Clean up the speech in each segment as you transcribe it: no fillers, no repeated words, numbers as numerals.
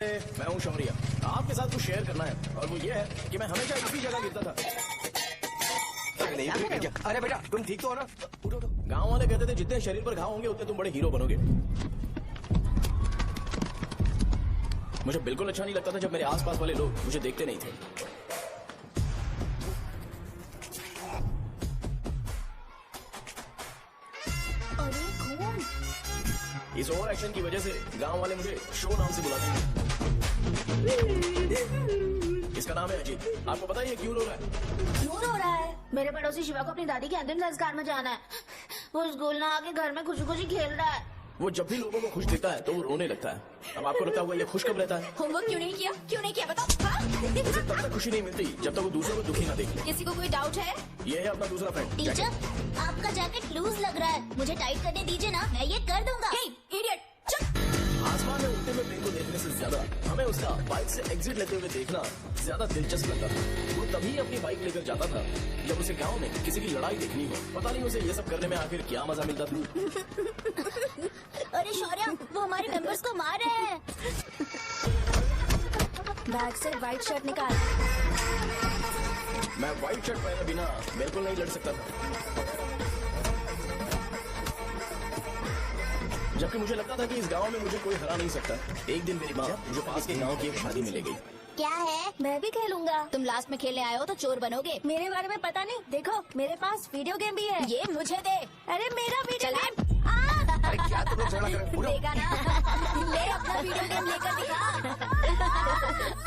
मैं हूँ शौर्य। आपके साथ कुछ शेयर करना है और वो ये है कि मैं हमेशा इसी जगह गिरता था। अरे बेटा तुम ठीक तो हो ना? उठो उठो। गाँव वाले कहते थे जितने शरीर पर घाव होंगे उतने तुम बड़े हीरो बनोगे। मुझे बिल्कुल अच्छा नहीं लगता था जब मेरे आसपास वाले लोग मुझे देखते नहीं थे। अरे कौन? इस ओवर एक्शन की वजह से गांव वाले मुझे शो नाम से बुलाते हैं। इसका नाम है अजीत। आपको पता है ये क्यों रो रहा है? क्यों रो रहा है? मेरे पड़ोसी शिवा को अपनी दादी के अंतिम संस्कार में जाना है। वो स्कूल ना आके घर में खुशी खुशी खेल रहा है। वो जब भी लोगों को खुश देखता है तो वो रोने लगता है। अब आपको लगता होगा ये खुश कब रहता है? होमवर्क क्यों नहीं किया? क्यों नहीं किया बताओ? हाँ? उसे तब तक खुशी नहीं मिलती जब तक वो दूसरों को दुखी ना देख ले। किसी को कोई डाउट है? ये है अपना दूसरा फ्रेंड। टीचर आपका जैकेट लूज लग रहा है, मुझे टाइट करने दीजिए ना, मैं ये कर दूंगा। इडियट, चुप। आसमान में उड़ते हुए प्लेन को देखने से ज्यादा हमें उसका बाइक से एग्जिट लेते हुए देखना ज्यादा दिलचस्प लगता था। वो तभी अपनी बाइक लेकर जाता था जब उसे गांव में किसी की लड़ाई देखनी हो। पता नहीं उसे ये सब करने में आखिर क्या मजा मिलता था। अरे शौर्य वो हमारे मेंबर्स को मार रहे हैं। बैग से व्हाइट शर्ट निकाल। मैं व्हाइट शर्ट पहने बिना बिल्कुल नहीं लड़ सकता था। जबकि मुझे लगता था कि इस गांव में मुझे कोई हरा नहीं सकता। एक दिन मेरी माँ मुझे पास के गांव की एक शादी में ले गई। क्या है? मैं भी खेलूंगा। तुम लास्ट में खेलने आए हो तो चोर बनोगे। मेरे बारे में पता नहीं। देखो मेरे पास वीडियो गेम भी है। ये मुझे दे। अरे मेरा वीडियो गेम। अरे क्या तुम लोग झगड़ा कर रहे हो? देगा ना? ले अपना वीडियो गेम लेकर दिखा।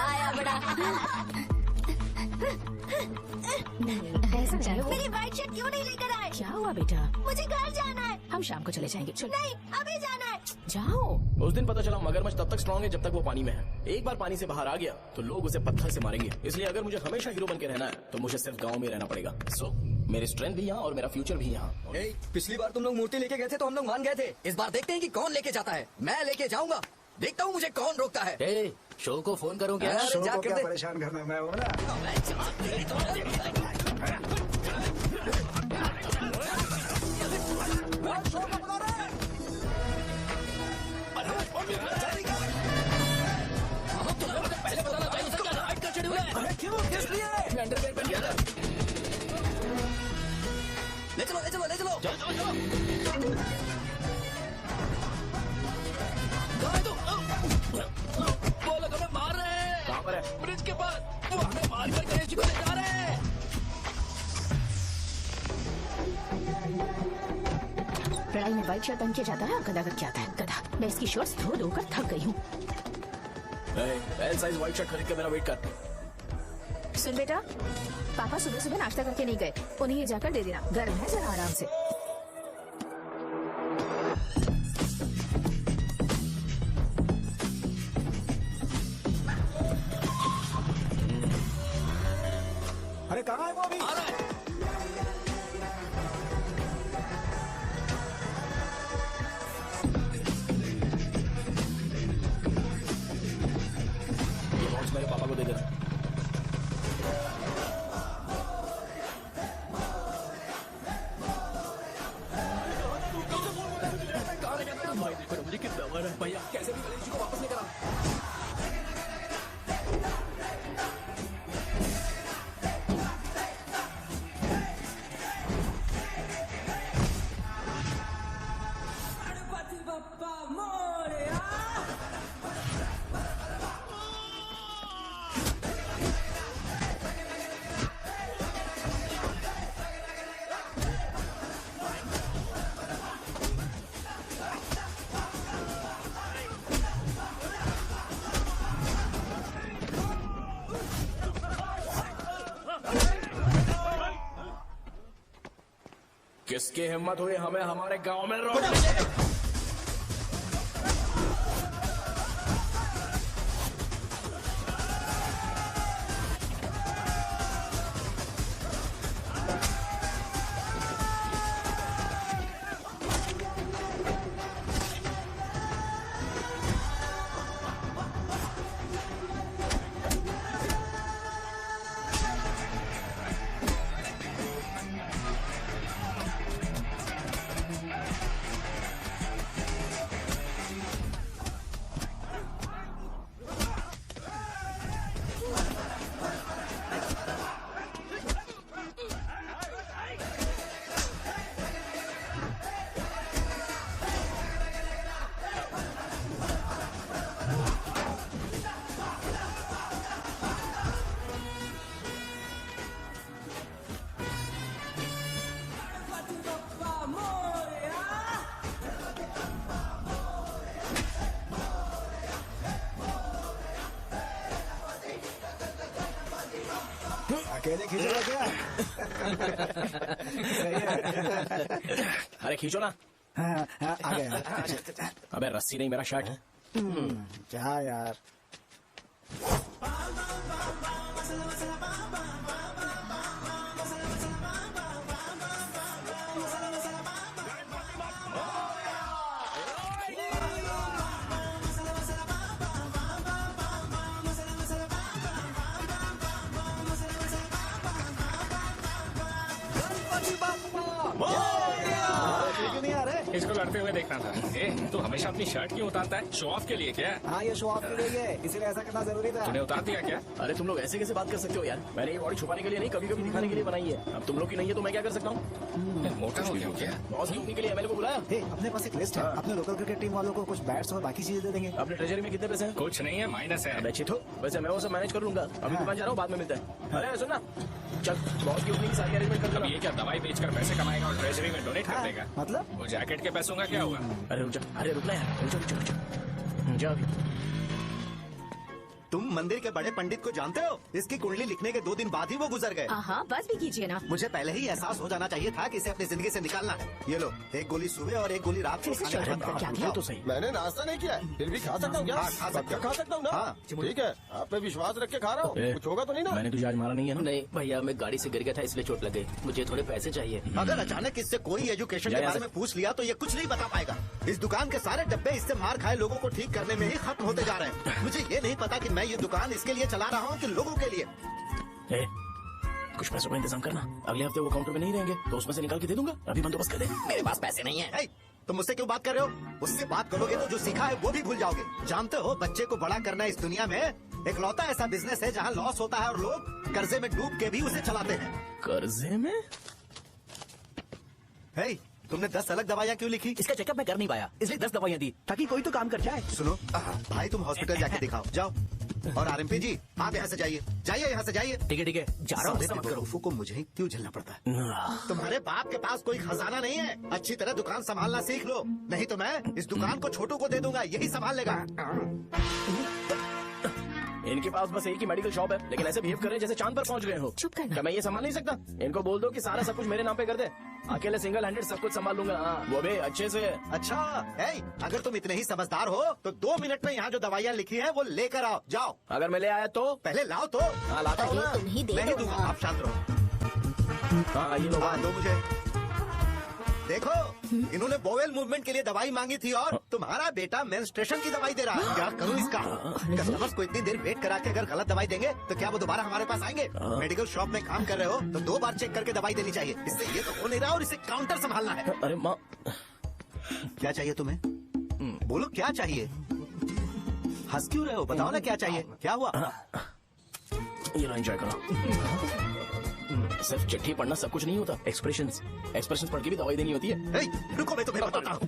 आया बड़ा। ऐसा चलो। मेरी व्हाइट शर्ट क्यों नहीं लेकर आए? क्या हुआ बेटा? मुझे घर जाना है। हम शाम को चले जाएंगे। चलो नहीं अभी जाना है। जाओ। उस दिन पता चला मगरमच्छ तब तक स्ट्रांग है जब तक वो पानी में है। एक बार पानी से बाहर आ गया तो लोग उसे पत्थर से मारेंगे। इसलिए अगर मुझे हमेशा हीरो बन के रहना है तो मुझे सिर्फ गाँव में रहना पड़ेगा। सो मेरी स्ट्रेंथ भी यहाँ और मेरा फ्यूचर भी यहाँ। पिछली बार तुम लोग मूर्ति लेके गए थे तो हम लोग मान गए थे। इस बार देखते हैं कि कौन लेके जाता है। मैं लेके जाऊंगा, देखता हूँ मुझे कौन रोकता है। शो को फोन करूँ क्या? अरे शो जा को कर क्या दे। परेशान करना, मैं हूँ ना। अरे क्यों? किस लिए? ले चलो ले चलो ले चलो। वो लोग हमें मार रहे हैं। कहाँ पर है? ब्रिज के पास। वो हमें मार कर गणेश जी को ले जा रहे हैं। लड़ाई में व्हाइट शर्ट पहन के जाता है और गधा करके आता है। गधा। मैं इसकी शॉर्ट्स धो धोकर थक गई हूँ। एल साइज व्हाइट शर्ट खरीद के मेरा वेट कर। सुन बेटा, पापा सुबह सुबह नाश्ता करके नहीं गए। उन्हें ये जाकर दे देना। गर्म है, जरा आराम से। अरे कहाँ है वो अभी? ये बॉक्स मेरे पापा को दे देना। मुझे कितना मारा भैया? कैसे भी गणेश जी को वापस लेकर आ। किसकी हिम्मत हुई हमें हमारे गांव में रोकने? अकेले खींचेगा क्या? सही है। अरे खींचो ना। हाँ, हाँ, आ गया। अबे रस्सी नहीं, मेरा शर्ट। क्या यार? क्यों नहीं आ रहे? इसको लड़ते हुए देखना था। तू हमेशा अपनी शर्ट क्यों उतारता है? शो ऑफ के लिए क्या? हाँ, ये शो ऑफ के लिए है, इसीलिए ऐसा करना जरूरी था। तूने उतार दिया क्या? अरे तुम लोग ऐसे कैसे बात कर सकते हो यार? मैंने ये बॉडी छुपाने के लिए नहीं, कभी कभी दिखाने के लिए बनाई है। अब तुम लोग की नहीं है तो मैं क्या कर सकता हूँ? मोटा हो गया क्या? बॉस की के लिए एमएलए को बुलाया। हे, अपने पास एक लिस्ट है। अपने लोकल क्रिकेट टीम वालों को कुछ बैट्स और बाकी चीजें दे देंगे। अपने ट्रेजरी में कितने पैसे हैं? कुछ नहीं है, माइनस है। अबे चितो, वैसे मैं वो सब मैनेज कर लूंगा। अभी दुकान जा रहा हूँ, बाद में मिलते हैं। अरे सुन ना, चल बॉस की ओपनिंग की सारी अरेंजमेंट कर अब लो। ये क्या दवाई बेचकर पैसे कमाएगा और ट्रेजरी में डोनेट कर देगा? मतलब? वो जैकेट के पैसों का क्या हुआ? अरे रुक जा, अरे रुकना यार, रुक जा जा अभी। तुम मंदिर के बड़े पंडित को जानते हो? इसकी कुंडली लिखने के 2 दिन बाद ही वो गुजर गए। हाँ बस भी कीजिए ना। मुझे पहले ही एहसास हो जाना चाहिए था कि इसे अपनी जिंदगी से निकालना है। ये लो, एक गोली सुबह और एक गोली रात को फिर से खाने के शर्ट बाद क्या आप किया? तो सही। मैंने नाश्ता नहीं किया है, फिर भी खा सकता हूँ क्या? हाँ, खा सकते हो। खा सकता हूँ ना? हाँ। ठीक है, आप पे विश्वास रख के खा रहा ए, हूँ। कुछ होगा तो नहीं ना? मैंने तुझे आज मारा नहीं है ना? नहीं भैया, मैं गाड़ी से गिर गया था इसलिए चोट लग गई। मुझे थोड़े पैसे चाहिए। अगर अचानक इससे कोई एजुकेशन के जा बारे में पूछ लिया तो ये कुछ नहीं बता पाएगा। इस दुकान के सारे डब्बे इससे मार खाए लोगों को ठीक करने में ही खत्म होते जा रहे हैं। मुझे ये नहीं पता कि मैं ये दुकान इसके लिए चला रहा हूँ कि लोगों के लिए। ए, कुछ पैसों का इंतजाम करना। अगले हफ्ते वो काउंटर में नहीं रहेंगे तो उसमें से निकाल के दे दूंगा। अभी बंदोबस्त कर दे। मेरे पास पैसे नहीं है। हे, तुम मुझसे क्यों बात कर रहे हो? उससे बात करोगे तो जो सीखा है वो भी भूल जाओगे। जानते हो, बच्चे को बड़ा करना इस दुनिया में एक लौता ऐसा बिजनेस है जहाँ लॉस होता है और लोग कर्जे में डूब के भी उसे चलाते हैं। कर्जे में? हे, तुमने 10 अलग दवाइयाँ क्यों लिखी? इसका चेकअप मैं कर नहीं पाया, इसलिए 10 दवाइयाँ दी ताकि कोई तो काम कर जाए। सुनो भाई, तुम हॉस्पिटल जाके दिखाओ, जाओ। और आरएमपी जी, आप यहाँ से जाइए, जाइए यहाँ से जाइए। ठीक है, जा रहा हूँ। गुस्सा मत करो। बेवकूफों को मुझे ही क्यों झेलना पड़ता है? तुम्हारे बाप के पास कोई खजाना नहीं है। अच्छी तरह दुकान संभालना सीख लो, नहीं तो मैं इस दुकान को छोटू को दे दूंगा, यही संभाल लेगा। इनके पास बस एक ही मेडिकल शॉप है, लेकिन ऐसे बिहेव कर रहे हैं जैसे चांद पर पहुंच गए हो। चुप करना। क्या मैं ये संभाल नहीं सकता? इनको बोल दो कि सारा सब कुछ मेरे नाम पे कर दे। अकेले सिंगल हैंडेड सब कुछ संभाल लूंगा। हाँ, वो भी अच्छे से। अच्छा, हे, अगर तुम इतने ही समझदार हो तो 2 मिनट में यहाँ जो दवाइयाँ लिखी हैं वो लेकर आओ, जाओ। अगर मैं ले आया तो? पहले लाओ तो। हाँ, लाता हूँ ना। तुम ही दे मैं ही दो दूंगा, ना। आप शांत रहो। हाँ, ये लो। हाँ, दो मुझे। देखो, इन्होंने बोवेल मूवमेंट के लिए दवाई मांगी थी और तुम्हारा बेटा मेंस्ट्रुएशन की दवाई दे रहा है। क्या करूँ इसका? कस्टमर्स को इतनी देर वेट करा के अगर गलत दवाई देंगे तो क्या वो दोबारा हमारे पास आएंगे? मेडिकल शॉप में काम कर रहे हो तो 2 बार चेक करके दवाई देनी चाहिए। इससे ये तो हो नहीं रहा और इसे काउंटर संभालना है। अरे माँ, क्या चाहिए तुम्हें? बोलो क्या चाहिए? हंस क्यों रहे हो? बताओ ना क्या चाहिए? क्या हुआ? ये लो, एंजॉय करो। सिर्फ चिट्ठी पढ़ना सब कुछ नहीं होता। एक्सप्रेशंस पढ़ के भी दवाई देनी होती है। हे, रुको, मैं तुम्हें बताता हूँ।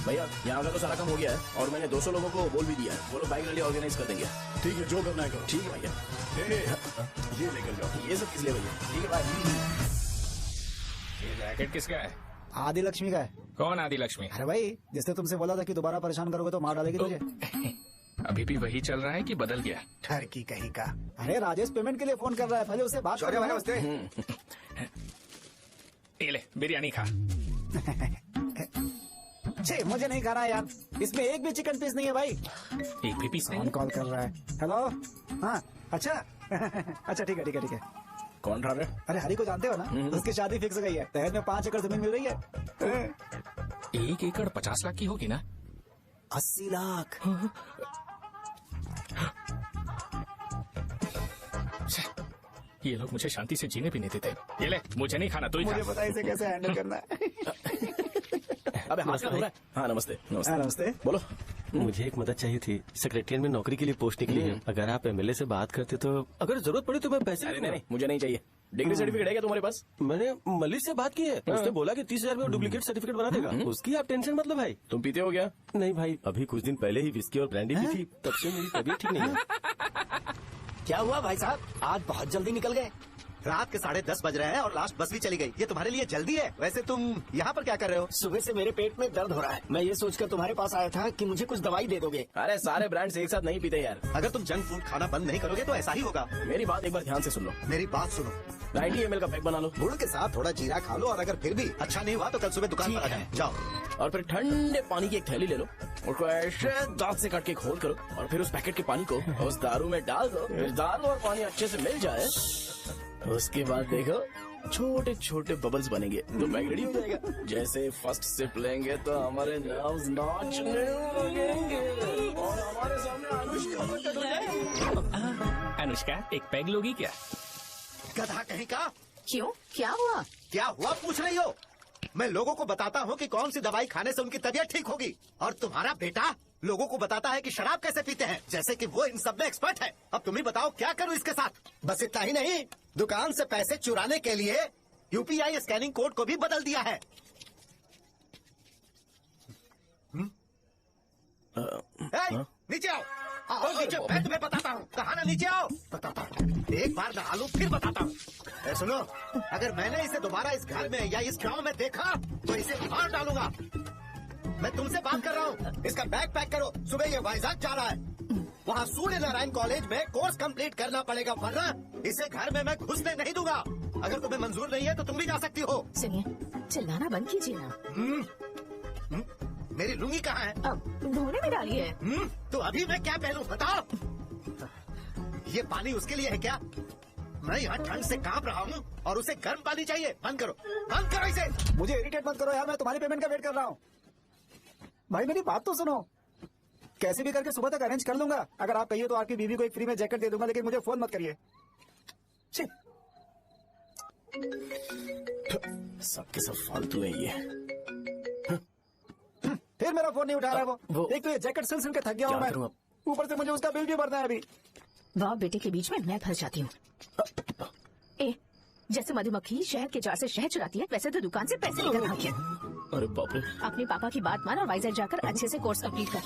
भैया, यहाँ का तो सारा काम हो गया है और मैंने 200 लोगों को बोल भी दिया है। वो लोग बाइक रैली ऑर्गेनाइज कर देंगे। ठीक है, जो करना है करो। ठीक है भैया। ये लेकर जाओ। ये सब किस लिए भैया? ठीक है भाई। ये जैकेट किसका है? आदि लक्ष्मी का है। कौन आदि लक्ष्मी? अरे भाई, जिसने तुमसे बोला था कि दोबारा परेशान करोगे तो मार डालेगी तुझे। अभी भी वही चल रहा है कि बदल गया? ठरकी कहीं का। अरे राजेश पेमेंट के लिए फोन कर रहा है, पहले उससे बात करो। ये ले, बिरयानी खा। छे, मुझे नहीं खाना यार, इसमें एक भी चिकन पीस नहीं है भाई। एक भी पीस कौन नहीं? कॉल कर रहा है? हेलो, हाँ, अच्छा। अच्छा, ठीक है। कौन रहा है? अरे हरी को जानते हो ना, उसकी शादी फिक्स हो गई है। दहेज में 5 एकड़ जमीन मिल रही है। 1 एकड़ 50 लाख की होगी ना? 80 लाख। ये लोग मुझे शांति से जीने भी नहीं देते। ये ले, मुझे नहीं खाना, तू ही मुझे खा। पता है इसे कैसे हैंडल करना है। अबे हाथ क्या हो रहा है? हाँ, नमस्ते। हाँ, नमस्ते। बोलो। मुझे एक मदद चाहिए थी। सेक्रेटरिएट में नौकरी के लिए पोस्ट निकली है। अगर आप एमएलए से बात करते तो अगर जरूरत पड़ी तो मैं पैसे अरे नहीं, मुझे नहीं चाहिए। डिग्री सर्टिफिकेट है क्या तुम्हारे पास? मैंने मलिक से बात की है, उसने बोला कि 30,000 में डुप्लीकेट सर्टिफिकेट बना देगा। उसकी आप टेंशन मतलब भाई। तुम पीते हो क्या? नहीं भाई, अभी कुछ दिन पहले ही विस्की और ब्रांडी पी थी, तब से मेरी तबीयत ठीक नहीं है। क्या हुआ भाई साहब, आज बहुत जल्दी निकल गए? रात के 10:30 बज रहे हैं और लास्ट बस भी चली गई। ये तुम्हारे लिए जल्दी है। वैसे तुम यहाँ पर क्या कर रहे हो? सुबह से मेरे पेट में दर्द हो रहा है। मैं ये सोचकर तुम्हारे पास आया था कि मुझे कुछ दवाई दे दोगे। अरे सारे ब्रांड्स एक साथ नहीं पीते यार। अगर तुम जंक फूड खाना बंद नहीं करोगे तो ऐसा ही होगा। मेरी बात एक बार ध्यान से सुन लो। मेरी बात सुनो, 90 ml का पैक बना लो। गुड़ के साथ थोड़ा जीरा खा लो और अगर फिर भी अच्छा नहीं हुआ तो कल सुबह दुकान पर आ जाए। जाओ। और फिर ठंडे पानी की एक थैली ले लो, उसको ऐसे दांत से काट के खोल करो और फिर उस पैकेट के पानी को उस दारू में डाल दो। फिर दारू और पानी अच्छे से मिल जाए, उसके बाद देखो छोटे छोटे बबल्स बनेंगे तो पैक रेडी हो जाएगा। जैसे फर्स्ट सिप लेंगे तो हमारे नर्व्स नाचने लगेंगे और हमारे सामने अनुष्का प्रकट हो जाएगी। अनुष्का एक पैग लोगी क्या? गधा कहीं का। क्यों, क्या हुआ? क्या हुआ पूछ रही हो? मैं लोगों को बताता हूँ कि कौन सी दवाई खाने से उनकी तबीयत ठीक होगी, और तुम्हारा बेटा लोगों को बताता है कि शराब कैसे पीते हैं, जैसे कि वो इन सब में एक्सपर्ट है। अब तुम ही बताओ क्या करूँ इसके साथ? बस इतना ही नहीं, दुकान से पैसे चुराने के लिए यूपीआई स्कैनिंग कोड को भी बदल दिया है। नीचे आओ, आओ नीचे, मैं तुम्हें बताता हूँ। कहा ना नीचे आओ, बताता हूँ। एक बार नहा लो फिर बताता हूँ। सुनो, अगर मैंने इसे दोबारा इस घर में या इस गांव में देखा तो इसे मार डालूंगा। मैं तुमसे बात कर रहा हूँ। इसका बैग पैक करो, सुबह ये वाइजाग जा रहा है। वहाँ सूर्य नारायण कॉलेज में कोर्स कंप्लीट करना पड़ेगा, वरना इसे घर में मैं घुसने नहीं दूंगा। अगर तुम्हें मंजूर नहीं है तो तुम भी जा सकती हो। सुनिए, चिल्लाना बंद कीजिए ना। मेरी लुंगी कहाँ है? अब धोने में डाली है। तो अभी मैं क्या पहनूं बताओ? ये पानी उसके लिए है क्या? मैं यहाँ ठंड से कांप रहा हूँ और उसे गर्म पानी चाहिए। बंद करो, बंद करो इसे। मुझे इरिटेट मत करो यार, मैं तुम्हारी पेमेंट का वेट कर रहा हूँ। भाई मेरी बात तो सुनो, कैसे भी करके सुबह तक अरेंज कर लूंगा। अगर आप कहिए तो आपकी बीवी को एक फ्री में जैकेट दे दूंगा, लेकिन मुझे फोन मत करिए। सबके सब फालतू है ये। फिर मेरा फोन नहीं उठा रहा है वो। एक तो ये जैकेट सिल के थक गया हूँ मैं, ऊपर से मुझे उसका बिल भी भरना है अभी। वाह, बेटे के बीच में मैं फंस जाती हूँ। जैसे मधुमक्खी शहद के जार से शहद चुराती है, वैसे तो दुकान से पैसे लेकर भाग गया। अरे बाप रे। अपने पापा की बात मान और वाइजैक जाकर अच्छे से कोर्स कंप्लीट कर।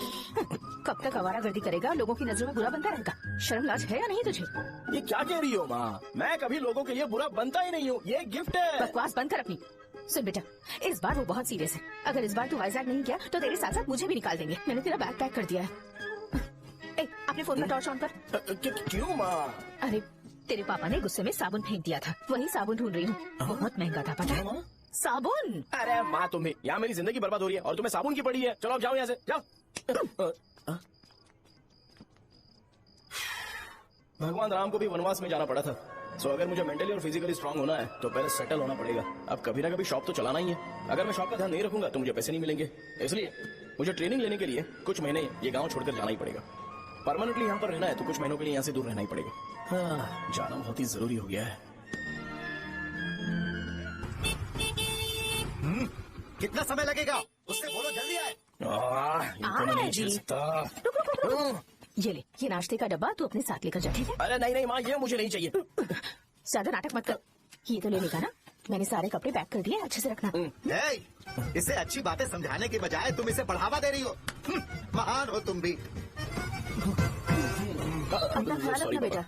कब तक आवारागर्दी करेगा, लोगों की नजरों में बुरा बनता रहेगा। शर्म लाज है या नहीं तुझे? ये क्या कह रही हो माँ? मैं कभी लोगों के लिए बुरा बनता ही नहीं हूँ, ये गिफ्ट है। बकवास बंद कर अपनी। सुन बेटा, इस बार वो बहुत सीरियस है। अगर इस बार तू वाइजैक नहीं किया तो तेरे साथ साथ मुझे भी निकाल देंगे। मैंने तेरा बैग पैक कर दिया है। अपने फोन का टॉर्च ऑन कर। क्यों माँ? अरे तेरे पापा ने गुस्से में साबुन फेंक दिया था, वही साबुन ढूंढ रही हूँ। बहुत महंगा था पता है? साबुन। अरे माँ, तुम्हें यहाँ मेरी जिंदगी बर्बाद हो रही है और तुम्हें साबुन की पड़ी है। चलो जाओ यहाँ से, जाओ। भगवान राम को भी वनवास में जाना पड़ा था। सो अगर मुझे मेंटली और फिजिकली स्ट्रांग होना है तो पहले सेटल होना पड़ेगा। अब कभी ना कभी शॉप तो चलाना ही है। अगर मैं शॉप का ध्यान नहीं रखूंगा तो मुझे पैसे नहीं मिलेंगे। इसलिए मुझे ट्रेनिंग लेने के लिए कुछ महीने ये गांव छोड़कर जाना ही पड़ेगा। परमानेंटली यहाँ पर रहना है तो कुछ महीनों के लिए यहाँ से दूर रहना ही पड़ेगा। हाँ, जाना बहुत ही जरूरी हो गया है। कितना समय लगेगा? उससे बोलो जल्दी आए। इनको मैं नहीं झेल सकता। ये ले, ये नाश्ते का डब्बा तू अपने साथ लेकर जा, ठीक है? अरे नहीं नहीं माँ, ये मुझे नहीं चाहिए। ज्यादा नाटक मत कर। ये तो ले लेगा ना? मैंने सारे कपड़े पैक कर दिए, अच्छे से रखना। इसे अच्छी बातें समझाने के बजाय तुम इसे बढ़ावा दे रही हो। महान हो तुम भी। अपना ख्याल रखना बेटा।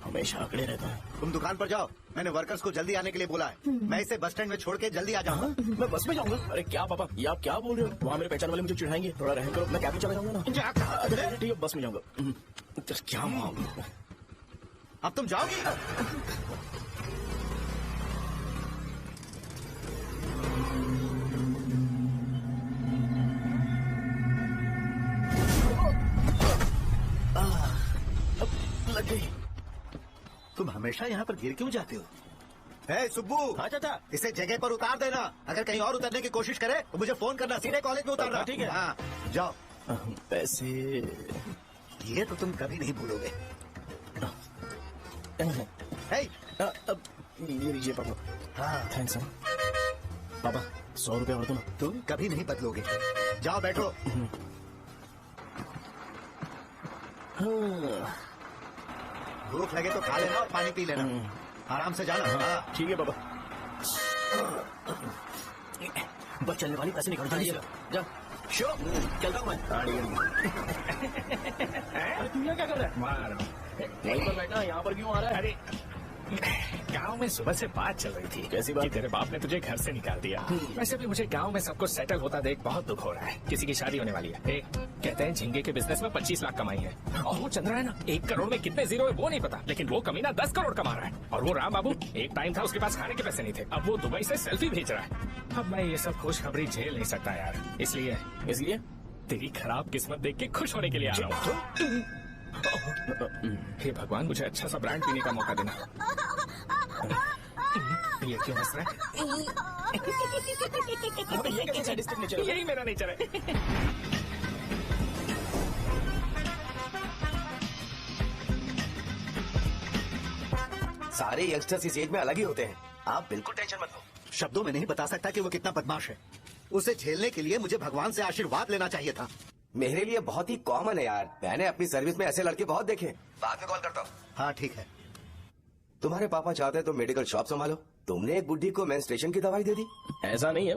हमेशा अकड़े रहता है। तुम दुकान पर जाओ, मैंने वर्कर्स को जल्दी आने के लिए बोला है। मैं इसे बस स्टैंड में छोड़ के जल्दी आ जाऊंगा। मैं बस में जाऊंगा? अरे क्या पापा, ये आप क्या बोल रहे हो? वहाँ मेरे पहचान वाले मुझे चिढ़ाएंगे। थोड़ा रहम करो, मैं कैब में चला जाऊंगा ना। ठीक है, बस में जाऊंगा। क्या मामला? अब तुम जाओगी? लग गई। तुम हमेशा यहाँ पर गिर क्यों जाते हो? हे सुब्बू। हाँ चाचा। इसे जगह पर उतार देना। अगर कहीं और उतरने की कोशिश करे तो मुझे फोन करना। सीधे कॉलेज में उतारना। ठीक है। हाँ, जाओ। पैसे ये तो तुम कभी नहीं भूलोगे। ये लीजिए पापा। हाँ थैंक्स पापा। 100 रुपया और दो ना। तुम कभी नहीं बदलोगे। जाओ बैठो। भूख लगे तो खा लेना और पानी पी लेना। आराम से जाना। हाँ। ठीक है पापा। बस चलने वाली पैसे निकाल जल्दी जा। शो चलता हूँ मैं। अरे तू यहाँ क्या कर रहा है? मार वहीं पर बैठा, यहाँ पर क्यों आ रहा है? अरे गांव में सुबह से बात चल रही थी। कैसी बात? कि तेरे बाप ने तुझे घर से निकाल दिया। वैसे भी मुझे गांव में सबको सेटल होता देख बहुत दुख हो रहा है। किसी की शादी होने वाली है। कहते हैं झींगे के बिजनेस में 25 लाख कमाई है। और वो चंद्रा है ना, 1 करोड़ में कितने जीरो है वो नहीं पता, लेकिन वो कमीना 10 करोड़ कमा रहा है। और वो राम बाबू, एक टाइम था उसके पास खाने के पैसे नहीं थे, अब वो दुबई से सेल्फी भेज रहा है। अब मैं ये सब खुशखबरी झेल नहीं सकता यार, इसलिए तेरी खराब किस्मत देख के खुश होने के लिए आ रहा हूँ। हे भगवान, मुझे अच्छा सा ब्रांड पीने का मौका देना। ये क्यों हंस रहा है? ये कैसा डिस्ट्रिक्ट नेचर? यही मेरा नेचर है। सारे यंगस्टर्स इस एज में अलग ही होते हैं, आप बिल्कुल टेंशन मत लो। शब्दों में नहीं बता सकता कि वो कितना बदमाश है। उसे झेलने के लिए मुझे भगवान से आशीर्वाद लेना चाहिए था। मेरे लिए बहुत ही कॉमन है यार, मैंने अपनी सर्विस में ऐसे लड़के बहुत देखे। बाद में कॉल करता हूँ। हाँ ठीक है। तुम्हारे पापा चाहते हैं तुम मेडिकल शॉप संभालो। तुमने एक बुढ़ी को मेंस्ट्रुएशन की दवाई दे दी। ऐसा नहीं है,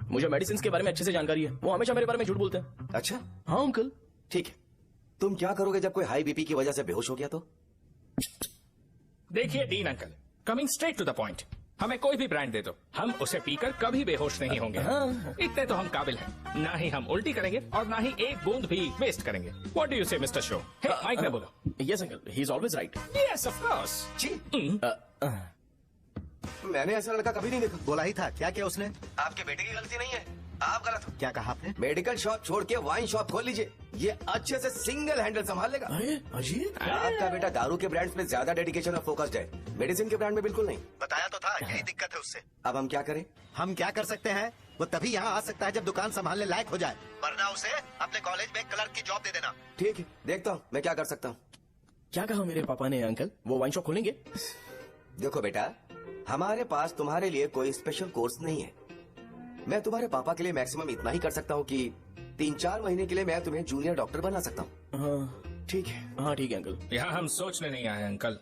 मुझे मेडिसिन के बारे में अच्छे से जानकारी है। वो हमेशा मेरे बारे में झूठ बोलते हैं। अच्छा हाँ अंकल। ठीक है, तुम क्या करोगे जब कोई हाई बीपी की वजह से बेहोश हो गया तो? देखिए Dean uncle, coming straight to the point, हमें कोई भी ब्रांड दे दो, हम उसे पीकर कभी बेहोश नहीं होंगे। इतने तो हम काबिल हैं। ना ही हम उल्टी करेंगे और ना ही एक बूंद भी वेस्ट करेंगे। व्हाट डू यू से मिस्टर शो? माइक में बोलो। Yes uncle, he is always right. Yes of course. मैंने ऐसा लड़का कभी नहीं देखा। बोला ही था। क्या किया उसने? आपके बेटे की गलती नहीं है, आप गलत हो। क्या कहा आपने? मेडिकल शॉप छोड़ के वाइन शॉप खोल लीजिए, ये अच्छे से सिंगल हैंडल संभाल लेगा। अजीब। आपका बेटा दारू के ब्रांड्स में ज्यादा डेडिकेशन और फोकस्ड है, मेडिसिन के ब्रांड में बिल्कुल नहीं। बताया तो था, यही दिक्कत है उससे। अब हम क्या करें? हम क्या कर सकते हैं? वो तभी यहाँ आ सकता है जब दुकान संभालने लायक हो जाए, वरना उसे अपने कॉलेज में क्लर्क की जॉब दे देना। ठीक है, देखता हूँ मैं क्या कर सकता हूँ। क्या कहा मेरे पापा ने अंकल? वो वाइन शॉप खोलेंगे? देखो बेटा, हमारे पास तुम्हारे लिए कोई स्पेशल कोर्स नहीं है। मैं तुम्हारे पापा के लिए मैक्सिमम इतना ही कर सकता हूँ कि 3-4 महीने के लिए मैं तुम्हें जूनियर डॉक्टर बना सकता हूँ। ठीक है? हाँ ठीक है अंकल। यहाँ हम सोचने नहीं आए अंकल,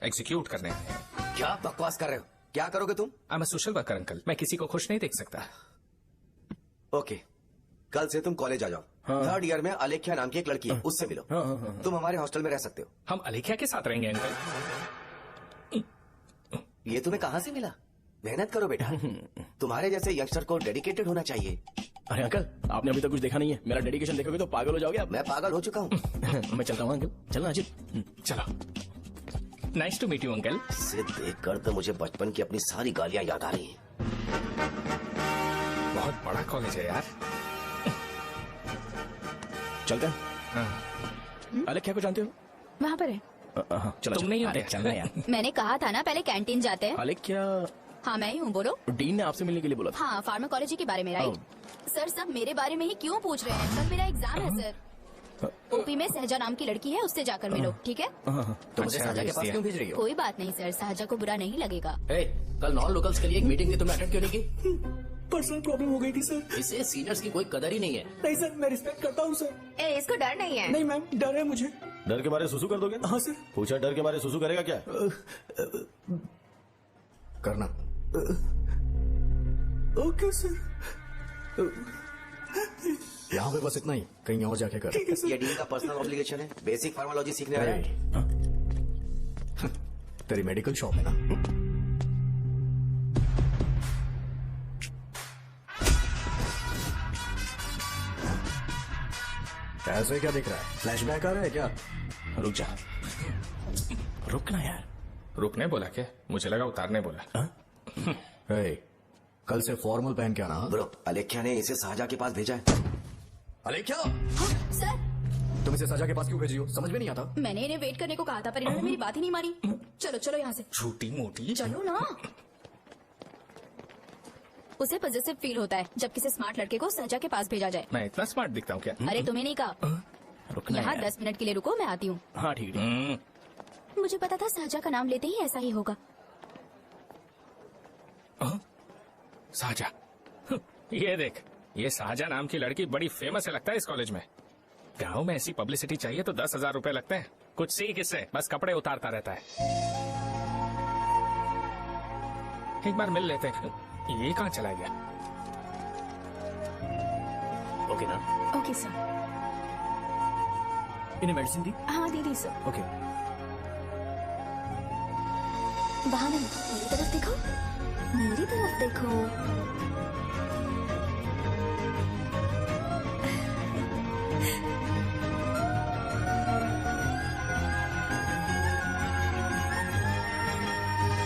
एग्जीक्यूट करने आए हैं। क्या बकवास कर रहे हो? क्या करोगे तुम? I am a social worker uncle, मैं किसी को खुश नहीं देख सकता। ओके, कल से तुम कॉलेज आ जाओ। 3rd ईयर में अलेख्या नाम की एक लड़की है, उससे मिलो। तुम हमारे हॉस्टल में रह सकते हो। हम अलेख्या के साथ रहेंगे अंकल। ये तुम्हें कहाँ से मिला? मेहनत करो बेटा, तुम्हारे जैसे यंगस्टर को डेडिकेटेड होना चाहिए। अरे अंकल, आपने अभी तक कुछ देखा नहीं है, मेरा डेडिकेशन देखोगे तो पागल हो जाओगे आप। मैं पागल हो चुका हूँ। मैं चलता हूँ अंकल। चलना अजीत। चलो, nice to meet you uncle. इसे देखकर तो मुझे बचपन की अपनी सारी गालियां याद आ रही हैं। बहुत बड़ा कॉलेज है यार। चलते हैं। अलेख्या को जानते हो? वहाँ पर है। चलो तुम नहीं हो अरे क्या? चलना यार। मैंने कहा था ना पहले कैंटीन जाते हैं। अलेख्या, हाँ मैं ही हूँ, बोलो। डीन ने आपसे मिलने के लिए बोला था। हाँ, फार्माकोलॉजी के बारे में, राइट? सर सब मेरे बारे में ही क्यों पूछ रहे हैं? कल मेरा एग्जाम है सर। ओपी में सहजा नाम की लड़की है, उससे जाकर मिलो, ठीक है? तो मुझे अच्छा, साजा के भेज पास दिया। क्यों भेज रही हो? कोई बात नहीं सर, सहजा को बुरा नहीं लगेगा। कल नॉन लोकल्स के लिए एक मीटिंग थी, तुमने अटेंड क्यों नहीं की? पर्सनल प्रॉब्लम हो गई थी सर। इसे सीनियर्स की कोई कदर ही नहीं है। नहीं सर, मैं रिस्पेक्ट करता हूँ सर। इसको डर नहीं है। नहीं मैम, डर है मुझे। डर के मारे सुसु कर दोगे? हाँ सर। पूछा डर के मारे सुसु करेगा क्या? करना। Okay sir. यहाँ पे बस इतना ही, कहीं और जाके कर। ये डीन का पर्सनल ऑब्लिगेशन है, बेसिक फार्माकोलॉजी सीखने आया है। तेरी मेडिकल शॉप है ना? ऐसे क्या दिख रहा है? फ्लैशबैक आ रहा है क्या? रुक जा। रुकना यार। रुकने बोला क्या? मुझे लगा उतारने बोला। कल से फॉर्मल पहन के आना। ब्रो, अलेख्या ने इसे साजा के पास भेजा है। अलेख्या, सर तुम इसे सजा के पास क्यों भेजी हो? समझ में नहीं आता। मैंने इन्हें वेट करने को कहा था, पर इन्होंने मेरी बात ही नहीं मानी। चलो चलो यहाँ से, छोटी मोटी। चलो ना। उसे पॉजिटिव फील होता है जब किसी स्मार्ट लड़के को सहजा के पास भेजा जाए। मैं इतना स्मार्ट दिखता हूँ क्या? अरे तुम्हें नहीं कहा। रुकना यहाँ यार। 10 मिनट के लिए रुको, मैं आती हूँ। हाँ ठीक है। मुझे पता था सहजा का नाम लेते ही ऐसा ही होगा। साजा। ये देख, ये साजा नाम की लड़की बड़ी फेमस है लगता है इस कॉलेज में। गांव में ऐसी पब्लिसिटी चाहिए तो 10,000 रुपए लगते हैं। कुछ सीख इससे, बस कपड़े उतारता रहता है। एक बार मिल लेते हैं। ये कहाँ चला गया? ओके ना? Okay sir. इन्हें मेडिसिन दी? हाँ दीदी सर। ओके। वहाँ नहीं, मेरी तरफ देखो, मेरी तरफ देखो।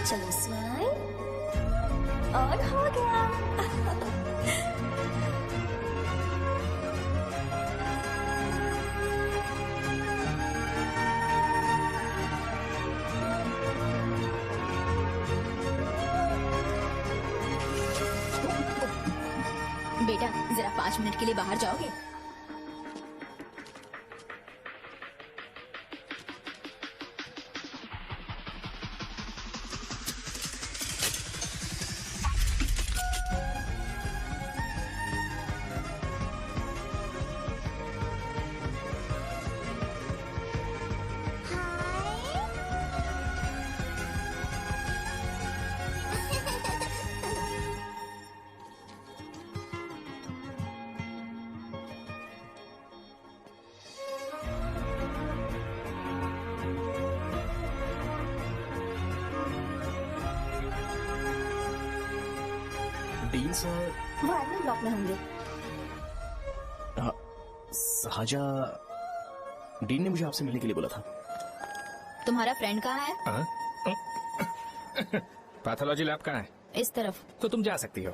चलो स्माइल, और हो गया। बेटा जरा 5 मिनट के लिए बाहर जाओगे? Dean sir. वो एडमिन ब्लॉक में होंगे। साजा, डीन ने मुझे आपसे मिलने के लिए बोला था। तुम्हारा फ्रेंड कहाँ है? पैथोलॉजी लैब कहाँ है? इस तरफ। तो तुम जा सकती हो।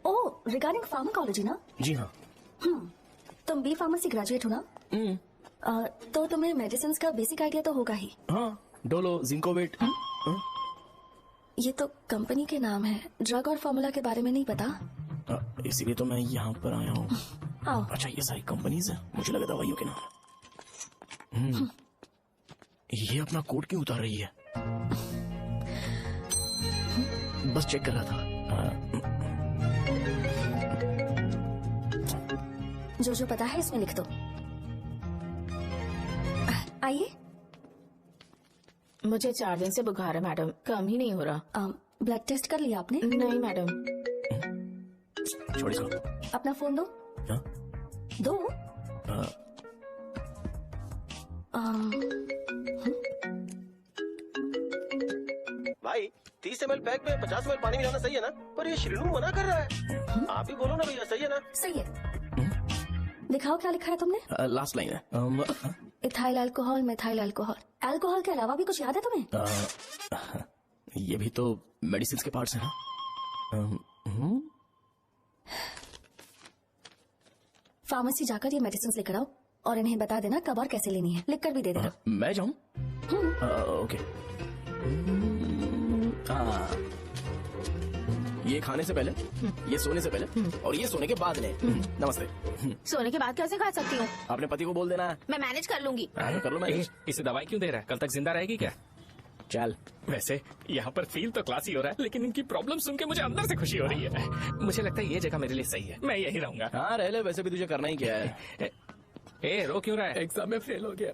ओह, रिगार्डिंग फार्माकोलॉजी ना? जी हाँ। तुम बी फार्मेसी ग्रेजुएट हो ना? तो तुम्हें मेडिसिन का बेसिक आइडिया तो होगा ही। हाँ, डोलो, जिंकोवेट। ये तो कंपनी के नाम है, ड्रग और फॉर्मूला के बारे में नहीं पता। इसीलिए तो मैं यहाँ पर आया हूँ। आओ। अच्छा, ये सारी कंपनीज है, मुझे लगा दवाइयों के नाम। ये अपना कोट क्यों उतार रही है? बस चेक कर रहा था। जो पता है इसमें लिख दो। आइए। मुझे 4 दिन से बुखार है मैडम, कम ही नहीं हो रहा। ब्लड टेस्ट कर लिया आपने? नहीं मैडम। छोड़ इसको। अपना फोन दो। हाँ? दो। भाई 30 ml पैक में 50 ml पानी मिलाना सही है ना? पर ये श्रीनू मना कर रहा है। आप ही बोलो ना भैया, सही है ना? सही है। दिखाओ क्या लिखा है तुमने? लास्ट लाइन है। Ethyl alcohol, methyl alcohol. Alcohol के अलावा भी कुछ याद है तुम्हें? ये भी तो मेडिसिन के पार्ट्स हैं। फार्मेसी जाकर ये मेडिसिन लेकर आओ और इन्हें बता देना कब और कैसे लेनी है, लिख कर भी दे देना। मैं जाऊं? ओके। ये खाने से पहले, ये सोने से पहले और ये सोने के बाद ले। नमस्ते। सोने के बाद कैसे खा सकती हूँ? अपने पति को बोल देना है। मैं मैनेज कर लूंगी। कर लो मैनेज। इसे दवाई क्यों दे रहा है? कल तक जिंदा रहेगी क्या? चल। वैसे यहाँ पर फील तो क्लासी हो रहा है, लेकिन इनकी प्रॉब्लम सुन के मुझे अंदर से खुशी हो रही है। मुझे लगता है ये जगह मेरे लिए सही है, मैं यही रहूंगा। हाँ रह ले, वैसे भी तुझे करना ही क्या है। ए रो क्यों रहा है? एग्जाम में फेल हो गया।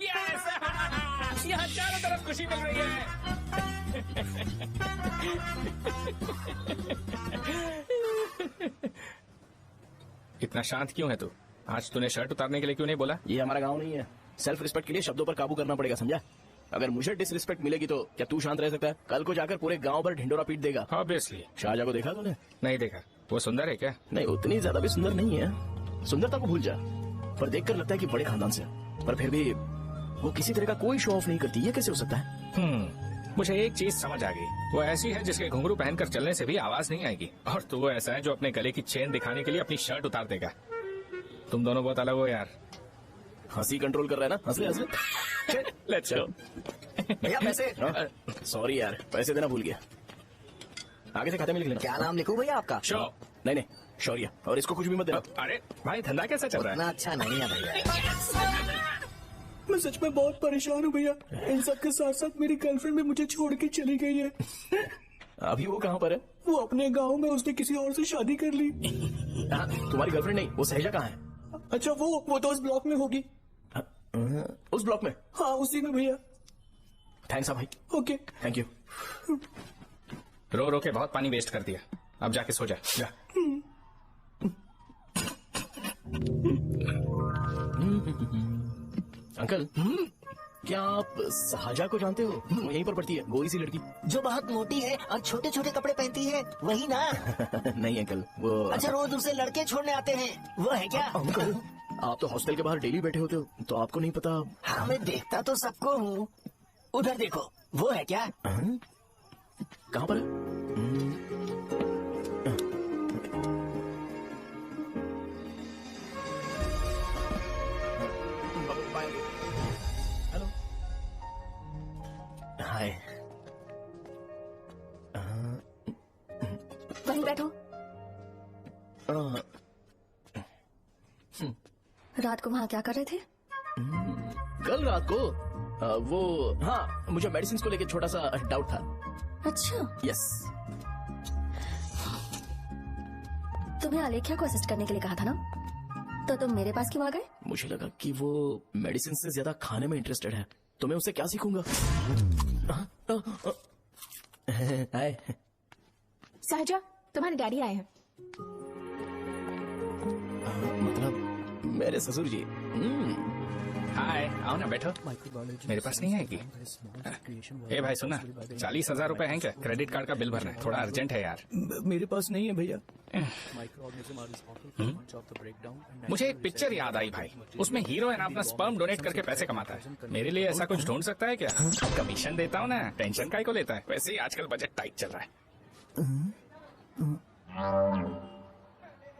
यस! यहाँ चारों तरफ खुशी मिल रही है। इतना शांत क्यों है तू? आज तूने शर्ट उतारने के लिए क्यों नहीं बोला? ये हमारा गांव नहीं है। सेल्फ रिस्पेक्ट के लिए शब्दों पर काबू करना पड़ेगा, समझा? अगर मुझे डिसरिस्पेक्ट मिलेगी तो क्या तू शांत रह सकता है? कल को जाकर पूरे गांव पर ढिंडोरा पीट देगा। ऑब्वियसली। शाहजहां को देखा तूने? नहीं देखा। वो सुंदर है क्या? नहीं, उतनी ज्यादा भी सुंदर नहीं है। सुंदरता को भूल जा, पर देखकर लगता है कि बड़े खानदान से, पर फिर भी वो किसी तरह का कोई शो ऑफ नहीं करती। ये कैसे हो सकता है? मुझे एक चीज समझ आ गई। वो ऐसी है जिसके घुंघरू पहनकर चलने से भी आवाज नहीं आएगी, और तू वो ऐसा है जो अपने गले की चेन दिखाने के लिए अपनी शर्ट उतार देगा। तुम दोनों बहुत अलग हो यार। हंसी कंट्रोल कर रहा है ना? हंस ले हंस ले। Let's go. भैया पैसे। सॉरी यार, पैसे देना भूल गया। आगे से खाते में लिख लेना। क्या नाम लिखूं भैया आपका? शो। नहीं, शौर्य। और इसको कुछ भी मत देना। अरे भाई, धंधा कैसा चल रहा है? इतना अच्छा नहीं है भैया। मैं सच में बहुत परेशान हूँ भैया। इन सब के साथ साथ मेरी गर्लफ्रेंड भी मुझे छोड़ के चली गई है। अभी वो कहाँ पर है? वो अपने गांव में, उसने किसी और से शादी कर ली। तुम्हारी गर्लफ्रेंड नहीं, वो सहजा कहाँ है? अच्छा, वो तो उस ब्लॉक में होगी। उस ब्लॉक में? हाँ, उसी में भैया। थैंक्स भाई। Okay thank you. रो रो के बहुत पानी वेस्ट कर दिया, अब जाके सो जा। अंकल, क्या आप साजा को जानते हो? वो यहीं पर पढ़ती है, गोरी सी लड़की। जो बहुत मोटी है और छोटे छोटे कपड़े पहनती है, वही ना? नहीं अंकल, वो अच्छा, रोज उसे लड़के छोड़ने आते हैं, वो है क्या? अंकल, आप तो हॉस्टल के बाहर डेली बैठे होते हो, तो आपको नहीं पता? हाँ, मैं देखता तो सबको हूँ। उधर देखो, वो है क्या? कहाँ पर है? हेलो, हाय। वहीं बैठो। रात को वहाँ क्या कर रहे थे? कल रात को वो, हाँ, मुझे मेडिसिन को लेके छोटा सा डाउट था। अच्छा, यस। तुम्हें आलेख्या को असिस्ट करने के लिए कहा था ना, तो तुम मेरे पास क्यों आ गए? मुझे लगा कि वो मेडिसिन से ज्यादा खाने में इंटरेस्टेड है, तो मैं उससे क्या सीखूंगा? हाय। सहजा, तुम्हारे डैडी आए हैं। मतलब मेरे ससुर जी। हाय, आओ ना, बैठो। मेरे पास नहीं आएगी? ए भाई सुना, 40,000 रुपए हैं क्या? क्रेडिट कार्ड का बिल भरना है, थोड़ा अर्जेंट है यार। मेरे पास नहीं है भैया। मुझे एक पिक्चर याद आई भाई, उसमें हीरोइन अपना स्पर्म डोनेट करके पैसे कमाता है। मेरे लिए ऐसा कुछ ढूंढ सकता है क्या? कमीशन देता हूँ ना, टेंशन काहे को लेता है? वैसे ही आजकल बजट टाइट चल रहा है।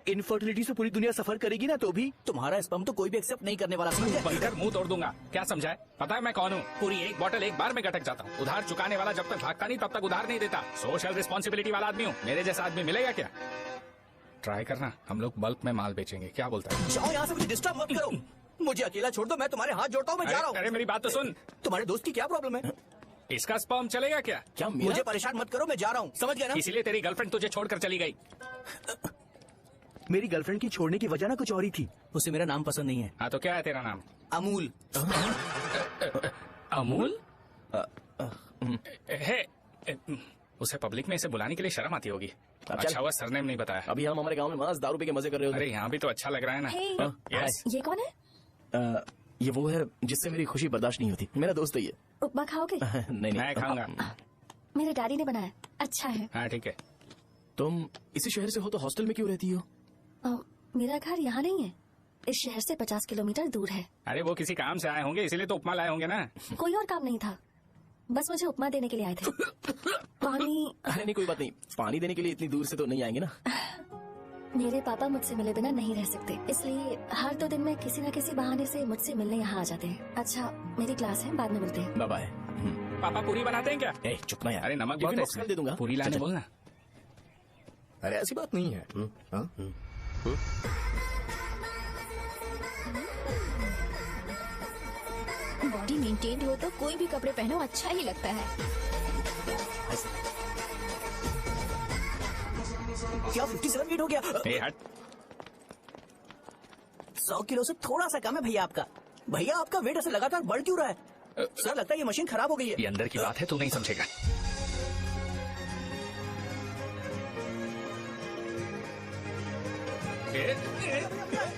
इनफर्टिलिटी से पूरी दुनिया सफर करेगी ना, तो भी तुम्हारा स्पर्म तो कोई भी एक्सेप्ट नहीं करने वाला। समझे? बनकर मुंह तोड़ दूंगा। क्या समझा है? पता है मैं कौन हूँ? पूरी एक बोतल एक बार में गटक जाता हूँ। उधार चुकाने वाला जब तक भागता नहीं तब तक उधार नहीं देता। सोशल रिस्पॉन्सिबिलिटी वाला आदमी हूँ। मेरे जैसा आदमी मिलेगा क्या? ट्राई करना, हम लोग बल्क में माल बेचेंगे। क्या बोलता है? जाओ यहाँ से, मुझे डिस्टर्ब मत करो। मुझे अकेला छोड़ दो, मैं तुम्हारे हाथ जोड़ता हूँ, मैं जा रहा हूँ। अरे मेरी बात तो सुन। तुम्हारे दोस्त की क्या प्रॉब्लम है? इसका स्पर्म चलेगा क्या? क्या मुझे परेशान मत करो, मैं जा रहा हूँ, समझ गया ना? इसीलिए तेरी गर्लफ्रेंड तुझे छोड़कर चली गई। मेरी गर्लफ्रेंड की छोड़ने की वजह ना कुछ और ही थी। उसे मेरा नाम पसंद नहीं है। हाँ तो क्या है तेरा नाम? अमूल। अमूल? है, उसे पब्लिक में इसे बुलाने के लिए शर्म आती होगी। अच्छा हुआ सरनेम नहीं बताया। अभी हम हमारे गांव में मस्त दारू पी के मजे कर रहे हो। अरे यहाँ भी तो अच्छा लग रहा है ना। Hey. यस। ये कौन है? ये वो है जिससे मेरी खुशी बर्दाश्त नहीं होती। मेरा दोस्त है ये। उपमा खाओगे? नहीं मैं खाऊंगा। मेरे डैडी ने बनाया, अच्छा है। हाँ ठीक है। तुम इसी शहर से हो तो हॉस्टल में क्यों रहती हो? मेरा घर यहाँ नहीं है, इस शहर से 50 किलोमीटर दूर है। अरे वो किसी काम से आए होंगे, इसीलिए तो उपमा लाए होंगे ना। कोई और काम नहीं था, बस मुझे उपमा देने के लिए आए थे। पानी? अरे नहीं, कोई बात नहीं, पानी देने के लिए इतनी दूर से तो नहीं आएंगे ना। मेरे पापा मुझसे मिले बिना नहीं रह सकते, इसलिए हर 2 दिन में किसी न किसी बहाने से मुझसे मिलने यहाँ आ जाते हैं। अच्छा, मेरी क्लास है, बाद में मिलते हैं। Bye bye. पापा पूरी बनाते हैं क्या? चुप ना यार। अरे नमक टिफिन बहुत बॉक्स है, दे दूंगा। पूरी लाने बोलना। अरे ऐसी बात नहीं है। बॉडी मेंटेन हो तो कोई भी कपड़े पहनो अच्छा ही लगता है। क्या 57 वेट हो गया? ए हट। 100 किलो से थोड़ा सा कम है भैया आपका। भैया आपका वेट ऐसे लगातार बढ़ क्यों रहा है? सर लगता है ये मशीन खराब हो गई है। ये अंदर की बात है, तू नहीं समझेगा।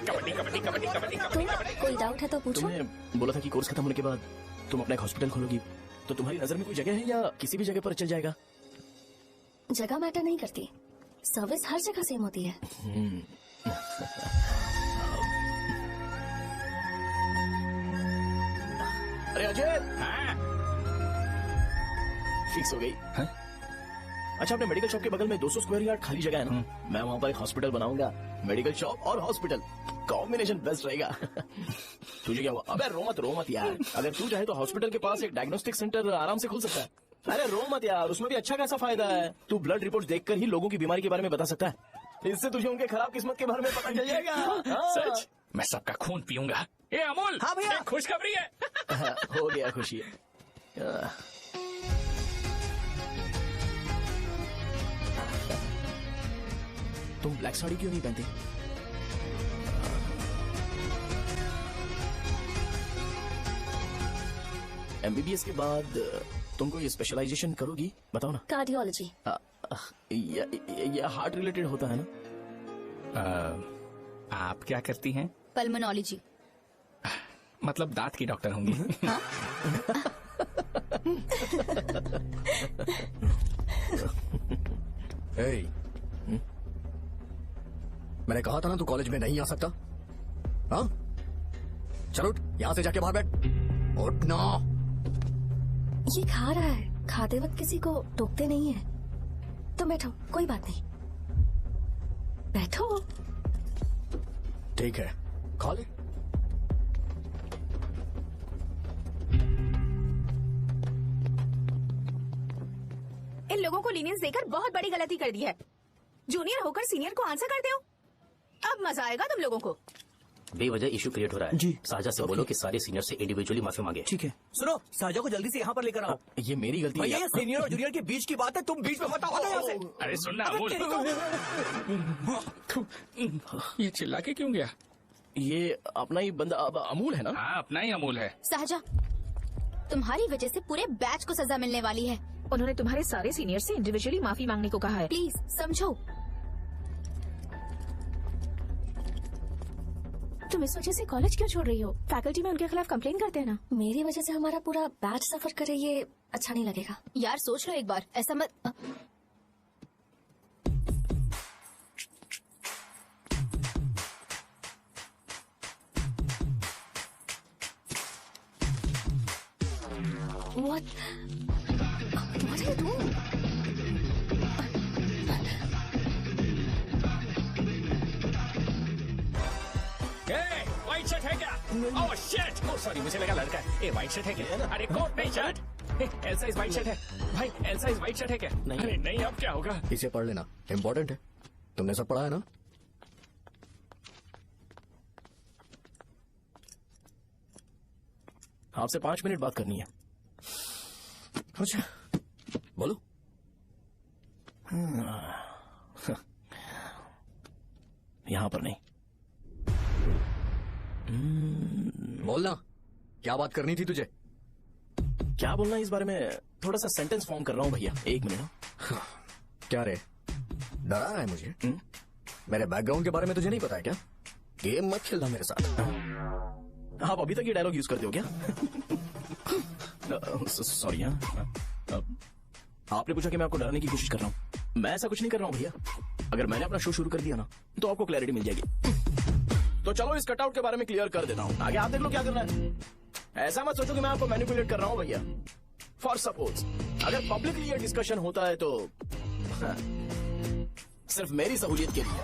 कबड्डी कबड्डी कबड्डी कबड्डी कबड्डी कबड्डी। कोई डाउट है तो पूछो। तुमने बोला था कि कोर्स खत्म होने के बाद तुम अपना एक हॉस्पिटल खोलोगी, तो तुम्हारी नजर में कोई जगह है या किसी भी जगह पर चल जाएगा? जगह मैटर नहीं करती, सर्विस हर जगह सेम होती है। अरे अजय, हाँ? फिक्स हो गई। अच्छा, अपने मेडिकल शॉप के बगल में 200 स्क्वायर यार्ड खाली जगह है ना, मैं वहाँ पर एक हॉस्पिटल बनाऊंगा। मेडिकल शॉप और हॉस्पिटल कॉम्बिनेशन बेस्ट रहेगा। तुझे क्या हुआ? अबे रो मत यार। अगर तू चाहे तो हॉस्पिटल के पास एक डायग्नोस्टिक सेंटर आराम से खुल सकता है। अरे रो मत यार, उसमें भी अच्छा खासा फायदा है। तू ब्लड रिपोर्ट देखकर ही लोगों की बीमारी के बारे में बता सकता है। इससे तुझे उनके खराब किस्मत के बारे में पता चल जाएगा। सच? मैं सबका खून पीऊंगा। ए अमूल, हाँ भैया। एक खुशखबरी है। हो गया खुशी। तुम ब्लैक साड़ी क्यों नहीं पहनती? MBBS के बाद तुम कोई स्पेशलाइजेशन करोगी? बताओ ना। कार्डियोलॉजी। ये हार्ट रिलेटेड होता है ना? आप क्या करती हैं? पल्मोनोलॉजी। मतलब दांत की डॉक्टर होंगी। hey, मैंने कहा था ना तू कॉलेज में नहीं आ सकता। हाँ, चल उठ, यहाँ से जाके बाहर बैठ। उठ ना। ये खा रहा है, खाते वक्त किसी को टोकते नहीं है। तो बैठो, कोई बात नहीं, बैठो। ठीक है, खा ले। इन लोगों को लीनियंस देकर बहुत बड़ी गलती कर दी है। जूनियर होकर सीनियर को आंसर करते हो। अब मजा आएगा तुम लोगों को। बेवजह इशू क्रिएट हो रहा है जी। साजा से बोलो कि सारे सीनियर से इंडिविजुअली माफी मांगे। ठीक है। सुनो, साजा को जल्दी से यहाँ पर लेकर आओ। ये मेरी गलती है। ये सीनियर और जूनियर के बीच की बात है, तुम बीच में मत आओ यहाँ से। अरे सुनना अमूल, ये चिल्ला के क्यों गया? ये अपना ही बंदा अमूल है ना? हाँ, अपना ही अमूल है। साजा, तुम्हारी वजह से पूरे बैच को सजा मिलने वाली है। उन्होंने तुम्हारे सारे सीनियर से इंडिविजुअली माफी मांगने को कहा है। प्लीज समझो। तुम इस वजह से कॉलेज क्यों छोड़ रही हो? फैकल्टी में उनके खिलाफ कंप्लेन करते हैं ना। मेरी वजह से हमारा पूरा बैच सफर करे, ये अच्छा नहीं लगेगा। यार सोच लो एक बार, ऐसा मत। What are you doing? White shirt है क्या? ओह शिट, ओह सॉरी, मुझे लगा लड़का है। ए व्हाइट शर्ट है क्या? अरे कोट नहीं shirt. L size white shirt है भाई। एल साइज व्हाइट शर्ट है क्या? नहीं। अरे नहीं, अब क्या होगा? इसे पढ़ लेना, इम्पोर्टेंट है। तुमने सब पढ़ा है ना? आपसे 5 मिनट बात करनी है। अच्छा, बोलो। यहाँ पर नहीं। बोलना, क्या बात करनी थी तुझे? क्या बोलना है इस बारे में? थोड़ा सा सेंटेंस फॉर्म कर रहा हूँ भैया, 1 मिनट। क्या रे, डरा रहा है मुझे? मेरे बैकग्राउंड के बारे में तुझे नहीं पता है क्या? गेम मत खेलना मेरे साथ। आप अभी तक ये डायलॉग यूज करते हो क्या? सॉरी। आपने पूछा कि मैं आपको डराने की कोशिश कर रहा हूँ। मैं ऐसा कुछ नहीं कर रहा हूँ भैया। अगर मैंने अपना शो शुरू कर दिया ना, तो आपको क्लैरिटी मिल जाएगी। तो चलो इस कटआउट के बारे में क्लियर कर देता हूँ। आगे आप देख लो क्या करना है। ऐसा मत सोचो कि मैं आपको मैनिपुलेट कर रहा हूँ भैया। फॉर सपोज अगर पब्लिकली ये डिस्कशन होता है तो सिर्फ मेरी सहूलियत के लिए।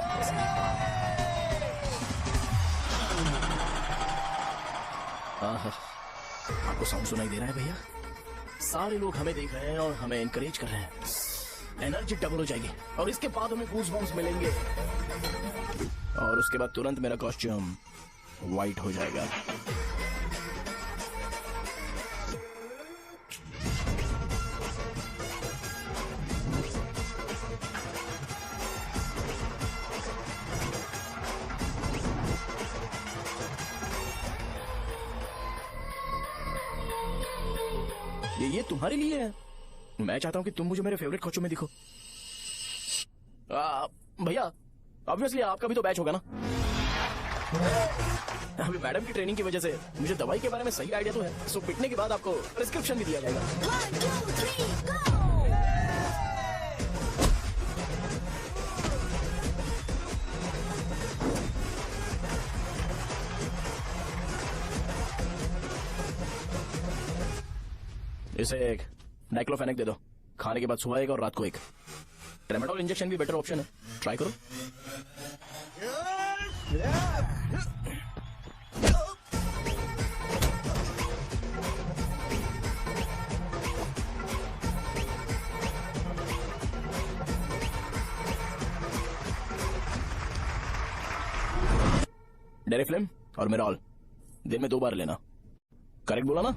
आपको साउंड सुनाई दे रहा है भैया? सारे लोग हमें देख रहे हैं और हमें एनकरेज कर रहे हैं। एनर्जी डबल हो जाएगी और इसके बाद हमें गूज़ बम्प्स मिलेंगे और उसके बाद तुरंत मेरा कॉस्ट्यूम व्हाइट हो जाएगा। ये तुम्हारे लिए है। मैं चाहता हूं कि तुम मुझे मेरे फेवरेट कॉस्ट्यूम में दिखो। भैया ऑब्वियसली आपका भी तो बैच होगा ना। अभी मैडम की ट्रेनिंग की वजह से मुझे दवाई के बारे में सही आइडिया तो है। सो पिटने के बाद आपको प्रिस्क्रिप्शन भी दिया जाएगा। 1, 2, 3, go! इसे एक डाइक्लोफेनेक दे दो। खाने के बाद सुबह एक और रात को एक। ट्रेमाडोल इंजेक्शन भी बेटर ऑप्शन है, ट्राई करो। डेरिफ्लिम और मिरॉल दिन में 2 बार लेना। करेक्ट बोला ना?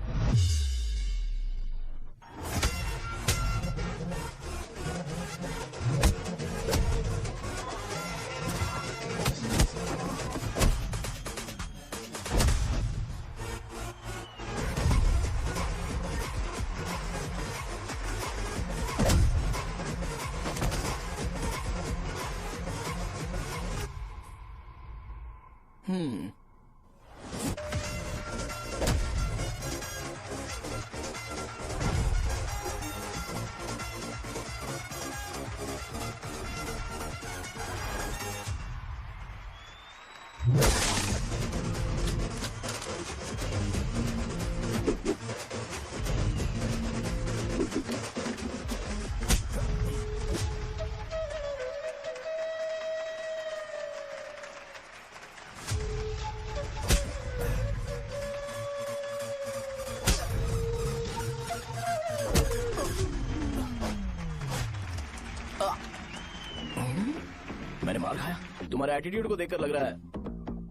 मार खाया। तुम्हारे एटीट्यूड को देखकर लग रहा है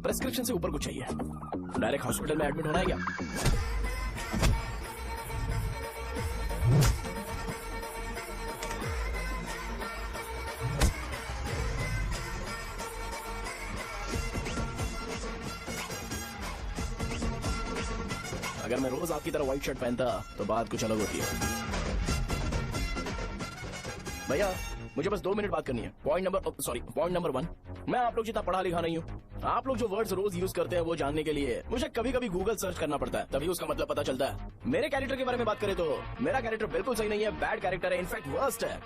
प्रेस्क्रिप्शन से ऊपर कुछ चाहिए। डायरेक्ट हॉस्पिटल में एडमिट होना है क्या? अगर मैं रोज आपकी तरह व्हाइट शर्ट पहनता तो बात कुछ अलग होती है। भैया मुझे बस 2 मिनट बात करनी है। पॉइंट नंबर 1, मैं आप लोग जितना पढ़ा लिखा नहीं हूँ। आप लोग जो वर्ड्स रोज यूज करते हैं वो जानने के लिए मुझे कभी कभी गूगल सर्च करना पड़ता है, तभी उसका मतलब पता चलता है। मेरे कैरेक्टर के बारे में बात करें तो मेरा कैरेक्टर बिल्कुल सही नहीं है, बैड कैरेक्टर है, इनफैक्ट वर्स्ट है।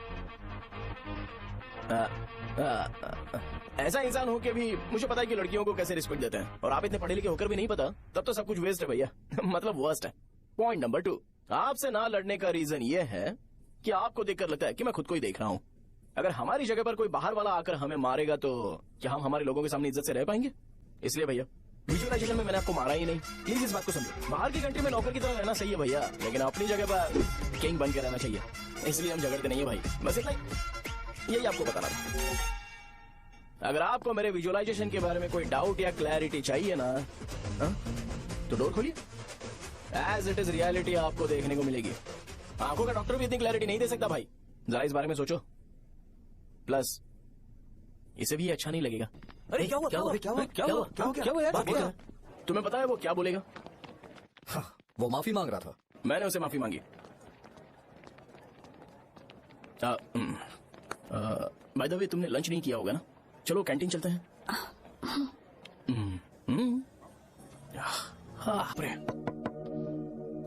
ऐसा इंसान हो के भी मुझे पता है कि लड़कियों को कैसे रिस्पेक्ट देते हैं, और आप इतने पढ़े लिखे होकर भी नहीं पता, तब तो सब कुछ वेस्ट है भैया। मतलब वर्स्ट है। पॉइंट नंबर 2, आपसे ना लड़ने का रीजन ये है कि आपको देखकर लगता है कि मैं खुद को ही देख रहा हूँ। अगर हमारी जगह पर कोई बाहर वाला आकर हमें मारेगा तो क्या हम हमारे लोगों के सामने इज्जत से रह पाएंगे? इसलिए भैया विजुअलाइजेशन में मैंने आपको मारा ही नहीं। प्लीज इस बात को समझो। बाहर की कंट्री में नौकर की तरह रहना सही है भैया, लेकिन अपनी जगह पर किंग बन के रहना चाहिए। इसलिए हम झगड़ते नहीं है भाई, बस इतना ही, यही आपको बताना था। अगर आपको मेरे विजुअलाइजेशन के बारे में कोई डाउट या क्लैरिटी चाहिए ना, तो डोर खोलिए। एज इट इज रियलिटी आपको देखने को मिलेगी। आंखों का डॉक्टर भी इतनी क्लैरिटी नहीं दे सकता भाई, जरा इस बारे में सोचो। प्लस इसे भी अच्छा नहीं लगेगा। अरे क्या हुआ? तुम्हें पता है वो क्या बोलेगा? वो माफी मांग रहा था। मैंने उसे माफी मांगी। बाय द वे तुमने लंच नहीं किया होगा ना? चलो कैंटीन चलते हैं।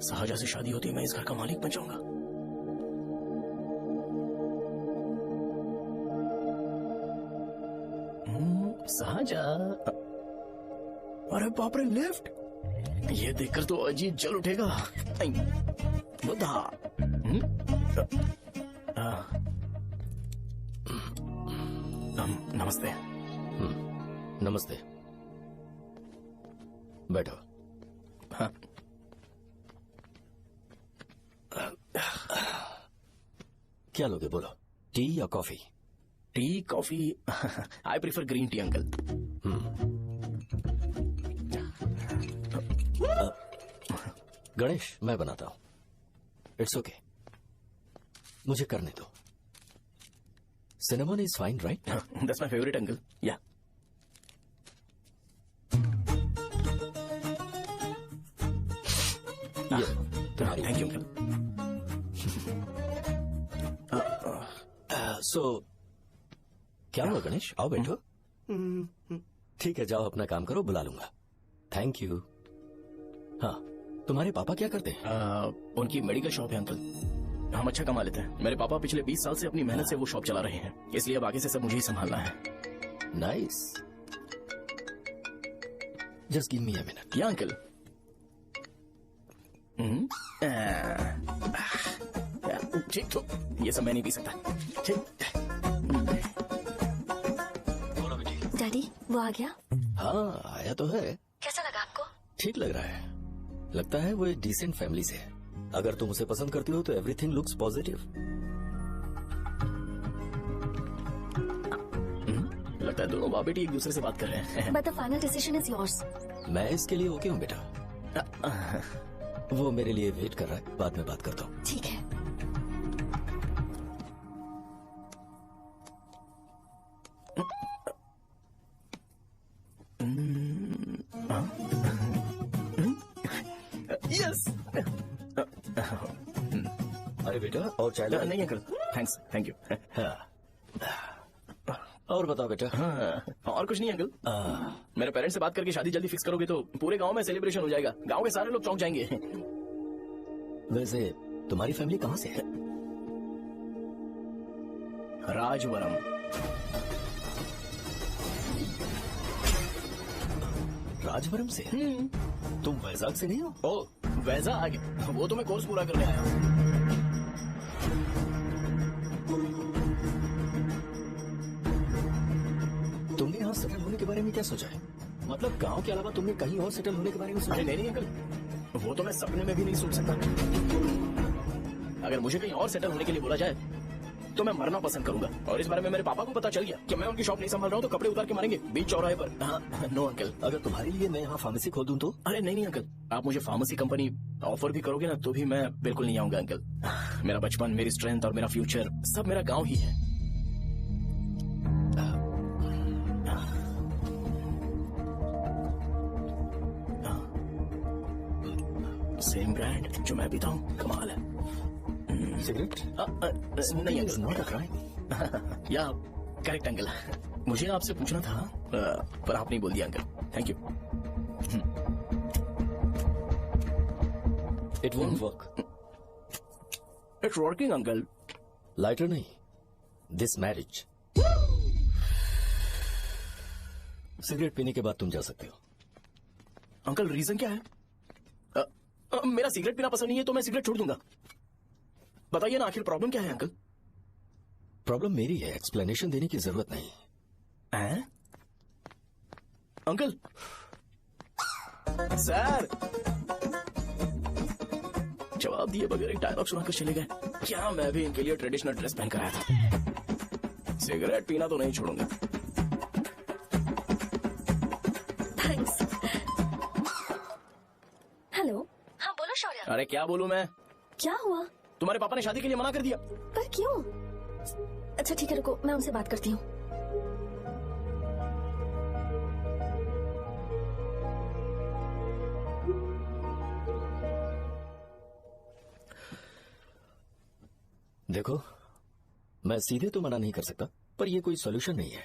साहजा से शादी होती है, मैं इस घर का मालिक बन जाऊंगा। साहजा, अरे बाप रे, लिफ्ट! ये देखकर तो अजीत जल उठेगा। बुद्धा। नमस्ते। नमस्ते, बैठो। हाँ। क्या लोगे बोलो, टी या coffee? T, coffee? I prefer green tea uncle. Ganesh, मैं बनाता हूं। इट्स ओके, मुझे करने दो। Cinnamon is fine, right? That's my favorite, uncle. Yeah. Thank you, uncle. So, क्या हुआ गणेश? आओ बैठो। ठीक है, जाओ अपना काम करो, बुला लूंगा। Thank you. हाँ, तुम्हारे पापा क्या करते हैं? उनकी मेडिकल शॉप है अंकल। हम अच्छा कमा लेते हैं। मेरे पापा पिछले 20 साल से अपनी मेहनत से वो शॉप चला रहे हैं, इसलिए अब आगे से सब मुझे ही संभालना है। Nice. Just give me a minute. या अंकल। ठीक तो ये सब मैं नहीं पी सकता। ठीक। डैडी, वो आ गया? हाँ, आया तो है। कैसा लगा आपको? ठीक लग रहा है। लगता है वो एक डिसेंट फैमिली से है। अगर तुम उसे पसंद करती हो तो एवरीथिंग लुक्स पॉजिटिव। लगता है दोनों बाप बेटी एक दूसरे से बात कर रहे हैं। But the final decision is yours. मैं इसके लिए ओके हूँ बेटा। वो मेरे लिए वेट कर रहा है, बाद में बात करता हूँ। ठीक है। यस। अरे बेटा, और चाय ला? नहीं अंकल, थैंक्स, थैंक यू। और बताओ बेटा। और कुछ नहीं अंकल। मेरे पेरेंट्स से बात करके शादी जल्दी फिक्स करोगे तो पूरे गांव में सेलिब्रेशन हो जाएगा। गांव के सारे लोग चौंक जाएंगे। वैसे तुम्हारी फैमिली कहाँ से है? राजवरम। राजवरम से? तुम वैजाग से नहीं हो? ओ, वैजाग? वो तो मैं कोर्स पूरा करने आया हूँ। तुमने यहाँ सेटल होने के बारे में क्या सोचा है? मतलब गांव के अलावा तुमने कहीं और सेटल होने के बारे में सोचा? नहीं अंकल, वो तो मैं सपने में भी नहीं सोच सकता। अगर मुझे कहीं और सेटल होने के लिए बोला जाए तो मैं मरना पसंद करूंगा। और इस बारे में मेरे पापा को पता चल गया कि मैं उनकी शॉप नहीं संभाल रहा हूँ तो कपड़े उतार के मारेंगे बीच चौराहे पर। हाँ, नो अंकल। अगर तुम्हारे लिए मैं यहाँ फार्मेसी खोल दूं तो? अरे नहीं अंकल, आप मुझे फार्मेसी कंपनी ऑफर भी करोगे ना तो भी मैं बिल्कुल नहीं आऊंगा अंकल। मेरा बचपन, मेरी स्ट्रेंथ और मेरा फ्यूचर सब मेरा गाँव ही है। सेम ब्रांड जो मैं पीता हूँ, कमाल है। सिगरेट? नहीं इज नॉट अ क्राइम। या करेक्ट अंकल, मुझे आपसे पूछना था पर आप नहीं बोल दिया uncle. Thank you. It won't work. It's working uncle. Lighter नहीं, दिस मैरिज। सिगरेट पीने के बाद तुम जा सकते हो। अंकल रीजन क्या है? मेरा सिगरेट पीना पसंद नहीं है तो मैं सिगरेट छोड़ दूंगा। बताइए ना आखिर प्रॉब्लम क्या है अंकल? प्रॉब्लम मेरी है, एक्सप्लेनेशन देने की जरूरत नहीं है। अंकल सर जवाब दिए बगैर एक डायलॉग सुनाकर चले गए। क्या मैं भी इनके लिए ट्रेडिशनल ड्रेस पहन कर आया था। सिगरेट पीना तो नहीं छोड़ूंगा। थैंक्स। हेलो। हाँ बोलो शौर्य। अरे क्या बोलूं मैं? क्या हुआ? तुम्हारे पापा ने शादी के लिए मना कर दिया। पर क्यों? अच्छा ठीक है, रुको मैं उनसे बात करती हूँ। देखो, मैं सीधे तो मना नहीं कर सकता, पर यह कोई सॉल्यूशन नहीं है।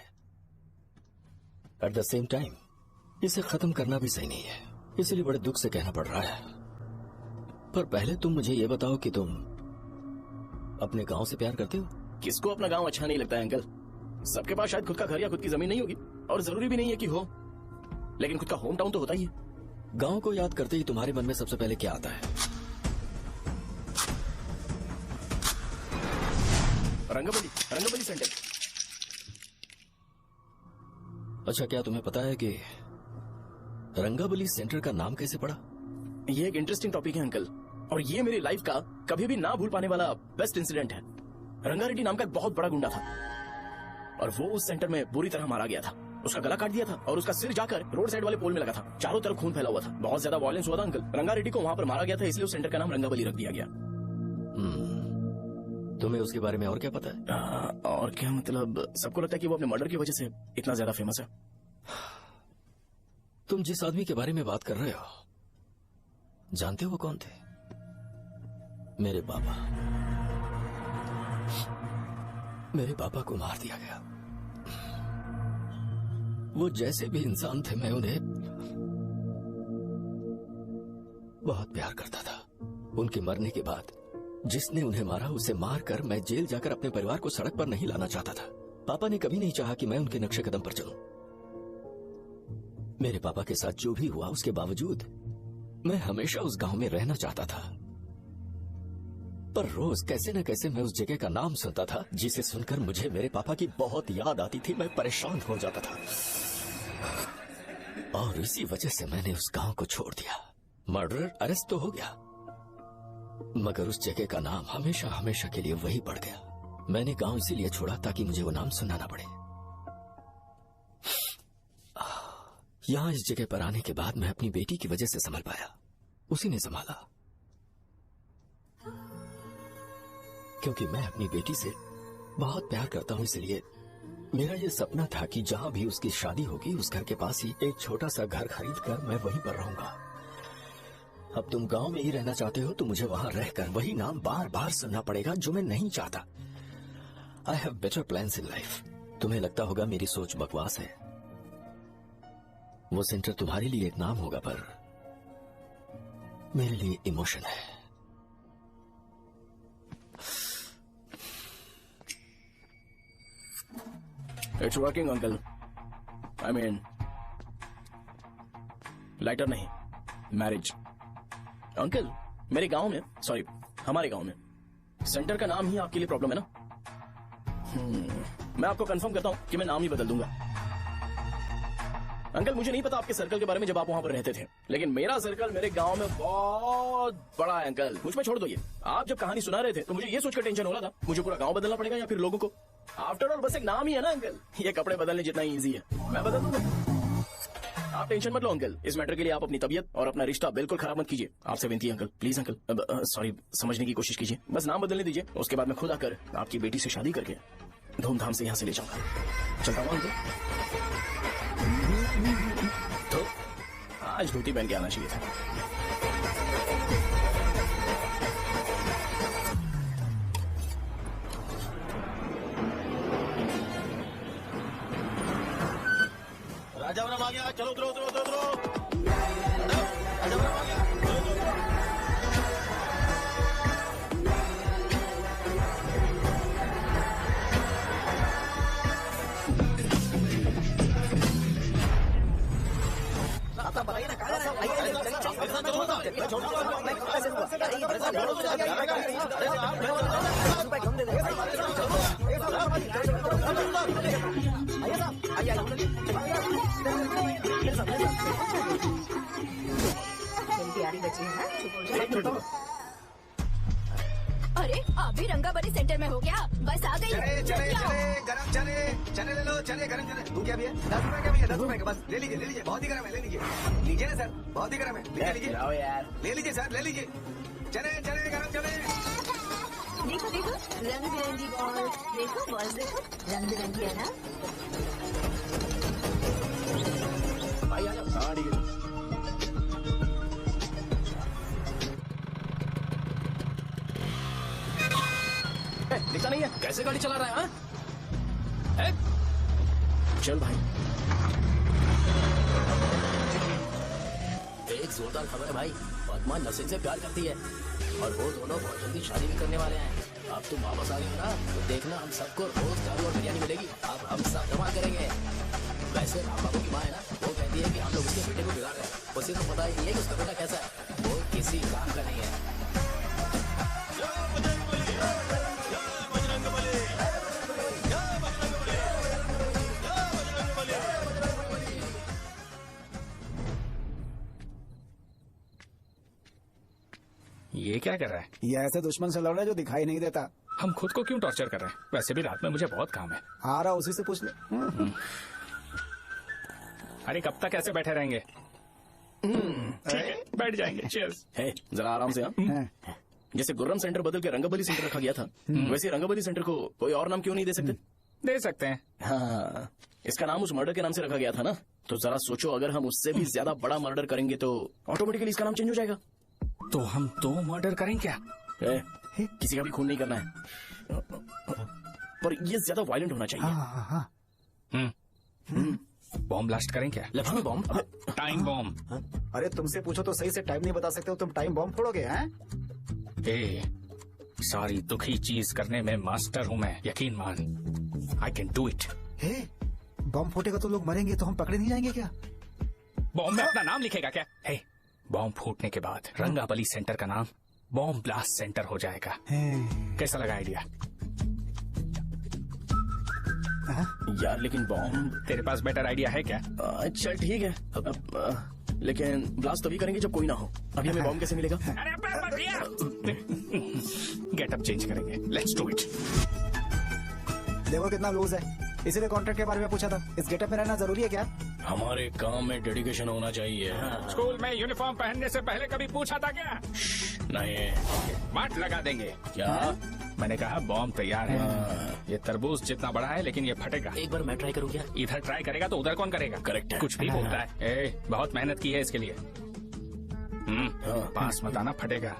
एट द सेम टाइम इसे खत्म करना भी सही नहीं है, इसलिए बड़े दुख से कहना पड़ रहा है। पर पहले तुम मुझे ये बताओ कि तुम अपने गांव से प्यार करते हो? किसको अपना गांव अच्छा नहीं लगता है अंकल? सबके पास शायद खुद का घर या खुद की जमीन नहीं होगी, और जरूरी भी नहीं है कि हो, लेकिन खुद का होम टाउन तो होता ही है। गांव को याद करते ही तुम्हारे मन में सबसे पहले क्या आता है? रंगाबली सेंटर। अच्छा, क्या तुम्हें पता है कि रंगाबली सेंटर का नाम कैसे पड़ा? ये एक इंटरेस्टिंग टॉपिक है अंकल, और ये मेरी लाइफ का कभी भी ना भूल पाने वाला बेस्ट इंसिडेंट है। रंगारेड्डी नाम का एक बहुत बड़ा गुंडा था और वो उस सेंटर में बुरी तरह मारा गया था। उसका गला काट दिया था और उसका सिर जाकर रोड साइड वाले पोल में लगा था। चारों तरफ खून फैला हुआ था, बहुत ज्यादा वायलेंस हुआ था अंकल। रंगारेड्डी को वहां पर मारा गया था, इसलिए उस सेंटर का नाम रंगाबली रख दिया गया। तुम्हें उसके बारे में और क्या पता है? और क्या मतलब, सबको लगता है कि वो अपने मर्डर की वजह से इतना ज्यादा फेमस है। तुम जिस आदमी के बारे में बात कर रहे हो, जानते हो वो कौन थे? मेरे पापा। मेरे पापा को मार दिया गया। वो जैसे भी इंसान थे, मैं उन्हें बहुत प्यार करता था। उनके मरने के बाद जिसने उन्हें मारा उसे मारकर मैं जेल जाकर अपने परिवार को सड़क पर नहीं लाना चाहता था। पापा ने कभी नहीं चाहा कि मैं उनके नक्शे कदम पर चलूं। मेरे पापा के साथ जो भी हुआ उसके बावजूद मैं हमेशा उस गांव में रहना चाहता था। पर रोज कैसे न कैसे मैं उस जगह का नाम सुनता था, जिसे सुनकर मुझे मेरे पापा की बहुत याद आती थी। मैं परेशान हो जाता था और इसी वजह से मैंने उस गांव को छोड़ दिया। मर्डर अरेस्ट तो हो गया, मगर उस जगह का नाम हमेशा हमेशा के लिए वही पड़ गया। मैंने गांव इसीलिए छोड़ा ताकि मुझे वो नाम सुनना ना पड़े। यहां इस जगह पर आने के बाद मैं अपनी बेटी की वजह से संभल पाया। उसी ने संभाला, क्योंकि मैं अपनी बेटी से बहुत प्यार करता हूं। इसलिए मेरा यह सपना था कि जहां भी उसकी शादी होगी उस घर के पास ही एक छोटा सा घर खरीद कर मैं वहीं पर रहूंगा। अब तुम गांव में ही रहना चाहते हो तो मुझे वहां रहकर वही नाम बार बार सुनना पड़ेगा, जो मैं नहीं चाहता। I have better plans in life. तुम्हें लगता होगा मेरी सोच बकवास है। वो सेंटर तुम्हारे लिए एक नाम होगा, पर मेरे लिए इमोशन है। It's working uncle. I mean lighter नहीं, मैरिज। अंकल मेरे गांव में, सॉरी हमारे गांव में सेंटर का नाम ही आपके लिए प्रॉब्लम है ना? मैं आपको कंफर्म करता हूं कि मैं नाम ही बदल दूंगा। अंकल मुझे नहीं पता आपके सर्कल के बारे में जब आप वहाँ पर रहते थे, लेकिन मेरा सर्कल मेरे गांव में बहुत बड़ा है अंकल। मुझ में छोड़ दो ये। आप जब कहानी सुना रहे थे तो मुझे ये सोचकर टेंशन हो रहा था मुझे पूरा गांव बदलना पड़ेगा या फिर लोगों को। आफ्टर ऑल बस एक नाम ही है ना अंकल, ये कपड़े बदलने जितना ईजी है मैं बदल दूंगा। आप टेंशन मत लो अंकल, इस मैटर के लिए आप अपनी तबीयत और अपना रिश्ता बिल्कुल खराब मत कीजिए। आपसे विनती है अंकल, प्लीज अंकल। सॉरी, समझने की कोशिश कीजिए, बस नाम बदलने दीजिए। उसके बाद मैं खुद आकर आपकी बेटी से शादी करके धूमधाम से यहाँ से ले जाऊंगा। चलता हूँ अंकल। तो आज धोती पहन के आना चाहिए था। राजावरम आ गया, चलो उतरो उतरो उतरो उतरो। राजावरम आ गया, चलो उतरो उतरो। बताइए ना कहाँ अरे आप भी रंगाबली सेंटर में हो गया? बस आ गई। चले चले चले गरम चले चले ले लो, चले गरम चले। तू क्या भैया? 10 रुपए का भैया, 10 रुपए का बस ले लीजिए बहुत ही गरम है, ले लीजिए ना सर, बहुत ही गरम है, लीजिए यार ले लीजिए सर, ले लीजिए। चले चले गरम चले। देखो देखो रंग बिरंगी बॉल, देखो बॉल देखो रंग बिरंगी है ना। भाई आ जाओ। हाँ ठीक है। दिखता नहीं है कैसे गाड़ी चला रहा है? हाँ? चल भाई। एक जोरदार खबर है भाई, पद्मा नसीब से प्यार करती है और वो दोनों बहुत जल्दी शादी भी करने वाले हैं। अब तुम वापस आ गए ना तो देखना हम सबको रोज दारू और बिरयानी मिलेगी। अब हम सब धमाल करेंगे। वैसे राम बाबू की माँ है ना, वो कहती है कि हम लोग उसके बेटे को बिगाड़ रहे हैं। उसे तो पता ही नहीं है कि उसका बेटा कैसा है, वो किसी काम का नहीं है। ये क्या कर रहा है? ये ऐसे दुश्मन से लड़ रहा है जो दिखाई नहीं देता। हम खुद को क्यों टॉर्चर कर रहे हैं? वैसे भी रात में मुझे बहुत काम है। आ रहा उसी से पूछ ले। अरे कब तक ऐसे बैठे रहेंगे? ठीक है बैठ जाएंगे। चीयर्स। है जरा आराम से। हाँ जैसे गुर्रम सेंटर बदल के रंगाबली सेंटर रखा गया था, वैसे रंगाबली सेंटर को कोई और नाम क्यों नहीं दे सकते? दे सकते हैं। हाँ इसका नाम उस मर्डर के नाम से रखा गया था ना, तो जरा सोचो अगर हम उससे भी ज्यादा बड़ा मर्डर करेंगे तो ऑटोमेटिकली इसका नाम चेंज हो जाएगा। तो हम 2 मर्डर करें क्या? किसी का भी खून नहीं करना है, पर ये ज्यादा वायलेंट होना चाहिए। बॉम्ब ब्लास्ट करें क्या? लक्ष्मी बॉम्ब? Time bomb. अरे तुमसे पूछो तो सही से टाइम नहीं बता सकते हो, तुम टाइम बॉम्ब फोड़ोगे? हैं? सारी दुखी चीज करने में मास्टर हूँ मैं, यकीन मान। I can do it. Bomb फूटेगा तो लोग मरेंगे, तो हम पकड़े नहीं जाएंगे क्या? बॉम्ब में अपना नाम लिखेगा क्या? बॉम्ब फूटने के बाद रंगाबली सेंटर का नाम बॉम्ब ब्लास्ट सेंटर हो जाएगा। कैसा लगा आइडिया? यार लेकिन बॉम्ब, तेरे पास बेटर आइडिया है क्या? अच्छा ठीक है, लेकिन ब्लास्ट तभी करेंगे जब कोई ना हो। अभी हमें बॉम्ब कैसे मिलेगा? गेटअप चेंज करेंगे। Let's do it. देखो कितना लूज है, इसीलिए कॉन्ट्रैक्ट के बारे में पूछा था। इस गेटअप में रहना जरूरी है क्या? हमारे काम में डेडिकेशन होना चाहिए। स्कूल में यूनिफॉर्म पहनने से पहले कभी पूछा था क्या? नहीं। मार लगा देंगे। क्या? मैंने कहा बॉम्ब तैयार है। ये तरबूज जितना बड़ा है लेकिन ये फटेगा। एक बार मैं ट्राई करूँ क्या? इधर ट्राई करेगा तो उधर कौन करेगा? करेक्ट है। कुछ भी बोलता है। बहुत मेहनत की है इसके लिए। पास मत आना, फटेगा।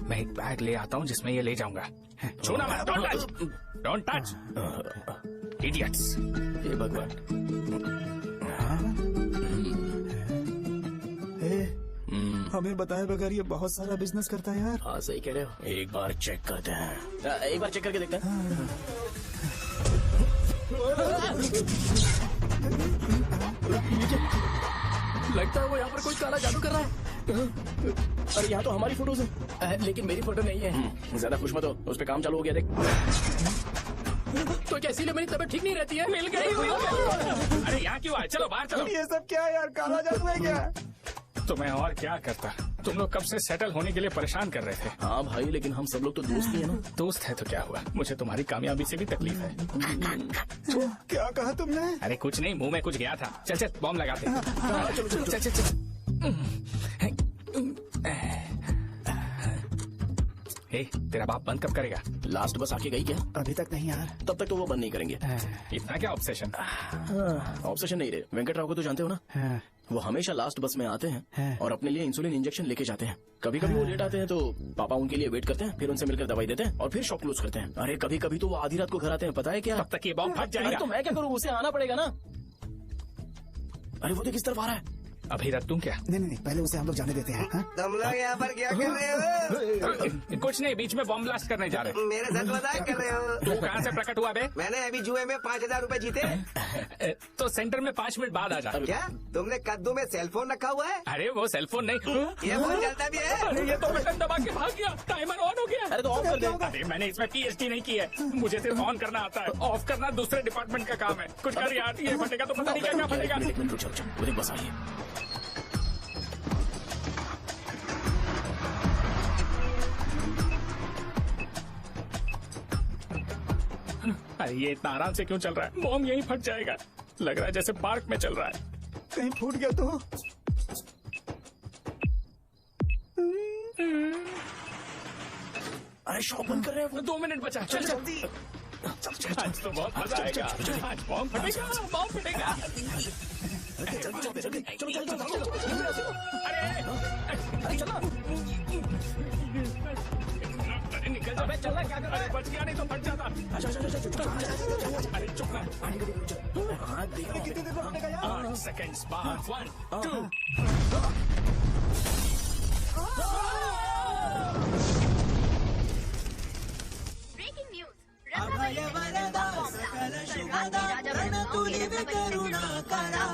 मैं एक बैग ले आता हूँ जिसमें ये ले जाऊंगा। छूना मत। Don't touch, don't touch, idiots. ये भगवान। हमें बताए बगैर ये बहुत सारा बिजनेस करता है यार। हाँ सही कह रहे हो। एक बार चेक करते हैं। एक बार चेक करके देखते हैं। लगता है वो यहाँ पर कोई काला जादू कर रहा है। अरे यहाँ तो हमारी फोटोज है, लेकिन मेरी फोटो नहीं है। ज्यादा खुश मत हो, उस पर काम चालू हो गया। देख तो क्या इसीलिए मेरी तबीयत ठीक नहीं रहती है? मिल गई। अरे यहाँ क्यों आए? चलो बाहर चलो। ये सब क्या है यार, काला जादू है क्या? तो मैं और क्या करता? तुम लोग कब से सेटल होने के लिए परेशान कर रहे थे। हाँ भाई, लेकिन हम सब लोग तो दोस्त ही है ना। दोस्त है तो क्या हुआ, मुझे तुम्हारी कामयाबी से भी तकलीफ है। क्या कहा तुमने? अरे कुछ नहीं, मुंह में कुछ गया था। चल चल बॉम्ब लगाते हैं। चलो चलो चल चल चल। ए, तेरा बाप बंद कब करेगा? लास्ट बस आके गई क्या? अभी तक नहीं यार। तब तक तो वो बंद नहीं करेंगे। इतना क्या ऑब्सेशन? ऑब्सेशन नहीं रे, वेंकट राव को तो जानते हो ना। वो हमेशा लास्ट बस में आते हैं और अपने लिए इंसुलिन इंजेक्शन लेके जाते हैं। कभी कभी वो लेट आते हैं तो पापा उनके लिए वेट करते हैं, फिर उनसे मिलकर दवाई देते हैं और फिर शॉप क्लोज करते हैं। अरे कभी कभी तो वो आधी रात को घर आते हैं, पता है क्या? तब तक ये बॉम्ब फट जाएगा। तो मैं क्या करूँ, उसे आना पड़ेगा ना। अरे वो तो किस तरफ आ रहा है? अभी रख तुम क्या? नहीं, पहले उसे हम लोग जाने देते हैं। तुम लोग यहाँ पर क्या कर रहे हो? कुछ नहीं, बीच में बॉम्ब ब्लास्ट करने जा रहे हैं। मेरे साथ मजाक कर रहे हो? तू कहाँ से प्रकट हुआ बे? मैंने अभी जुए में 5,000 रूपए जीते। तो सेंटर में 5 मिनट बाद आ जा। क्या तुमने कद्दू में सेलफोन रखा हुआ है? अरे वो सेलफोन नहीं, ये फोन चलता भी है। ये तो बटन दबा के भाग गया, टाइमर ऑन हो गया। अरे तो ऑफ कर दे। अरे मैंने इसमें PhD नहीं की है, मुझे सिर्फ ऑन करना आता है, ऑफ करना दूसरे डिपार्टमेंट का काम है। कुछ कर यार, ये फटेगा तो पता नहीं क्या फटेगा। बस आइए। अरे ये इतना आराम से क्यों चल रहा है? बॉम्ब यहीं फट जाएगा। लग रहा है जैसे पार्क में चल रहा है। कहीं फूट गया तो? अरे शॉप बंद कर रहे हैं। 2 मिनट बचा, चल जल्दी। आज तो बहुत मजा आएगा। आज बॉम्ब फटेगा, बॉम्ब फटेगा। अरे निकल जा, चलना क्या कर रहा है? बच गया, नहीं तो फट जाता। अरे चुप रह। कितनी देर में फटेगा यार? 8 सेकंड्स बाद 1 2। Breaking news. अभय वरदा सकल शुभदा प्रणतुलिव करुणाकरा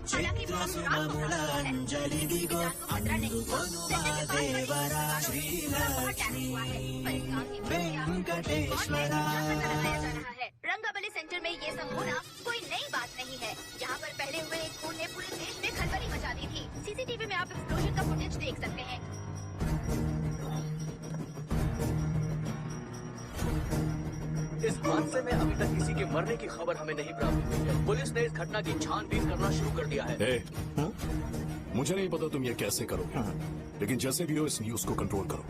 चित्र सुममुल अंजलि दिगो अनुपमा श्रीलक्ष्मी वेंकटेश्वरा। रंगाबली सेंटर में ये सब होना कोई नई बात नहीं है। यहाँ पर पहले हुए एक खून ने पूरे देश में खलबली मचा दी थी। CCTV में आप एक्सप्लोजन का फुटेज देख सकते हैं। इस हादसे में अभी तक किसी के मरने की खबर हमें नहीं प्राप्त हुई है। पुलिस ने इस घटना की छानबीन करना शुरू कर दिया है। मुझे नहीं पता तुम ये कैसे करोगे, लेकिन जैसे भी हो इस न्यूज को कंट्रोल करो।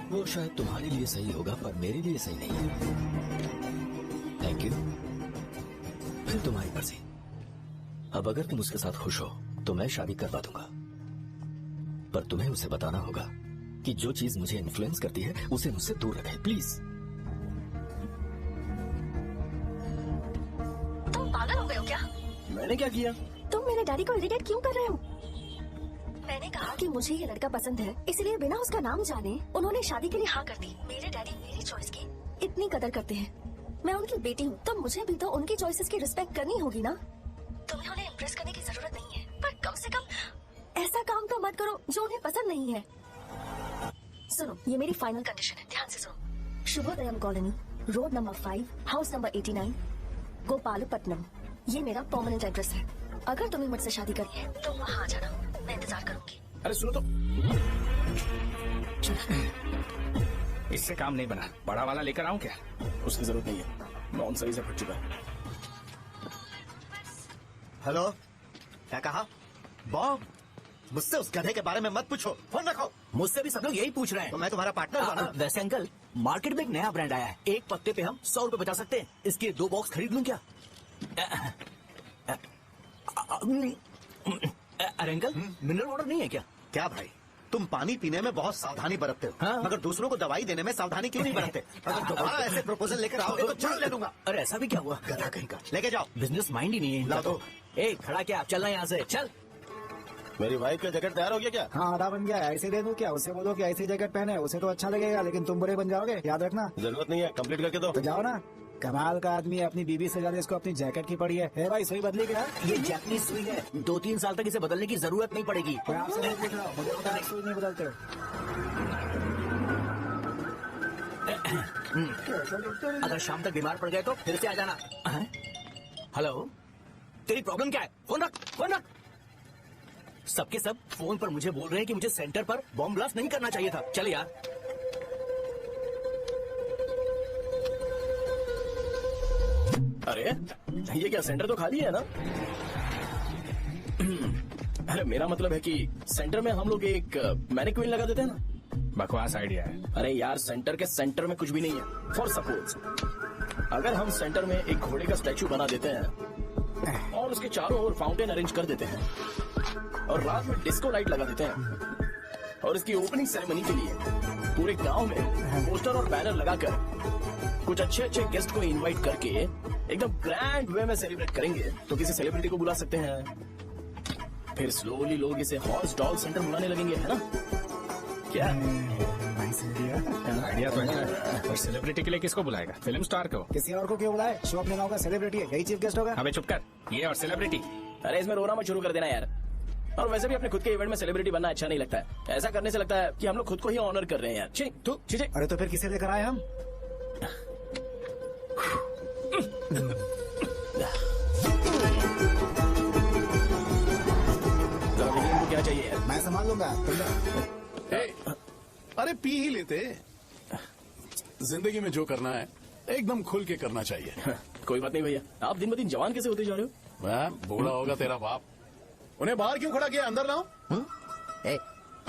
वो शायद तुम्हारे लिए सही होगा पर मेरे लिए सही नहीं है। Thank you. फिर तुम्हारी मर्जी। अब अगर तुम उसके साथ खुश हो तो मैं शादी करवा दूंगा, पर तुम्हें उसे बताना होगा कि जो चीज मुझे इन्फ्लुएंस करती है उसे मुझसे दूर रखे, प्लीज। तुम पागल हो गए हो क्या? मैंने क्या किया? तुम मेरे डैडी को इरिटेट क्यों कर रहे हो? मैंने कहा कि मुझे ये लड़का पसंद है, इसलिए बिना उसका नाम जाने उन्होंने शादी के लिए हाँ कर दी। मेरे डैडी मेरी चॉइस की इतनी कदर करते हैं। मैं उनकी बेटी हूँ, तो मुझे भी तो उनकी चॉइसेस की रिस्पेक्ट करनी होगी ना। तुम्हें उन्हें इम्प्रेस करने की जरूरत नहीं है, पर कम से कम ऐसा काम तो मत करो जो उन्हें पसंद नहीं है। सुनो, ये मेरी फाइनल कंडीशन है, ध्यान से सुनो। Shubhodayam colony, road number 5, house number 89, Gopalapatnam. ये मेरा परमानेंट एड्रेस है। अगर तुम्हें मुझसे शादी करनी है तो वहाँ आ जाना, मैं इंतजार करूंगी। अरे सुनो तो, इससे काम नहीं बना। बड़ा वाला लेकर आऊं क्या? उसकी जरूरत नहीं है, नॉन सही से फट चुका है। हेलो, क्या कहा? बॉम्ब? मुझसे उस गधे के बारे में मत पूछो, फोन रखो। मुझसे भी सब लोग यही पूछ रहे हैं। तो मैं तुम्हारा पार्टनर हूँ ना? वैसे अंकल, मार्केट में एक नया ब्रांड आया है, एक पत्ते पे हम 100 रुपए बचा सकते हैं। इसके 2 बॉक्स खरीद लूं क्या? अरे अंकल, मिनरल वाटर नहीं है क्या? क्या भाई, तुम पानी पीने में बहुत सावधानी बरतते हो, हाँ? मगर दूसरों को दवाई देने में सावधानी क्यों नहीं बरतते? अगर दोबारा ऐसे प्रपोजल लेकर आओगे तो जान ले दूंगा। अरे ऐसा भी क्या हुआ? गधा कहीं का, लेके जाओ। बिजनेस माइंड ही नहीं है इनका तो। ए खड़ा क्या, चलना यहाँ से, चल। मेरी वाइफ का जैकेट तैयार हो गया क्या? हाँ, आधा बन गया। ऐसे दे दूं क्या? उसे बोलो कि ऐसी जैकेट पहने, उसे तो अच्छा लगेगा, लेकिन तुम बुरे बन जाओगे, याद रखना। जरूरत नहीं है, कंप्लीट करके दो। तो जाओ ना। कमाल का आदमी है, अपनी बीवी से ज्यादा इसको अपनी जैकेट की पड़ी है। भाई सुई बदली क्या? ये जैपनीज सुई है, 2-3 साल तक इसे बदलने की जरूरत नहीं पड़ेगी। आपसे नहीं पूछ रहा हूं, मुझे पता है सुई नहीं बदलते। अगर शाम तक बीमार पड़ गए तो फिर से आ जाना। हेलो, तेरी प्रॉब्लम क्या है? फोन रख, फोन रख। सबके सब फोन पर मुझे बोल रहे हैं कि मुझे सेंटर पर बॉम्ब ब्लास्ट नहीं करना चाहिए था। चल यार। अरे ये क्या, सेंटर तो खाली है ना? अरे मेरा मतलब है कि सेंटर में हम लोग एक मैनिक्विन लगा देते हैं ना। बकवास आइडिया है। अरे यार, सेंटर के सेंटर में कुछ भी नहीं है। फॉर सपोज अगर हम सेंटर में एक घोड़े का स्टैचू बना देते हैं और उसके चारों ओर फाउंटेन अरेंज कर देते हैं और रात में डिस्को लाइट लगा देते हैं और इसकी ओपनिंग सेरेमनी के लिए पूरे गांव में पोस्टर और बैनर लगाकर कुछ अच्छे अच्छे गेस्ट को इनवाइट करके एकदम ग्रैंड वे में सेलिब्रेट करेंगे, तो किसी सेलिब्रिटी को बुला सकते हैं। फिर स्लोली लोग इसे हॉर्स डॉल सेंटर बुलाने लगेंगे, है ना? क्या आइडिया तो है। और सेलिब्रिटी के लिए किसको बुलाएगा? फिल्म स्टार को। किसी और को क्यों बुलाए? शो अपने गाँव का सेलिब्रिटी है, यही चीफ गेस्ट होगा। अबे चुप कर, ये और सेलिब्रिटी। अरे इसमें रोना मत शुरू कर देना यार। और वैसे भी अपने खुद के इवेंट में सेलिब्रिटी बनना अच्छा नहीं लगता है। ऐसा करने से लगता है कि हम लोग खुद को ही ऑनर कर रहे हैं यार। ठीक। अरे तो फिर किसे लेकर आए हम? क्या चाहिए यार? मैं संभाल लूंगा। अरे पी ही लेते। जिंदगी में जो करना है एकदम खुल के करना चाहिए। कोई बात नहीं भैया, आप दिन ब दिन जवान कैसे होते जा रहे हो? मैं बूढ़ा होगा तेरा बाप। उन्हें बाहर क्यों खड़ा किया? अंदर लाओ।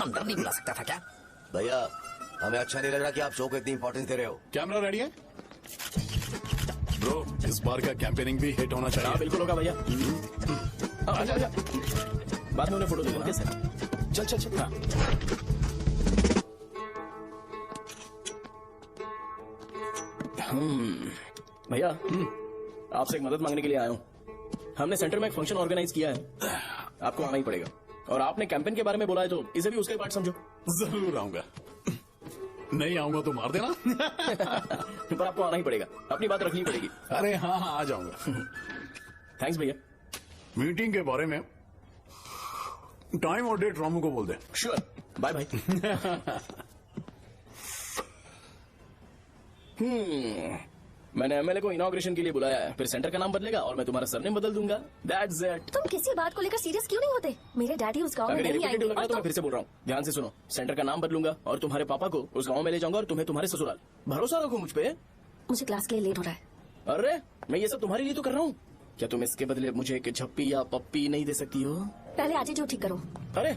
अंदर नहीं बुला सकता था क्या? भैया हमें अच्छा नहीं लग रहा कि आप शो को इतनी इंपॉर्टेंस दे रहे हो। कैमरा रेडी है ब्रो? इस बार का कैंपेनिंग भी हिट होना चाहिए। बिल्कुल होगा भैया। आजा। बाद में उन्हें फोटो देना। चल। हाँ। भैया आपसे एक मदद मांगने के लिए आया हूँ। हमने सेंटर में एक फंक्शन ऑर्गेनाइज किया है, आपको आना ही पड़ेगा। और आपने कैंपेन के बारे में बोला है तो इसे भी उसका पार्ट समझो। जरूर आऊंगा। नहीं आऊंगा तो मार देना। पर आपको आना ही पड़ेगा, अपनी बात रखनी पड़ेगी। अरे हाँ आ जाऊंगा। थैंक्स भैया। मीटिंग के बारे में टाइम और डेट रामू को बोल दे। Sure, bye bye. मैंने एमएलए को इनॉग्रेशन के लिए बुलाया है, फिर सेंटर का नाम बदलेगा और मैं तुम्हारा सरनेम बदल दूंगा। That's it. तुम किसी बात को लेकर सीरियस क्यों नहीं होते? मेरे डैडी उस गांव में नहीं आएंगे। लग रहा तो मैं फिर से बोल रहा हूँ, ध्यान से सुनो। सेंटर का नाम बदलूंगा और तुम्हारे पापा को उस गांव में ले जाऊंगा और तुम्हें तुम्हारे ससुराल। भरोसा रखो मुझ पे। मुझे क्लास के लिए लेट हो रहा है। अरे मैं ये सब तुम्हारे लिए तो कर रहा हूँ। क्या तुम इसके बदले मुझे एक झप्पी या पप्पी नहीं दे सकती हो? पहले आज ही जो ठीक करो। अरे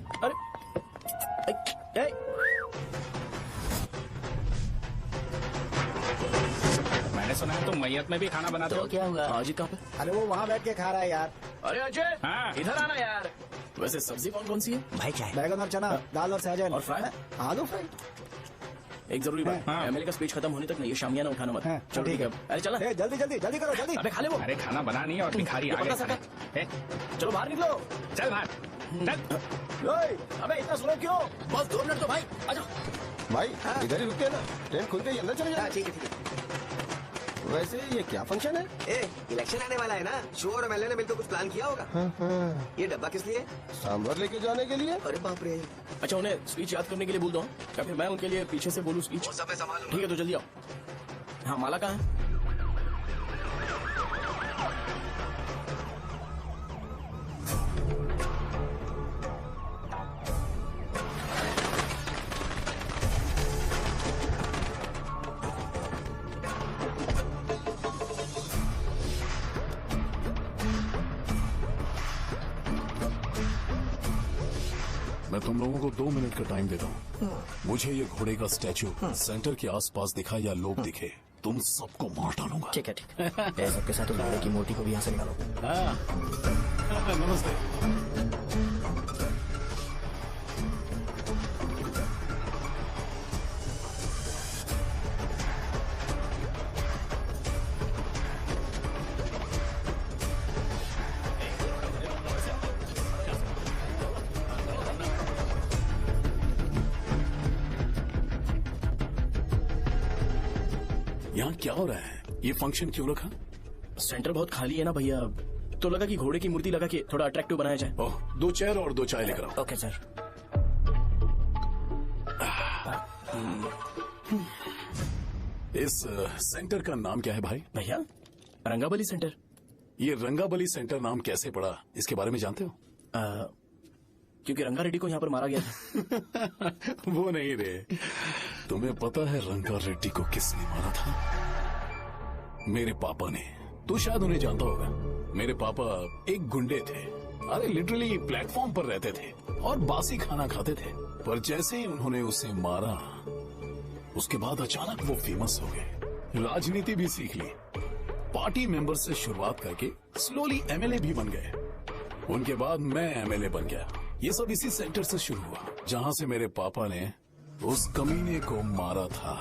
मैंने सुना है तुम मैयत में भी खाना बनाते हो। क्या हुआ? आज ही कहाँ पे? अरे वो वहाँ बैठ के खा रहा है यार। अरे अजय, हाँ। इधर आना यार। वैसे सब्जी कौन सी है? भाई क्या है? बैगन और चना, दाल और सहजन और फ्राई? आलू फ्राई। एक जरूरी बात, एमएलए का स्पीच खत्म होने तक नहीं ये शामियाना उठाना मत। चलो ठीक है। अरे चला। जल्दी करो जल्दी। अबे खा ले वो। अरे खाना बना नहीं है और भिखारी आ गए। चलो बाहर निकलो। चल बाहर चल। अबे इतना स्लो क्यों? बस 2 मिनट तो भाई। आजा भाई इधर ही रुकते हैं ना, ट्रेन खुलते ही अंदर चले जाए। ठीक है। वैसे ये क्या फंक्शन है? इलेक्शन आने वाला है ना, शो और एमएलए ने मिलकर कुछ प्लान किया होगा। ये डब्बा किस लिए? सांभर लेके जाने के लिए। अरे बाप रे। अच्छा, उन्हें स्पीच याद करने के लिए बोल दो या फिर मैं उनके लिए पीछे से बोलूं स्पीच? ठीक है तो जल्दी आओ। हाँ, माला कहाँ है? मैं तुम लोगों को 2 मिनट का टाइम देता हूँ। मुझे ये घोड़े का स्टैचू सेंटर के आसपास दिखा या लोग दिखे, तुम सबको मार डालूंगा। ठीक है सबके साथ घोड़े की मूर्ति को भी यहाँ से निकालो। नमस्ते। यहाँ क्या हो रहा है? ये फंक्शन क्यों रखा? सेंटर बहुत खाली है ना भैया, तो लगा कि घोड़े की मूर्ति लगा के थोड़ा अट्रैक्टिव बनाया जाए। ओह, 2 चेयर और 2 चाय लेकर आओ। Okay sir. इस सेंटर का नाम क्या है भाई? भैया रंगाबली सेंटर। ये रंगाबली सेंटर नाम कैसे पड़ा, इसके बारे में जानते हो? क्योंकि रंगा रेड्डी को यहाँ पर मारा गया था। वो नहीं रे, तुम्हें पता है रंगा रेड्डी को किसने मारा था? मेरे पापा ने। तू शायद उन्हें जानता होगा। मेरे पापा एक गुंडे थे, अरे लिटरली प्लेटफॉर्म पर रहते थे और बासी खाना खाते थे। पर जैसे ही उन्होंने उसे मारा, उसके बाद अचानक वो फेमस हो गए, राजनीति भी सीख ली, पार्टी मेंबर से शुरुआत करके स्लोली एमएलए भी बन गए। उनके बाद मैं एमएलए बन गया। ये सब इसी सेंटर से शुरू हुआ, जहां से मेरे पापा ने उस कमीने को मारा था।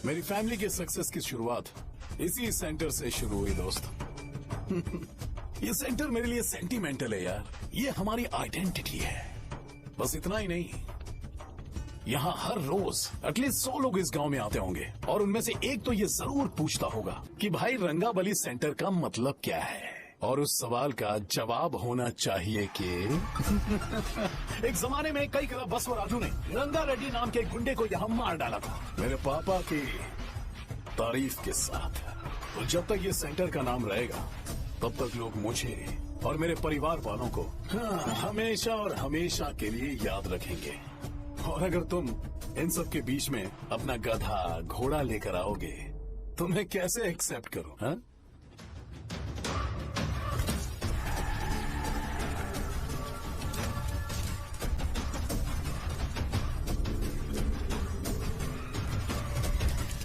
मेरी फैमिली के सक्सेस की शुरुआत इसी सेंटर से शुरू हुई दोस्त। ये सेंटर मेरे लिए सेंटिमेंटल है यार, ये हमारी आइडेंटिटी है। बस इतना ही नहीं, यहाँ हर रोज एटलीस्ट 100 लोग इस गांव में आते होंगे और उनमें से एक तो ये जरूर पूछता होगा कि भाई रंगाबली सेंटर का मतलब क्या है, और उस सवाल का जवाब होना चाहिए कि एक जमाने में कई कला बसवराजू ने रंगा रेड्डी नाम के गुंडे को यहाँ मार डाला था, मेरे पापा की तारीफ के साथ। तो जब तक ये सेंटर का नाम रहेगा तब तक लोग मुझे और मेरे परिवार वालों को हमेशा और हमेशा के लिए याद रखेंगे। और अगर तुम इन सब के बीच में अपना गधा घोड़ा लेकर आओगे तो मैं कैसे एक्सेप्ट करूं? हाँ?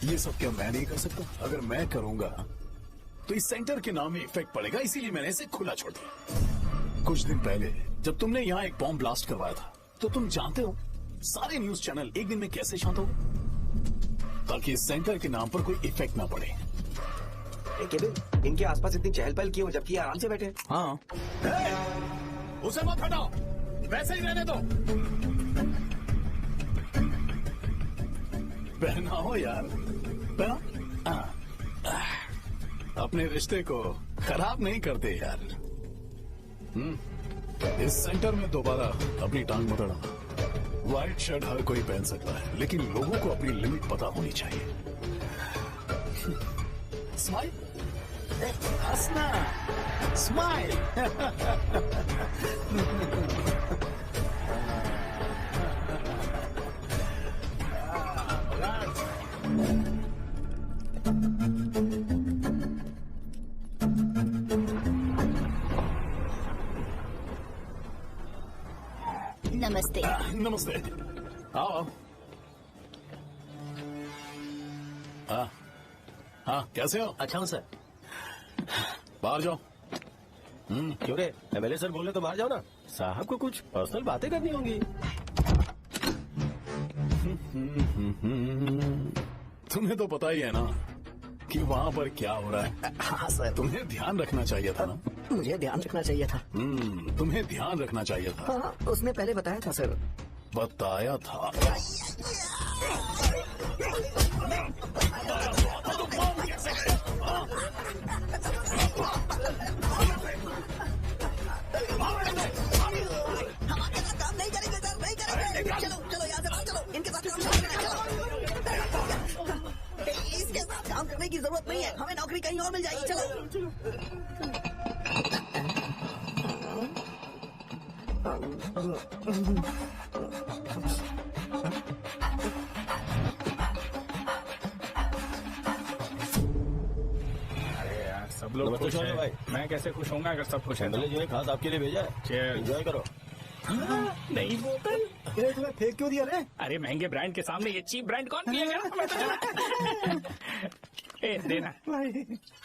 ये सब क्या मैं नहीं कर सकता? अगर मैं करूंगा तो इस सेंटर के नाम में इफेक्ट पड़ेगा, इसीलिए मैंने इसे खुला छोड़ दिया। कुछ दिन पहले जब तुमने यहाँ एक बॉम्ब ब्लास्ट करवाया था, तो तुम जानते हो सारे न्यूज चैनल एक दिन में कैसे शांत हो गए, ताकि इस सेंटर के नाम पर कोई इफेक्ट ना पड़े। केविन, इनके आसपास इतनी चहल पहल क्यों, जबकि आराम से बैठे? हाँ। उसे मत हटाओ, वैसे ही रहने दो। पहनाओ यार, अपने रिश्ते को खराब नहीं करते यार। इस सेंटर में दोबारा अपनी टांग मत अड़ाना। व्हाइट शर्ट हर कोई पहन सकता है, लेकिन लोगों को अपनी लिमिट पता होनी चाहिए। स्माइल, हंसना, स्माइल। नमस्ते। नमस्ते, आओ। हाँ हाँ, कैसे हो? अच्छा हूँ सर। बाहर जाओ। क्यों रे, एमएलए सर बोले तो बाहर जाओ ना, साहब को कुछ पर्सनल बातें करनी होंगी। तुम्हें तो पता ही है ना कि वहाँ पर क्या हो रहा है। हाँ सर। तुम्हें ध्यान रखना चाहिए था ना। मुझे ध्यान रखना चाहिए था। तुम्हें ध्यान रखना चाहिए था। हाँ, उसने पहले बताया था सर। बताया था? हमारे साथ काम नहीं करेंगे सर, नहीं करेंगे। चलो चलो यहाँ से बाहर चलो, इनके साथ काम नहीं करना, चलो। इसके साथ काम करने की जरूरत नहीं है, हमें नौकरी कहीं और मिल जाएगी। चलो। सब लोग खुश हैं। भाई, मैं कैसे खुश होऊंगा अगर सब खुश हैं? एमएलए जो है खास आपके लिए भेजा है, एंजॉय करो। नहीं बोतल, ये तुम्हें फेंक क्यों दिया रे? अरे महंगे ब्रांड के सामने ये चीप ब्रांड कौन पिएगा? ए, देना।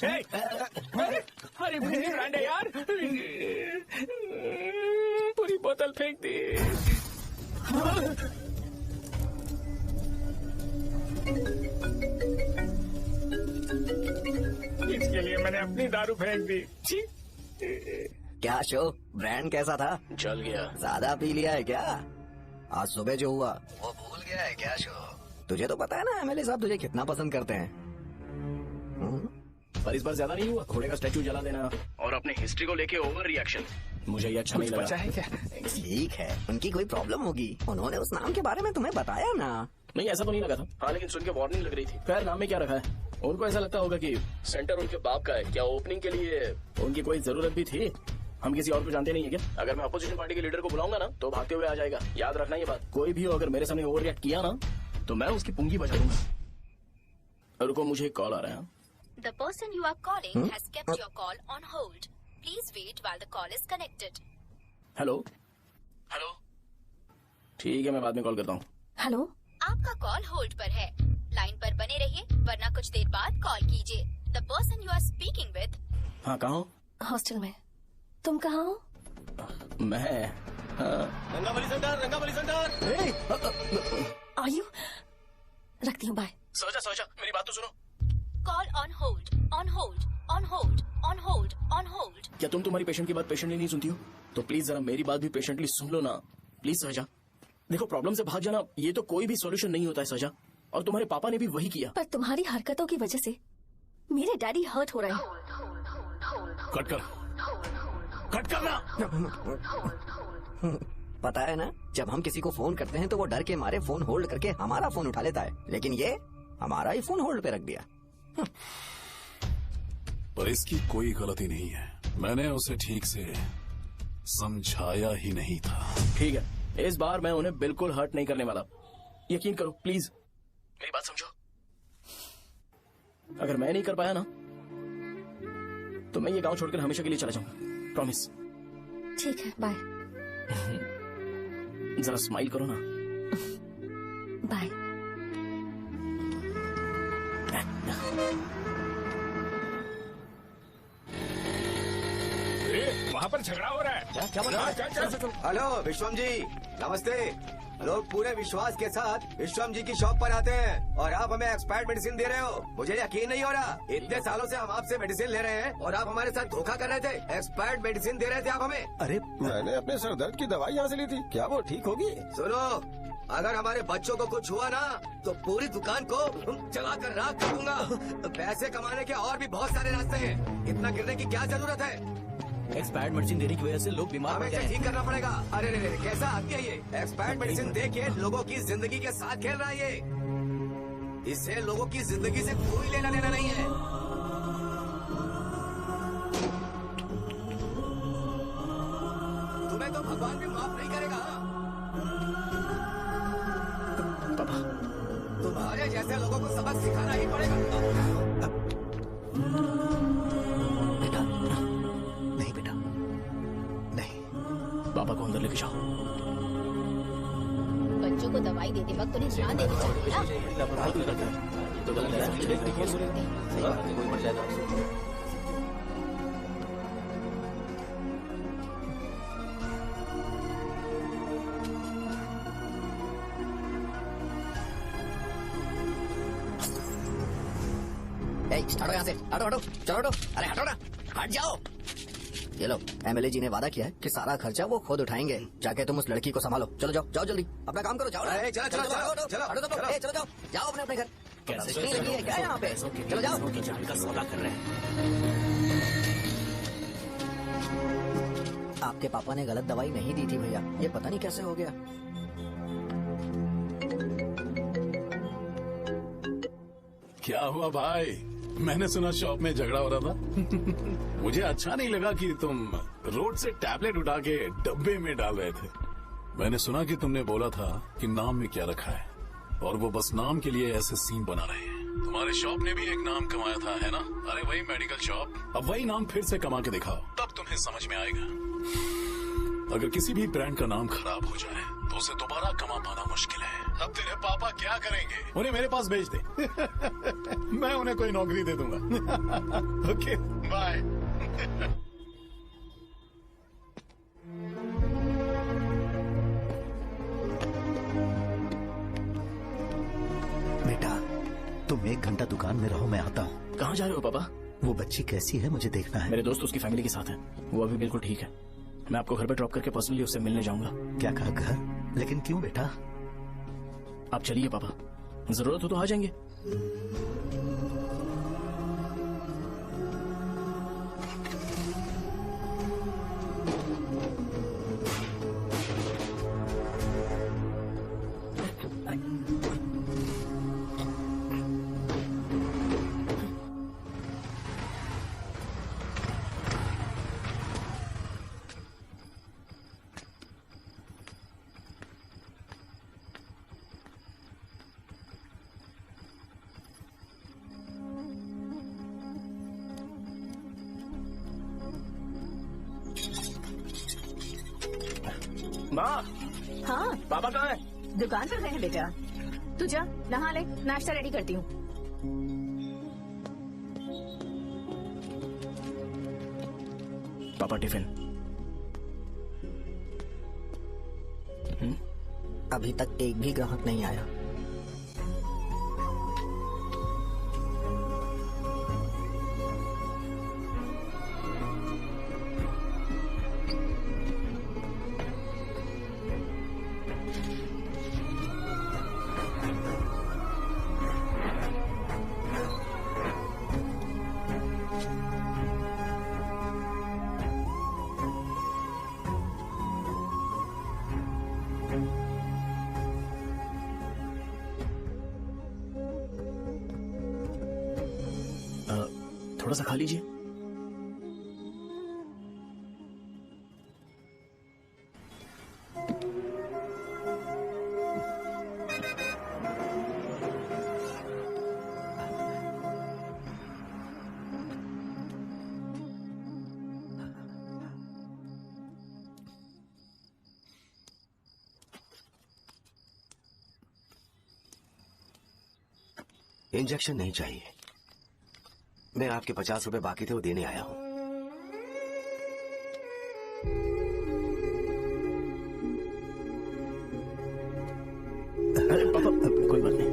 ए, अरे महंगी ब्रांड है यार, पूरी बोतल फेंक दी। इसके लिए मैंने अपनी दारू फेंक दी। छी। क्या शो, ब्रांड कैसा था? चल गया। ज्यादा पी लिया है क्या? आज सुबह जो हुआ वो भूल गया है क्या शो? तुझे तो पता है ना एमएलए साहब तुझे कितना पसंद करते हैं। पर इस बार ज्यादा नहीं हुआ। घोड़े का स्टैचू जला देना और अपने हिस्ट्री को लेके ओवर रिएक्शन, मुझे ये अच्छा नहीं लगा। बचा है क्या? ठीक है, उनकी कोई प्रॉब्लम होगी, उन्होंने उस नाम के बारे में तुम्हें बताया ना? नहीं ऐसा तो नहीं लगा था। हाँ लेकिन सुन के वार्निंग लग रही थी। खैर नाम में क्या रखा है, उनको ऐसा लगता होगा कि सेंटर उनके बाप का है। क्या ओपनिंग के लिए उनकी कोई जरूरत भी थी? हम किसी और को जानते नहीं है क्या? अगर मैं अपोजिशन पार्टी के लीडर को बुलाऊंगा ना तो भागते हुए आ जाएगा। याद रखना ये बात, कोई भी हो अगर मेरे सामने ओवर रिएक्ट किया ना तो मैं उसकी पुंगी बजा दूंगा। रुको मुझे कॉल आ रहा है। The person you are calling has kept your call on hold. Please wait while the call is connected. Hello hello, ठीक है मैं बाद में कॉल करता हूँ। हेलो, आपका कॉल होल्ड पर है, लाइन पर बने रहिए वरना कुछ देर बाद कॉल कीजिए। The person you are speaking with. हाँ कहाँ हो? हॉस्टल में। तुम कहाँ हो? मैं रंगावली सेंटर, रंगावली सेंटर। आयु, रखती हूँ, बाय। सोचा मेरी बात तो सुनो। Call on hold, on hold, on hold, on hold, on hold. क्या तुम तुम्हारी पेशेंट की बात पेशेंटली नहीं सुनती हो? तो प्लीज जरा मेरी बात भी पेशेंटली सुन लो ना प्लीज सहजा। देखो प्रॉब्लम से भाग जाना ये तो कोई भी सॉल्यूशन नहीं होता है सहजा, और तुम्हारे पापा ने भी वही किया। पर तुम्हारी हरकतों की वजह से मेरे डैडी हर्ट हो रहे हैं। कट करना। पता है ना, जब हम किसी को फोन करते हैं तो वो डर के मारे फोन होल्ड करके हमारा फोन उठा लेता है, लेकिन ये हमारा ही फोन होल्ड पे रख दिया। पर इसकी कोई गलती नहीं है, मैंने उसे ठीक से समझाया ही नहीं था। ठीक है, इस बार मैं उन्हें बिल्कुल हर्ट नहीं करने वाला, यकीन करो प्लीज, मेरी बात समझो। अगर मैं नहीं कर पाया ना तो मैं ये गांव छोड़कर हमेशा के लिए चला जाऊंगा, प्रॉमिस। ठीक है, बाय। जरा स्माइल करो ना। बाय। वहाँ पर झगड़ा हो रहा है। क्या बोल रहा है? हेलो विश्वम जी, नमस्ते। लोग पूरे विश्वास के साथ विश्वम जी की शॉप पर आते हैं और आप हमें एक्सपायर्ड मेडिसिन दे रहे हो। मुझे यकीन नहीं हो रहा, इतने सालों से हम आपसे मेडिसिन ले रहे हैं और आप हमारे साथ धोखा कर रहे थे। एक्सपायर्ड मेडिसिन दे रहे थे आप हमें। अरे मैंने अपने सर दर्द की दवाई यहाँ से ली थी, क्या वो ठीक होगी? सुनो, अगर हमारे बच्चों को कुछ हुआ ना तो पूरी दुकान को जला कर राख कर दूंगा। पैसे कमाने के और भी बहुत सारे रास्ते हैं, इतना गिरने की क्या जरूरत है? एक्सपायर्ड मेडिसिन देने की वजह से लोग बीमार पड़ गए हैं। ठीक करना पड़ेगा। अरे रे रे, कैसा आदमी है ये? एक्सपायर्ड मेडिसिन दे के लोगों की जिंदगी के साथ खेल रहा है ये। इससे लोगों की जिंदगी से कोई लेना देना नहीं है। तुम्हें तो भगवान भी माफ नहीं करेगा। पापा, तुम्हारे जैसे लोगों को सबक सिखाना ही पड़ेगा। पापा को अंदर लेके जाओ। बच्चों को दवाई देते वक्त उन्हें ध्यान देनी चाहिए ना। हटो यहाँ से, हटो हटो, चलो हटो। अरे हटो ना, हट जाओ। ये लो, एमएलए जी ने वादा किया है कि सारा खर्चा वो खुद उठाएंगे। जाके तुम उस लड़की को संभालो। चलो जाओ, जाओ जल्दी, अपना काम करो। जाओ ना, चलो चलो चलो चलो जाओ, जाओ अपने अपने घर। नहीं लगी है क्या यहाँ पे? चलो जाओ। का सौदा कर रहे हैं। आपके पापा ने गलत दवाई नहीं दी थी भैया, ये पता नहीं कैसे हो गया। क्या हुआ भाई? मैंने सुना शॉप में झगड़ा हो रहा था। मुझे अच्छा नहीं लगा कि तुम रोड से टैबलेट उठा के डब्बे में डाल रहे थे। मैंने सुना कि तुमने बोला था कि नाम में क्या रखा है, और वो बस नाम के लिए ऐसे सीन बना रहे हैं। तुम्हारे शॉप ने भी एक नाम कमाया था, है ना? अरे वही मेडिकल शॉप, अब वही नाम फिर से कमा के दिखाओ, तब तुम्हें समझ में आएगा। अगर किसी भी ब्रांड का नाम खराब हो जाए तो उसे दोबारा कमा पाना मुश्किल है। अब तेरे पापा क्या करेंगे? उन्हें मेरे पास भेज दे। मैं उन्हें कोई नौकरी दे दूंगा। Okay bye. बेटा तुम 1 घंटा दुकान में रहो, मैं आता हूँ। कहाँ जा रहे हो पापा? वो बच्ची कैसी है मुझे देखना है। मेरे दोस्त उसकी फैमिली के साथ है, वो अभी बिल्कुल ठीक है। मैं आपको घर पे ड्रॉप करके पर्सनली उससे मिलने जाऊंगा। क्या कहा घर? लेकिन क्यों बेटा? आप चलिए पापा, जरूरत हो तो आ जाएंगे। माँ, हाँ पापा कहाँ है? दुकान पर गए हैं बेटा। तू जा नहा ले, नाश्ता रेडी करती हूँ। पापा टिफिन। अभी तक एक भी ग्राहक नहीं आया। थोड़ा सा खा लीजिए। इंजेक्शन नहीं चाहिए। मैं आपके 50 रुपए बाकी थे, वो देने आया हूं। अरे पापा, कोई बात नहीं।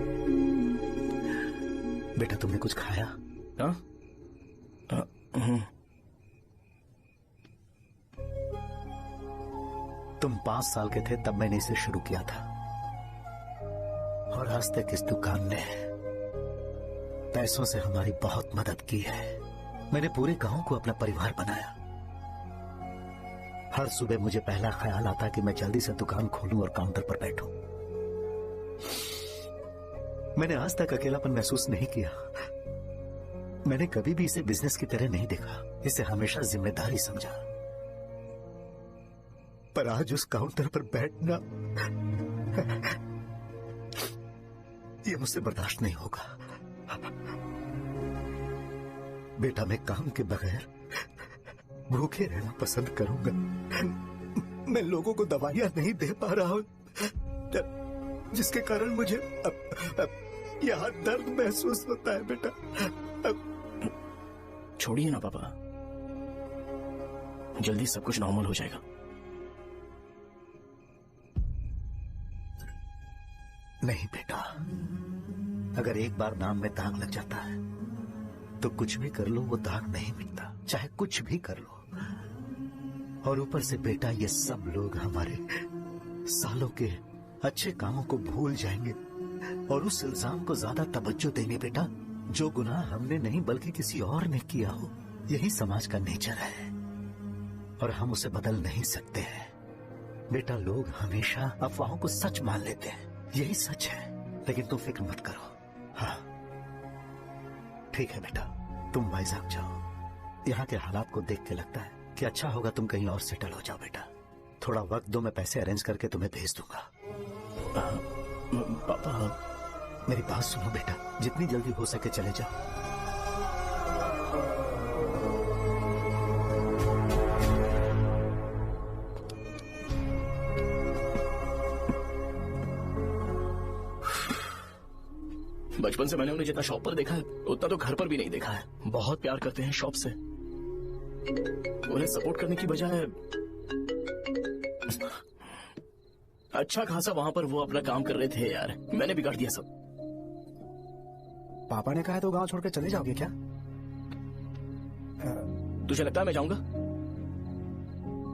बेटा तुमने कुछ खाया? हाँ? तुम 5 साल के थे तब मैंने इसे शुरू किया था, और आज तक इस दुकान ने पैसों से हमारी बहुत मदद की है। मैंने पूरे गांव को अपना परिवार बनाया। हर सुबह मुझे पहला ख्याल आता कि मैं जल्दी से दुकान खोलूं और काउंटर पर बैठूं। मैंने आज तक अकेलापन महसूस नहीं किया। मैंने कभी भी इसे बिजनेस की तरह नहीं देखा, इसे हमेशा जिम्मेदारी समझा। पर आज उस काउंटर पर बैठना ये मुझसे बर्दाश्त नहीं होगा। बेटा मैं काम के बगैर भूखे रहना पसंद करूंगा। मैं लोगों को दवाइयां नहीं दे पा रहा हूं, जिसके कारण मुझे अब यहां दर्द महसूस होता है। बेटा छोड़िए ना पापा, जल्दी सब कुछ नॉर्मल हो जाएगा। नहीं बेटा, अगर एक बार नाम में दाग लग जाता है तो कुछ भी कर लो वो दाग नहीं मिटता, चाहे कुछ भी कर लो। और ऊपर से बेटा ये सब लोग हमारे सालों के अच्छे कामों को भूल जाएंगे और उस इल्जाम को ज्यादा तवज्जो देंगे बेटा, जो गुनाह हमने नहीं बल्कि किसी और ने किया हो। यही समाज का नेचर है और हम उसे बदल नहीं सकते हैं। बेटा लोग हमेशा अफवाहों को सच मान लेते हैं, यही सच है। लेकिन तुम फिक्र मत करो। हाँ ठीक है बेटा, तुम वाइजाग जाओ। यहाँ के हालात को देख के लगता है कि अच्छा होगा तुम कहीं और सेटल हो जाओ। बेटा थोड़ा वक्त दो, मैं पैसे अरेंज करके तुम्हें भेज दूंगा। पापा मेरी बात सुनो बेटा, जितनी जल्दी हो सके चले जाओ। बचपन से मैंने उन्हें जितना शॉप पर देखा है उतना तो घर पर भी नहीं देखा है। बहुत प्यार करते हैं शॉप से। उन्हें सपोर्ट करने की बजाय अच्छा खासा वहां पर वो अपना काम कर रहे थे। यार मैंने बिगाड़ दिया सब। पापा ने कहा तो गांव छोड़कर चले जाओगे क्या? तुझे लगता है मैं जाऊंगा?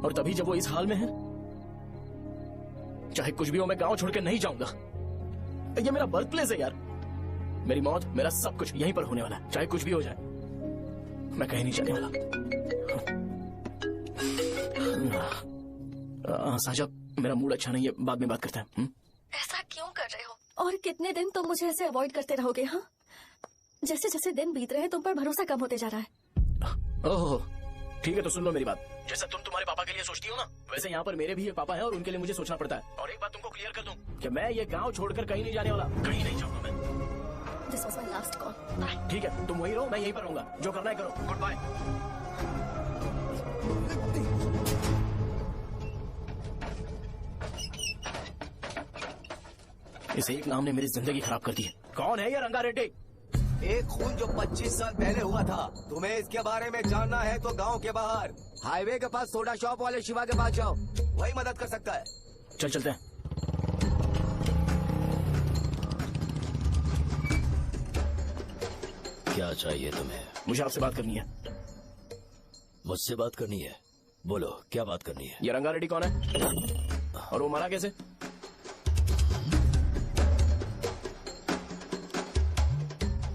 और तभी जब वो इस हाल में है, चाहे कुछ भी हो मैं गांव छोड़कर नहीं जाऊंगा। ये मेरा बर्थ प्लेस है यार। मेरी मौत, मेरा सब कुछ यहीं पर होने वाला है, चाहे कुछ भी हो जाए। मैं कहीं नहीं जाने वाला। साजा, मेरा मूड अच्छा नहीं है, बाद में बात करते हैं। ऐसा क्यों कर रहे हो? और कितने दिन तुम मुझे ऐसे अवॉइड करते रहोगे? हाँ, जैसे जैसे दिन बीत रहे हैं तुम पर भरोसा कम होते जा रहा है। ओह ठीक है, तो सुन लो मेरी बात। जैसा तुम तुम्हारे पापा के लिए सोचती हो ना, वैसे यहाँ पर मेरे भी एक पापा है और उनके लिए मुझे सोचना पड़ता है। और एक बात तुमको क्लियर कर दूं कि मैं ये गांव छोड़कर कहीं नहीं जाने वाला, कहीं नहीं जाऊंगा मैं। This was my last call. ठीक है, तुम वहीं रहो, मैं यहीं पर रहूंगा। जो करना है करो। Goodbye. इस एक नाम ने मेरी जिंदगी खराब कर दी है। कौन है ये रंगा रेड्डी? एक खून जो 25 साल पहले हुआ था। तुम्हें इसके बारे में जानना है तो गांव के बाहर हाईवे के पास सोडा शॉप वाले शिवा के पास जाओ, वही मदद कर सकता है। चल चलते हैं। क्या चाहिए तुम्हें? मुझे आपसे बात करनी है। मुझसे बात करनी है? बोलो क्या बात करनी है? ये रंगा रेड्डी कौन है और वो मरा कैसे?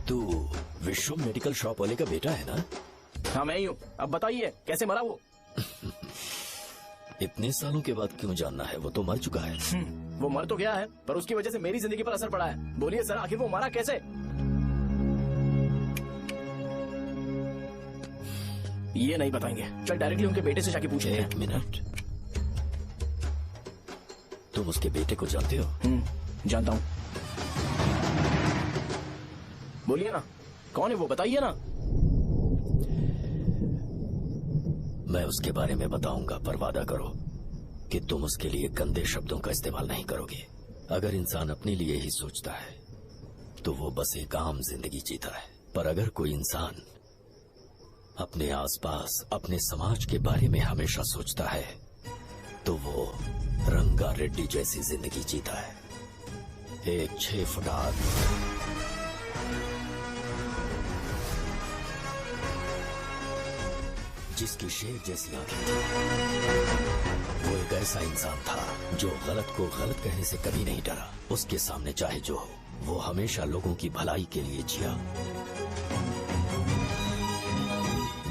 तू विश्व मेडिकल शॉप वाले का बेटा है ना? हाँ मैं ही हूँ। अब बताइए कैसे मरा वो? इतने सालों के बाद क्यों जानना है? वो तो मर चुका है। वो मर तो गया है पर उसकी वजह से मेरी जिंदगी पर असर पड़ा है। बोलिए सर, आखिर वो मरा कैसे? ये नहीं बताएंगे। चल डायरेक्टली उनके बेटे से जाके पूछे। एक मिनट, तुम उसके बेटे को जानते हो? जानता हूँ। बोलिए ना, कौन है वो? बताइए ना। मैं उसके बारे में बताऊंगा, पर वादा करो कि तुम उसके लिए गंदे शब्दों का इस्तेमाल नहीं करोगे। अगर इंसान अपने लिए ही सोचता है तो वो बस एक आम जिंदगी जीता है, पर अगर कोई इंसान अपने आसपास, अपने समाज के बारे में हमेशा सोचता है तो वो रंगा रेड्डी जैसी जिंदगी जीता है। एक 6 फुट आदमी, जिसकी शेर जैसी आंखें थी। वो एक ऐसा इंसान था जो गलत को गलत कहने से कभी नहीं डरा। उसके सामने चाहे जो हो, वो हमेशा लोगों की भलाई के लिए जिया।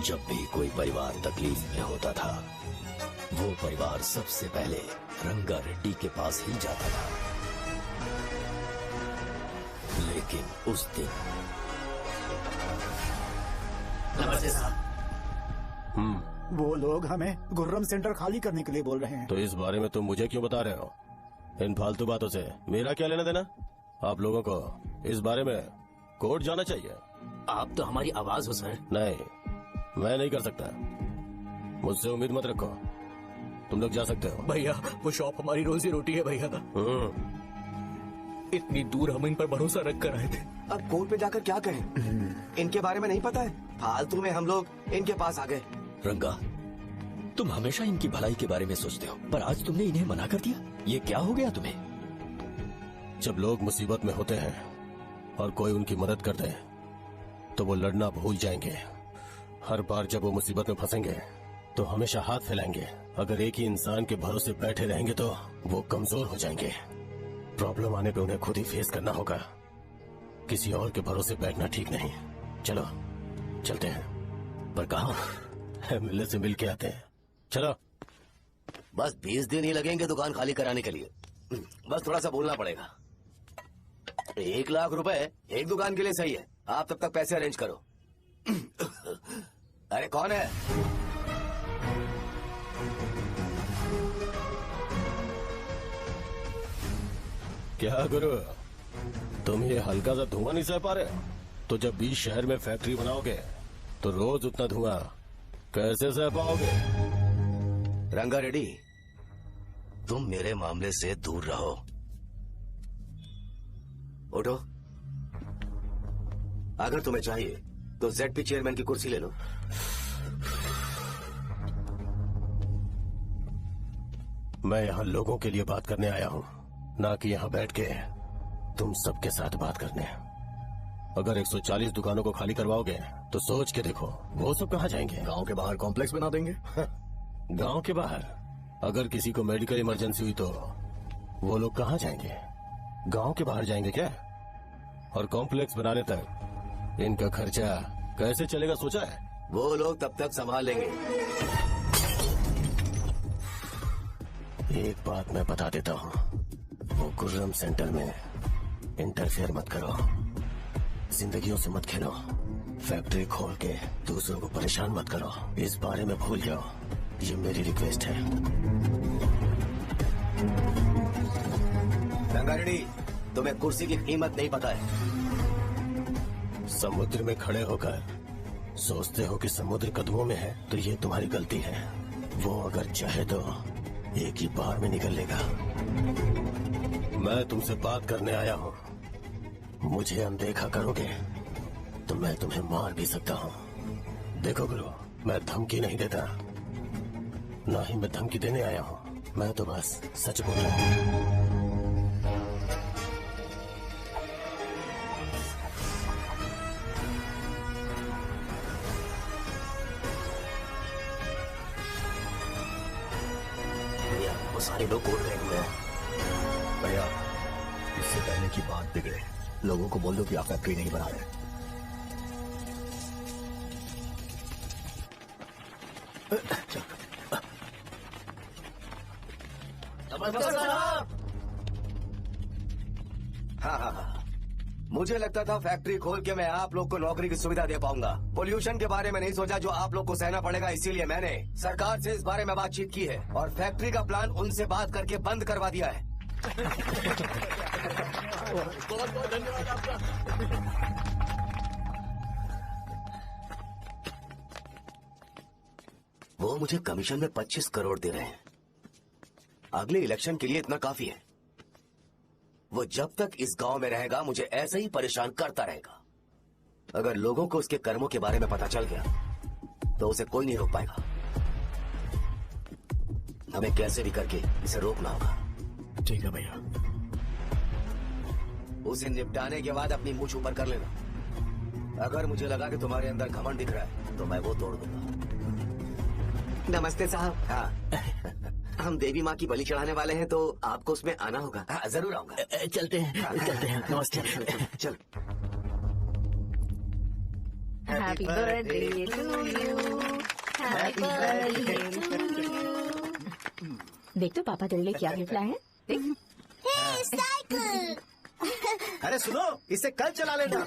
जब भी कोई परिवार तकलीफ में होता था, वो परिवार सबसे पहले रंगा रेड्डी के पास ही जाता था। लेकिन उस दिन वो लोग हमें गुर्रम सेंटर खाली करने के लिए बोल रहे हैं। तो इस बारे में तुम मुझे क्यों बता रहे हो? इन फालतू बातों से मेरा क्या लेना देना? आप लोगों को इस बारे में कोर्ट जाना चाहिए। आप तो हमारी आवाज हो सर। नहीं, मैं नहीं कर सकता। मुझसे उम्मीद मत रखो। तुम लोग जा सकते हो। भैया वो शॉप हमारी रोजी रोटी है भैया। इतनी दूर हम इन पर भरोसा रख कर आए थे। अब कोर्ट पे जाकर क्या कहें? इनके बारे में नहीं पता है। फालतू में हम लोग इनके पास आ गए। रंगा, तुम हमेशा इनकी भलाई के बारे में सोचते हो, पर आज तुमने इन्हें मना कर दिया। ये क्या हो गया तुम्हें? जब लोग मुसीबत में होते हैं और कोई उनकी मदद करते हैं तो वो लड़ना भूल जाएंगे। हर बार जब वो मुसीबत में फंसेंगे तो हमेशा हाथ फैलाएंगे। अगर एक ही इंसान के भरोसे बैठे रहेंगे तो वो कमजोर हो जाएंगे। प्रॉब्लम आने पे उन्हें खुद ही फेस करना होगा। किसी और के भरोसे बैठना ठीक नहीं। चलो चलते हैं। पर कहाँ? एमएलए से मिल के आते हैं। चलो। बस 20 दिन ही लगेंगे दुकान खाली कराने के लिए। बस थोड़ा सा बोलना पड़ेगा। 1 लाख रुपए एक दुकान के लिए सही है। आप तब तक पैसे अरेंज करो। अरे कौन है? क्या गुरु, तुम ये हल्का सा धुआं नहीं सह पा रहे? तो जब भी शहर में फैक्ट्री बनाओगे तो रोज उतना धुआं कैसे सह पाओगे? रंगा रेड्डी, तुम मेरे मामले से दूर रहो। उठो। अगर तुम्हें चाहिए तो जेडपी चेयरमैन की कुर्सी ले लो। मैं यहाँ लोगों के लिए बात करने आया हूँ, ना कि यहाँ बैठ के तुम सबके साथ बात करने। अगर 140 दुकानों को खाली करवाओगे तो सोच के देखो वो सब कहाँ जाएंगे? गांव के बाहर कॉम्प्लेक्स बना देंगे। गांव के बाहर? अगर किसी को मेडिकल इमरजेंसी हुई तो वो लोग कहाँ जाएंगे? गांव के बाहर जाएंगे क्या? और कॉम्प्लेक्स बनाने तक इनका खर्चा कैसे चलेगा सोचा है? वो लोग तब तक संभाल लेंगे। एक बात मैं बता देता हूँ, वो गुर्रम सेंटर में इंटरफेयर मत करो। जिंदगियों से मत खेलो। फैक्ट्री खोल के दूसरों को परेशान मत करो। इस बारे में भूल जाओ। ये मेरी रिक्वेस्ट है। रंगा रेड्डी, तुम्हें कुर्सी की कीमत नहीं पता है। समुद्र में खड़े होकर सोचते हो कि समुद्र कदमों में है तो ये तुम्हारी गलती है। वो अगर चाहे तो एक ही बार में निकल लेगा। मैं तुमसे बात करने आया हूँ। मुझे अनदेखा करोगे तो मैं तुम्हें मार भी सकता हूँ। देखो गुरु, मैं धमकी नहीं देता, ना ही मैं धमकी देने आया हूँ। मैं तो बस सच बोल रहा हूँ। वो सारे लोग बोल रहे हुए हैं। भैया, इससे पहले की बात बिगड़े, लोगों को बोल दो कि आप फैक्ट्री नहीं बना रहे। हाँ, मुझे लगता था फैक्ट्री खोल के मैं आप लोग को नौकरी की सुविधा दे पाऊंगा। पोल्यूशन के बारे में नहीं सोचा जो आप लोग को सहना पड़ेगा, इसीलिए मैंने सरकार से इस बारे में बातचीत की है और फैक्ट्री का प्लान उनसे बात करके बंद करवा दिया है। बहुत बहुत धन्यवाद आपका। वो मुझे कमीशन में 25 करोड़ दे रहे हैं। अगले इलेक्शन के लिए इतना काफी है। वो जब तक इस गांव में रहेगा मुझे ऐसे ही परेशान करता रहेगा। अगर लोगों को उसके कर्मों के बारे में पता चल गया तो उसे कोई नहीं रोक पाएगा। हमें कैसे भी करके इसे रोकना होगा। ठीक है भैया। उसे निपटाने के बाद अपनी मूंछ ऊपर कर लेना। अगर मुझे लगा कि तुम्हारे अंदर घमंड दिख रहा है तो मैं वो तोड़ दूंगा। नमस्ते साहब। हाँ, हम देवी माँ की बलि चढ़ाने वाले हैं तो आपको उसमें आना होगा। हाँ, जरूर आऊंगा। चलते हैं, चलते हैं। नमस्ते। चल। Happy birthday to you, happy birthday to you. देख तो पापा तेरे लिए क्या गिफ्ट लाए हैं। देख। साइकिल। अरे सुनो, इसे कल चला लेना।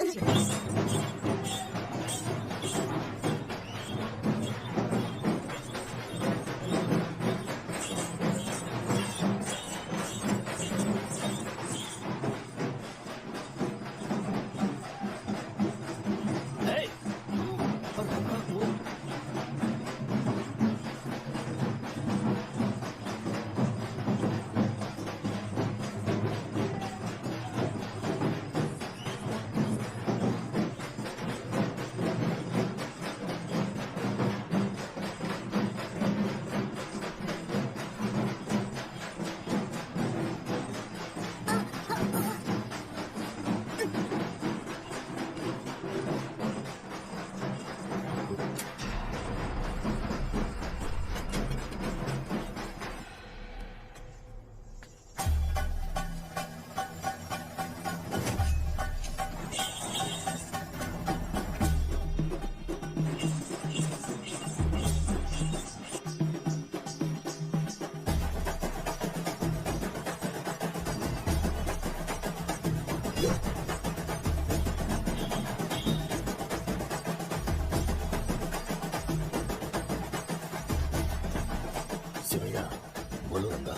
बोलो रंगा,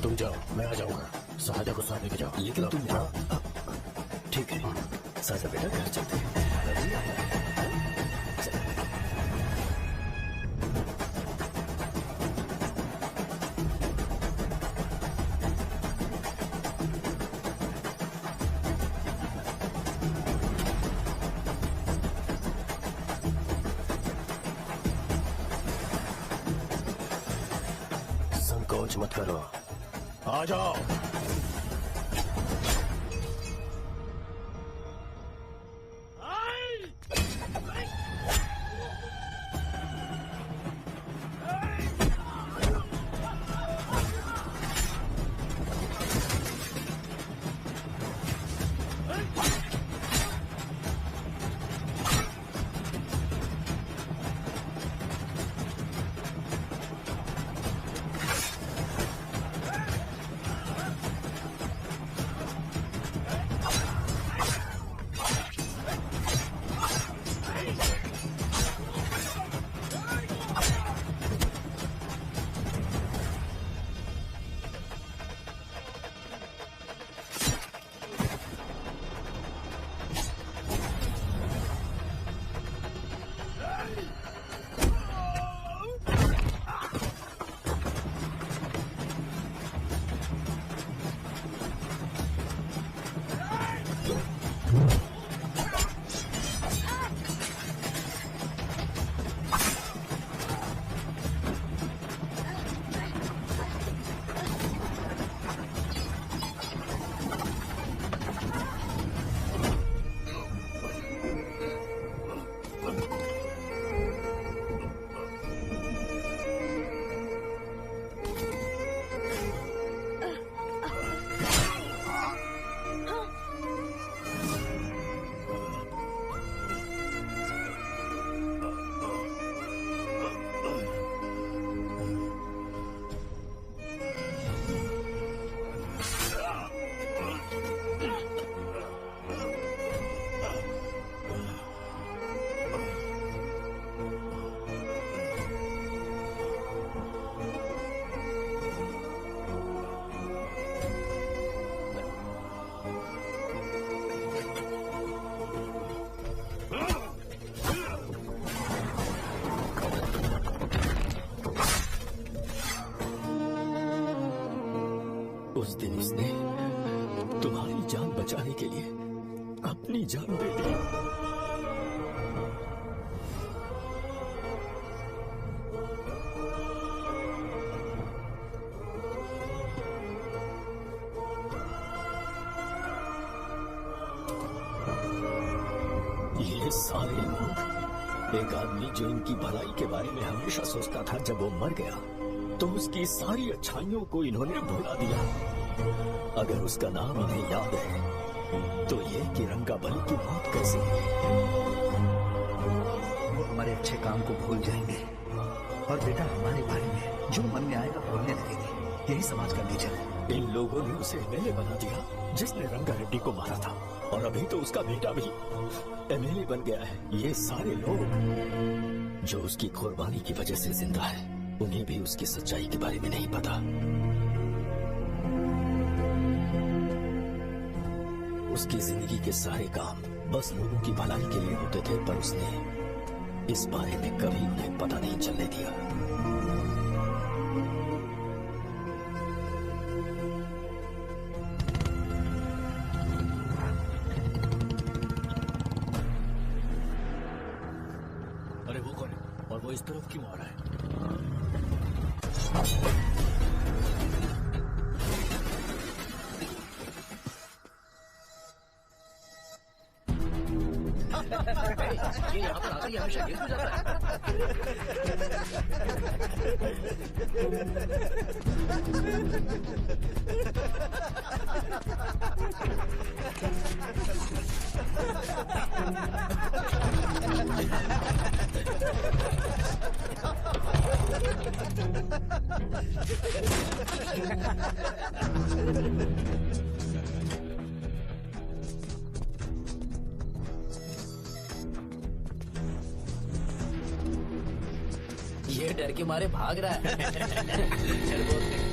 तुम जाओ, मैं आ जाऊंगा। साजा को साथ लेके जाओ। लेकिन तुम ठीक है साजा बेटा, घर चलते हैं। संकोच मत करो, आ जाओ। उस दिन उसने तुम्हारी जान बचाने के लिए अपनी जान दे दी। ये सारे लोग, एक आदमी जो इनकी भलाई के बारे में हमेशा सोचता था, जब वो मर गया तो उसकी सारी अच्छाइयों को इन्होंने भुला दिया। अगर उसका नाम इन्हें याद है तो ये कि रंगाबली की मौत कैसे हुई। वो हमारे अच्छे काम को भूल जाएंगे और बेटा हमारे बारे में जो मन में आएगा बोलने लगेंगे। यही समाज का नेचर है। इन लोगों ने उसे एमएलए बना दिया जिसने रंगा रेड्डी को मारा था, और अभी तो उसका बेटा भी एमएलए बन गया है। ये सारे लोग जो उसकी कुर्बानी की वजह से जिंदा है, उन्हें भी उसकी सच्चाई के बारे में नहीं पता। उसकी जिंदगी के सारे काम बस लोगों की भलाई के लिए होते थे, पर उसने इस बारे में कभी उन्हें पता नहीं चलने दिया। अरे वो कौन है और वो इस तरफ क्यों आ रहा है? ये यहाँ पर आकर हमेशा गिर जाता ये डर के मारे भाग रहा है। चल बोल दे।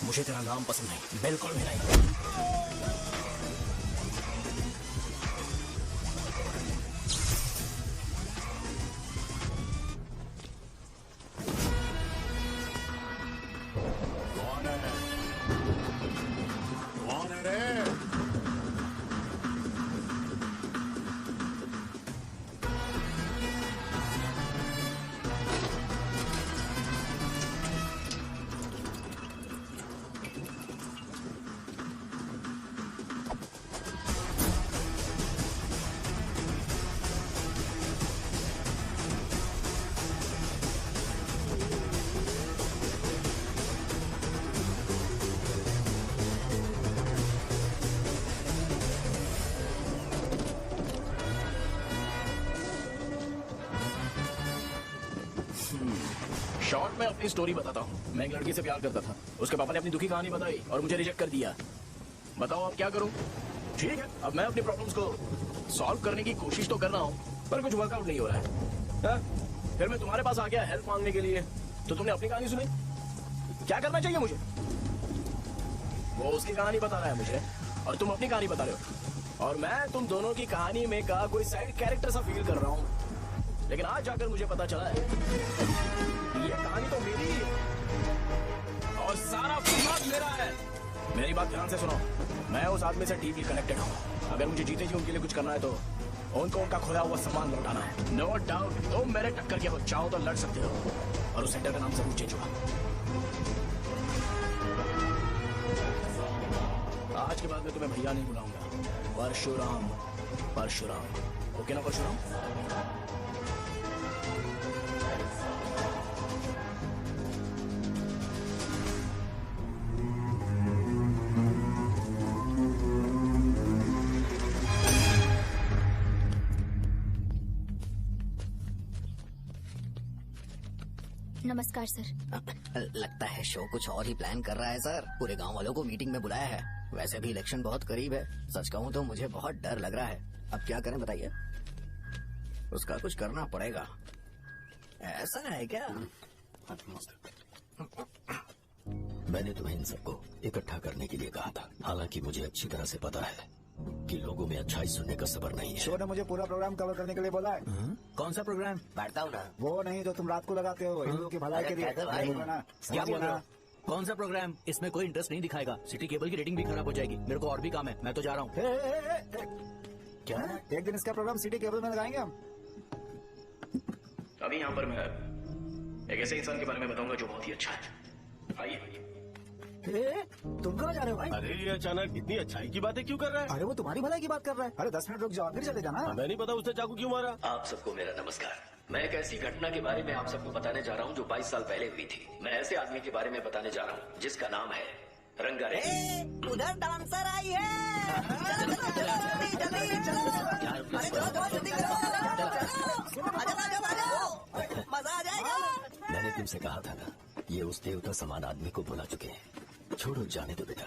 मुझे तेरा नाम पसंद नहीं, बिल्कुल भी नहीं। कौन है रे? शॉर्ट में अपनी स्टोरी बताता हूँ। मैं एक लड़की से प्यार करता था, उसके पापा ने अपनी दुखी कहानी बताई और मुझे रिजेक्ट कर दिया। बताओ अब क्या करूँ? ठीक है, अब मैं अपनी प्रॉब्लम्स को सॉल्व करने की कोशिश तो कर रहा हूँ, पर कुछ वर्कआउट नहीं हो रहा है। फिर मैं तुम्हारे पास आ गया हेल्प मांगने के लिए, तो तुमने अपनी कहानी सुनी। क्या करना चाहिए मुझे? वो उसकी कहानी बता रहा है मुझे और तुम अपनी कहानी बता रहे हो, और मैं तुम दोनों की कहानी में का कोई साइड कैरेक्टर सा फील कर रहा हूँ। लेकिन आज जाकर मुझे पता चला है ये कहानी तो मेरी है और सारा फसाद मेरा है। मेरी बात ध्यान से सुनो, मैं उस आदमी से डीपली कनेक्टेड हूँ। अगर मुझे जीते जी उनके लिए कुछ करना है तो उनको उनका खोया हुआ सम्मान लौटाना है। नो डाउट तुम मेरे टक्कर के हो, चाहो तो लड़ सकते हो, और उस सेंटर का नाम जरूर चेंज होगा। आज के बाद मैं तुम्हें भैया नहीं बुलाऊंगा, परशुराम। परशुराम, ओके ना परशुराम? नमस्कार सर। लगता है शो कुछ और ही प्लान कर रहा है सर। पूरे गांव वालों को मीटिंग में बुलाया है। वैसे भी इलेक्शन बहुत करीब है। सच कहूँ तो मुझे बहुत डर लग रहा है। अब क्या करें बताइए? उसका कुछ करना पड़ेगा। ऐसा है क्या? मैंने तुम्हें इन सबको इकट्ठा करने के लिए कहा था। हालांकि मुझे अच्छी तरह से पता है कि लोगों में अच्छाई सुनने का सब्र नहीं है। शो ने मुझे पूरा प्रोग्राम कवर करने के लिए बोला है। कौन सा प्रोग्राम? बैठता हूँ ना। वो नहीं जो तुम रात को लगाते हो, इन लोगों की भलाई के लिए। क्या बोल रहा? कौन सा प्रोग्राम? इसमें कोई इंटरेस्ट नहीं दिखाएगा। सिटी केबल की रेटिंग भी खराब हो जाएगी। मेरे को और भी काम है, मैं तो जा रहा हूँ। क्या? एक दिन इसका प्रोग्राम सिटी केबल में लगाएंगे हम। अभी यहाँ पर मैं एक ऐसे इंसान के बारे में बताऊंगा जो बहुत ही अच्छा है। आइए। तुम कहाँ जा रहे हो भाई? अरे ये अचानक इतनी अच्छाई की बातें क्यों कर रहा है? अरे वो तुम्हारी भलाई की बात कर रहा है। अरे 10 मिनट रुक जाओ, फिर चले जाना। हमें नहीं पता उसने चाकू क्यों मारा। आप सबको मेरा नमस्कार। मैं एक ऐसी घटना के बारे में आप सबको बताने जा रहा हूँ जो 22 साल पहले हुई थी। मैं ऐसे आदमी के बारे में बताने जा रहा हूँ जिसका नाम है रंगारेड्डी। उधर डांसर आई है। चलो मजा आ जाएगा। मैंने तुमसे कहा था ना, ये उस देवता समान आदमी को बुला चुके हैं। छोड़ो, जाने दो बेटा।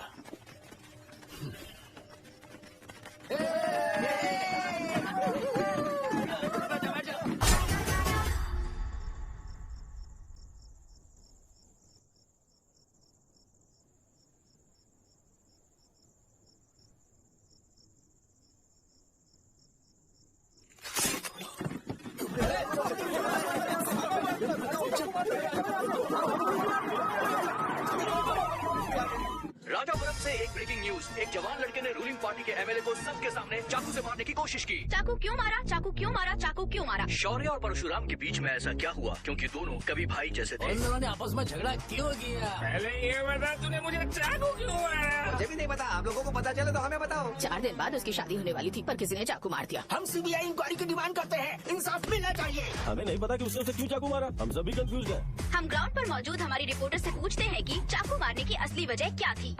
राजापुरम से एक ब्रेकिंग न्यूज। एक जवान लड़के ने रूलिंग पार्टी के एमएलए को सबके सामने चाकू से मारने की कोशिश की। चाकू क्यों मारा? चाकू क्यों मारा? चाकू क्यों मारा? शौर्य और परशुराम के बीच में ऐसा क्या हुआ? क्योंकि दोनों कभी भाई जैसे थे। उन दोनों ने आपस में झगड़ा क्यों किया? पहले ये बता, तूने मुझे चाकू क्यों मारा? मुझे भी नहीं पता। आप लोगों को पता चले तो हमें बताओ। 4 दिन बाद उसकी शादी होने वाली थी, पर किसी ने चाकू मार दिया। हम सीबीआई इंक्वायरी की डिमांड करते हैं। इंसाफ मिलना चाहिए। हमें नहीं पता कि उसने उसे क्यों चाकू मारा। हम सभी कंफ्यूज हैं। हम ग्राउंड पर मौजूद हमारी रिपोर्टर से पूछते हैं कि चाकू मारने की असली वजह क्या थी।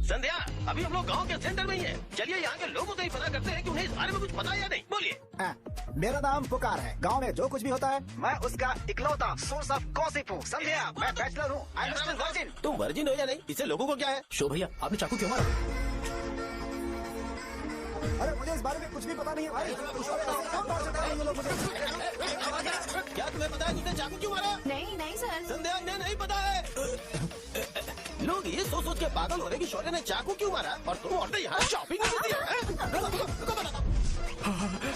संध्या, अभी हम लोग गांव के सेंटर में ही हैं। चलिए यहाँ के लोगों से ही पता करते हैं कि उन्हें इस बारे में कुछ पता है या नहीं। बोलिए। मेरा नाम पुकार है। गांव में जो कुछ भी होता है मैं उसका इकलौता सोर्स ऑफ गॉसिप हूँ। समझे आप? मैं बैचलर हूँ। I am still virgin. तुम वर्जिन हो या नहीं, इससे लोगों को क्या है? शो भैया, आपने चाकू क्यों मारा? अरे मुझे इस बारे में कुछ भी पता नहीं है भाई। क्या तुम्हें पता है तुमने चाकू क्यों मारा? नहीं नहीं सर। संध्या, इन्हें नहीं पता है। लोग ये सोच के पागल हो रहे कि शौर्य ने चाकू क्यों मारा और तुम औरतें यहाँ शॉपिंग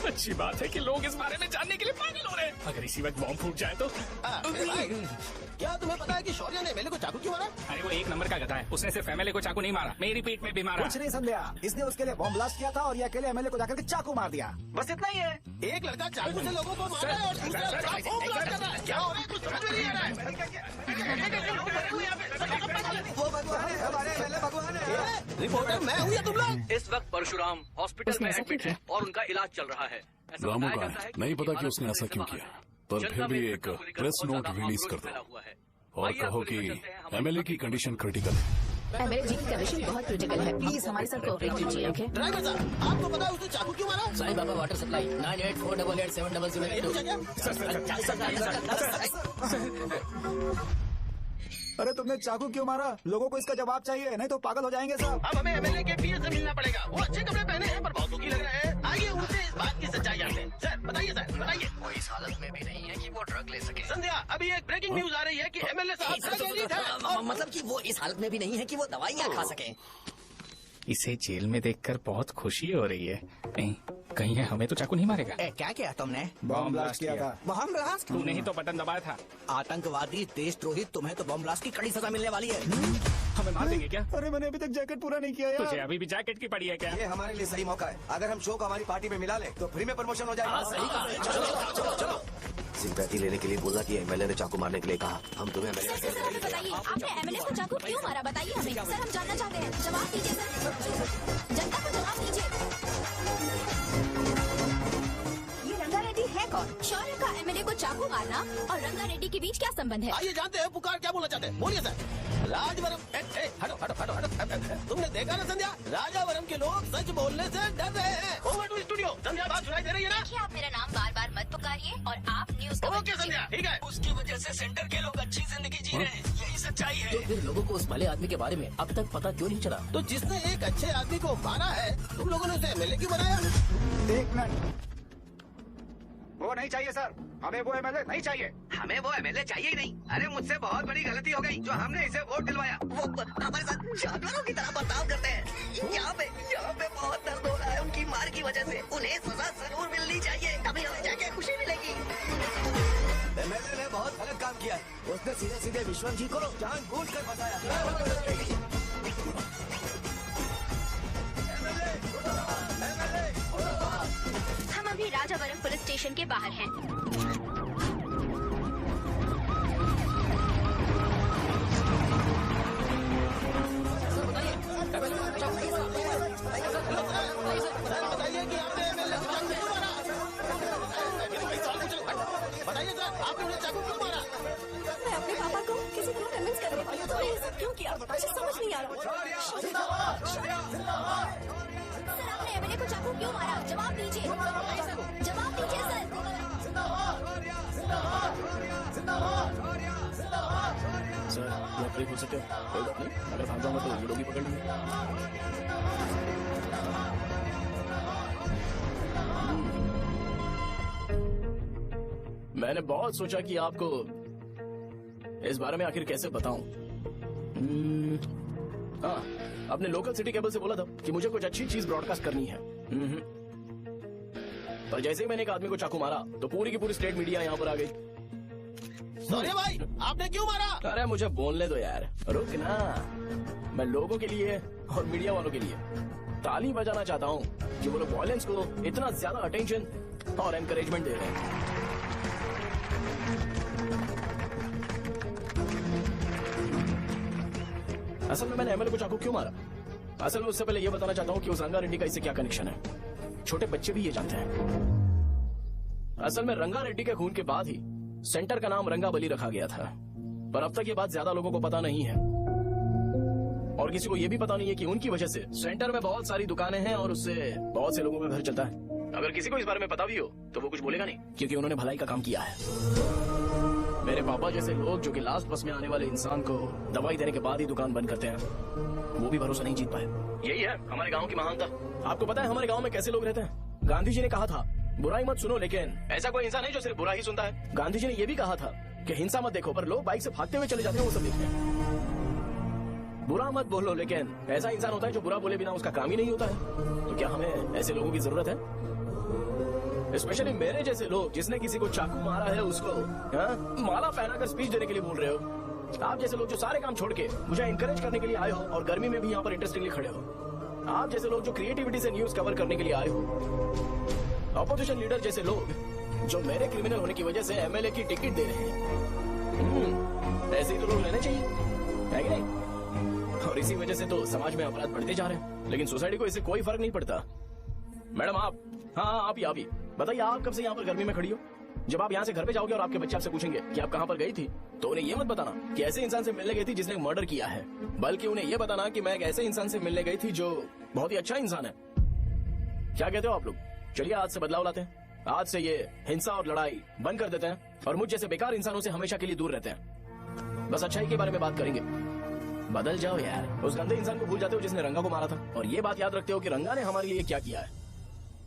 अच्छी बात है कि लोग इस बारे में जानने के लिए पागल हो रहे हैं। अगर इसी वक्त बॉम्ब फूट जाए तो। क्या तुम्हें पता है कि शौर्य ने एमएलए को चाकू क्यों मारा? अरे वो एक नंबर का गधा है। उसने सिर्फ एमएलए को चाकू नहीं मारा, मेरी पीठ में भी मारा। कुछ नहीं संध्या, इसने उसके लिए बॉम्ब ब्लास्ट किया था और ये अकेले एमएलए को जाकर के चाकू मार दिया। बस इतना ही है। एक लड़का चाकू से लोगों को मारा है और दूसरा लड़का बॉम्ब ब्लास्ट कर रहा है। क्या हो रहा है? कुछ समझ में नहीं आ रहा है। रिपोर्टर मैं हूँ या तुम लोग? इस वक्त परशुराम हॉस्पिटल में एडमिट है और उनका इलाज चल रहा है। ऐसा रामू बताया का जाता है कि नहीं पता कि भारत उसने ऐसा क्यों से किया, बाहर पर जनता फिर भी में एक घटना को लेकर प्रेस बहुत नोट ज्यादा रिलीज कर आक्रोश फैला दो हुआ है। और आइए कहो आपको कि लेकर चलते हैं हमारे एमएलए की कंडीशन क्रिटिकल है। एमएलए जी की कंडीशन बहुत क्रिटिकल है। प्लीज हमारे साथ कोऑपरेट कीजिए। ओके ड्राइवर साहब, आपको पता है उसने चाकू क्यों मारा? Sai Baba water supply 9848780082। अरे तुमने चाकू क्यों मारा? लोगों को इसका जवाब चाहिए, नहीं तो पागल हो जाएंगे सब। अब हमें एमएलए के पीए से मिलना पड़ेगा। वो अच्छे कपड़े पहने हैं पर बहुत दुखी लग रहे हैं। आइए उनसे इस बात की सच्चाई जानते हैं। सर बताइए, सर बताइए। वो इस हालत में भी नहीं है कि वो ड्रग ले सके। संध्या, अभी एक ब्रेकिंग न्यूज आ रही है कि एमएलए साहब ड्रग एडिक्ट है। मतलब कि वो इस हालत में भी नहीं है कि वो दवाइयाँ खा सके। इसे जेल में देखकर बहुत खुशी हो रही है। नहीं, कहीं है हमें तो चाकू नहीं मारेगा। क्या किया तुमने? बॉम्ब ब्लास्ट किया था। Bomb blast? तूने ही तो बटन दबाया था। आतंकवादी, देशद्रोही, तुम्हें तो बॉम्ब ब्लास्ट की कड़ी सजा मिलने वाली है। हमें मार देंगे क्या? अरे मैंने अभी तक जैकेट पूरा नहीं किया तुझे यार। अभी भी जैकेट की पड़ी है क्या? ये हमारे लिए सही मौका है। अगर हम शो को हमारी पार्टी में मिला ले तो फ्री में प्रमोशन हो जाएगा। सही कहा। चलो सिंपैथी लेने के लिए बोला कि एमएलए ने चाकू मारने के लिए कहा। हम तुम्हें सर बताइए, आपने एमएलए को चाकू क्यों मारा? बताइए हमें। सर हम जानना चाहते हैं। जवाब दीजिए सर। जनता को जवाब दीजिए। ये रंगा रेड्डी है कौन? शौर्य का एमएलए को चाकू मारना और रंगा रेड्डी के बीच क्या संबंध है? आइए जानते हैं पुकार क्या बोलना चाहते हैं। बोलिए सर। राजवरम हटो हटो हटो हटो। तुमने देखा ना संध्या, राजावरम के लोग सच बोलने से डर रहे हैं। Over to studio. संध्या बात सुनाई दे रही है ना? देखिए, आप मेरा नाम बार बार मत पुकारिए और आप न्यूज ओके संध्या, ठीक है। उसकी वजह से सेंटर के लोग अच्छी जिंदगी जी रहे हैं, यही सच्चाई है। तो फिर लोगों को उस भले आदमी के बारे में अब तक पता क्यों नहीं चला? तो जिसने एक अच्छे आदमी को मारा है, तुम लोगों ने उसे एमएलए क्यों बनाया? एक मिनट, वो नहीं चाहिए सर, हमें वो एमएलए नहीं चाहिए। हमें वो एमएलए चाहिए ही नहीं। अरे मुझसे बहुत बड़ी गलती हो गई जो हमने इसे वोट दिलवाया। वो हमारे साथ जानवरों की तरह बर्ताव करते हैं। यहाँ पे बहुत दर्द हो रहा है उनकी मार की वजह से। उन्हें सजा जरूर मिलनी चाहिए, तभी हमें जाके खुशी मिलेगी। एमएलए ने बहुत गलत काम किया। उसने सीधे सीधे विश्वनाथ जी को जानबूझकर बताया। हम अभी राजावरम पुलिस स्टेशन के बाहर हैं। बताइए कि आपने एमएलए को चाकू क्यों मारा? बताइए सर, आपने उन्हें चाकू क्यों मारा? मैं अपने पापा को किसी तरह कन्विंस कर रही थी। तो ये सब क्यों किया मुझे समझ नहीं आ रहा। सर, आपने एमएलए को चाकू क्यों मारा? जवाब दीजिए, जवाब दीजिए सर। सर, ये आप हो सकते हो? कोई बात नहीं, अगर भाग जाऊंगा तो ये लोग ही पकड़ लेंगे। मैंने बहुत सोचा कि आपको इस बारे में आखिर कैसे बताऊं। हाँ, अपने लोकल सिटी केबल से बोला था कि मुझे कुछ अच्छी चीज ब्रॉडकास्ट करनी है। पर जैसे ही मैंने एक आदमी को चाकू मारा तो पूरी की पूरी स्टेट मीडिया यहाँ पर आ गई। सॉरी भाई, आपने क्यों मारा? अरे मुझे बोलने दो यार, रुक ना। मैं लोगों के लिए और मीडिया वालों के लिए ताली बजाना चाहता हूँ कि वो लोग वायलेंस को इतना ज्यादा अटेंशन और एनकरेजमेंट दे रहे हैं। असल में मैंने एमएलए को चाकू क्यों मारा? असल में उससे पहले ये बताना चाहता हूँ कि उस रंगा रेड्डी का इससे क्या कनेक्शन है। छोटे बच्चे भी ये जानते हैं। असल में रंगा रेड्डी के खून के बाद ही सेंटर का नाम रंगाबली रखा गया था, पर अब तक ये बात ज्यादा लोगों को पता नहीं है और किसी को ये भी पता नहीं है कि उनकी वजह से सेंटर में बहुत सारी दुकानें हैं और उससे बहुत से लोगों का घर चलता है। अगर किसी को इस बारे में पता भी हो तो वो कुछ बोलेगा नहीं, क्योंकि उन्होंने भलाई का काम किया है। मेरे पापा जैसे लोग जो कि लास्ट बस में आने वाले इंसान को दवाई देने के बाद ही दुकान बंद करते हैं, वो भी भरोसा नहीं जीत पाए। यही है हमारे गांव की महानता। आपको पता है हमारे गांव में कैसे लोग रहते हैं? गांधी जी ने कहा था बुराई मत सुनो, लेकिन ऐसा कोई इंसान है जो सिर्फ बुरा ही सुनता है। गांधी जी ने यह भी कहा था कि हिंसा मत देखो, पर लोग बाइक से भागते हुए चले जाते हैं वो सब देखते हैं। बुरा मत बोलो, लेकिन ऐसा इंसान होता है जो बुरा बोले बिना उसका काम ही नहीं होता है। तो क्या हमें ऐसे लोगों की जरूरत है? स्पेशली मेरे जैसे लोग जिसने किसी को चाकू मारा है उसको माला पहनाकर स्पीच देने के लिए बोल रहे हो। आप जैसे लोग जो सारे काम छोड़ के मुझे इंकरेज करने के लिए आए हो और गर्मी में भी यहाँ पर इंटरेस्टिंगली खड़े हो। आप जैसे लोग जो क्रिएटिविटी से न्यूज कवर करने के लिए आए हो। अपोजिशन लीडर जैसे लोग जो मेरे क्रिमिनल होने की वजह से एमएलए की टिकट दे रहे हैं। ऐसे ही तो लोग रहने चाहिए, है कि नहीं? और इसी वजह से तो समाज में अपराध बढ़ते जा रहे हैं, लेकिन सोसाइटी को इससे कोई फर्क नहीं पड़ता। मैडम आप, हाँ आप ही बताइए, आप कब से यहाँ पर गर्मी में खड़ी हो? जब आप यहाँ से घर पे जाओगे और आपके बच्चे आपसे पूछेंगे कि आप कहाँ पर गई थी, तो उन्हें ये मत बताना कि ऐसे इंसान से मिलने गई थी जिसने मर्डर किया है, बल्कि उन्हें ये बताना कि मैं एक ऐसे इंसान से मिलने गई थी जो बहुत ही अच्छा इंसान है। क्या कहते हो आप लोग? चलिए आज से बदलाव लाते हैं। आज से ये हिंसा और लड़ाई बंद कर देते हैं और मुझ जैसे बेकार इंसानों से हमेशा के लिए दूर रहते हैं। बस अच्छाई के बारे में बात करेंगे। बदल जाओ यार, उस गंदे इंसान को भूल जाते हो जिसने रंगा को मारा था, और ये बात याद रखते हो कि रंगा ने हमारे लिए क्या किया है।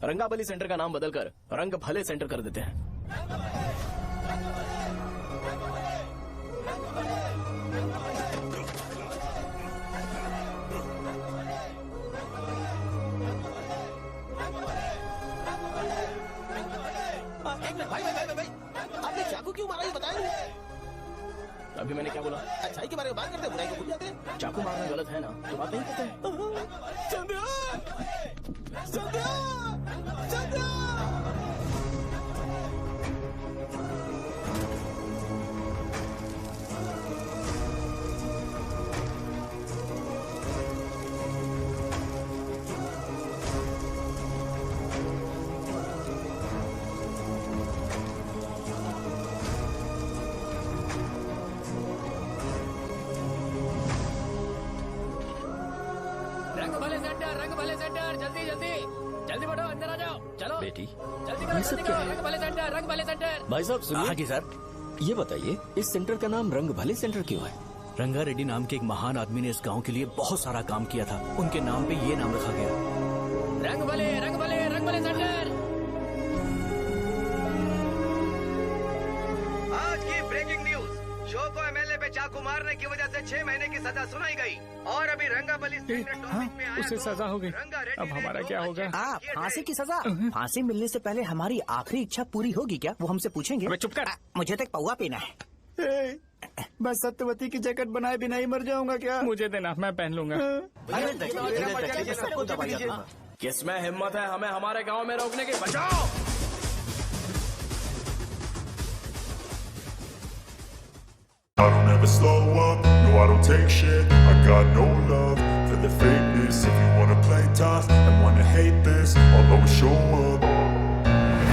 रंगाबली सेंटर का नाम बदलकर रंग भले सेंटर कर देते हैं। भाई आपने चाकू क्यों मारा ये बताया नहीं? अभी मैंने क्या बोला? अच्छाई के बारे में बात करते हैं, बुराई को भूल जाते हैं। चाकू मारना गलत है ना, तो बात नहीं करते रंग भले सेंटर, जल्दी जल्दी जल्दी बढ़ो, अंदर आ जाओ। चलो बेटी ये सब क्या है? भाई साहब सुनिए। हाँ जी सर। ये बताइए इस सेंटर का नाम रंग भले सेंटर क्यों है? रंगा रेड्डी नाम के एक महान आदमी ने इस गांव के लिए बहुत सारा काम किया था, उनके नाम पे ये नाम रखा गया। रंग भले सेंटर। आज की ब्रेकिंग न्यूज, शो को एमएलए पे चाकू मारने की वजह से 6 महीने की सजा सुनाई गई और अभी रंगाबली उसे सजा हो गई। अब हमारा क्या होगा? फांसी की सजा? फांसी मिलने से पहले हमारी आखिरी इच्छा पूरी होगी क्या? वो हमसे पूछेंगे। चुप कर। मुझे तो एक पौवा पीना है। मैं सत्यवती की जैकेट बनाए बिना ही मर जाऊंगा क्या? मुझे देना, मैं पहन लूंगा। किसमें हिम्मत है हमें हमारे गांव में रोकने की? बचाओ! I don't ever slow up, no I don't take shit. I got no love for the fakeness. If you wanna play tough and wanna hate this, I'll always show up.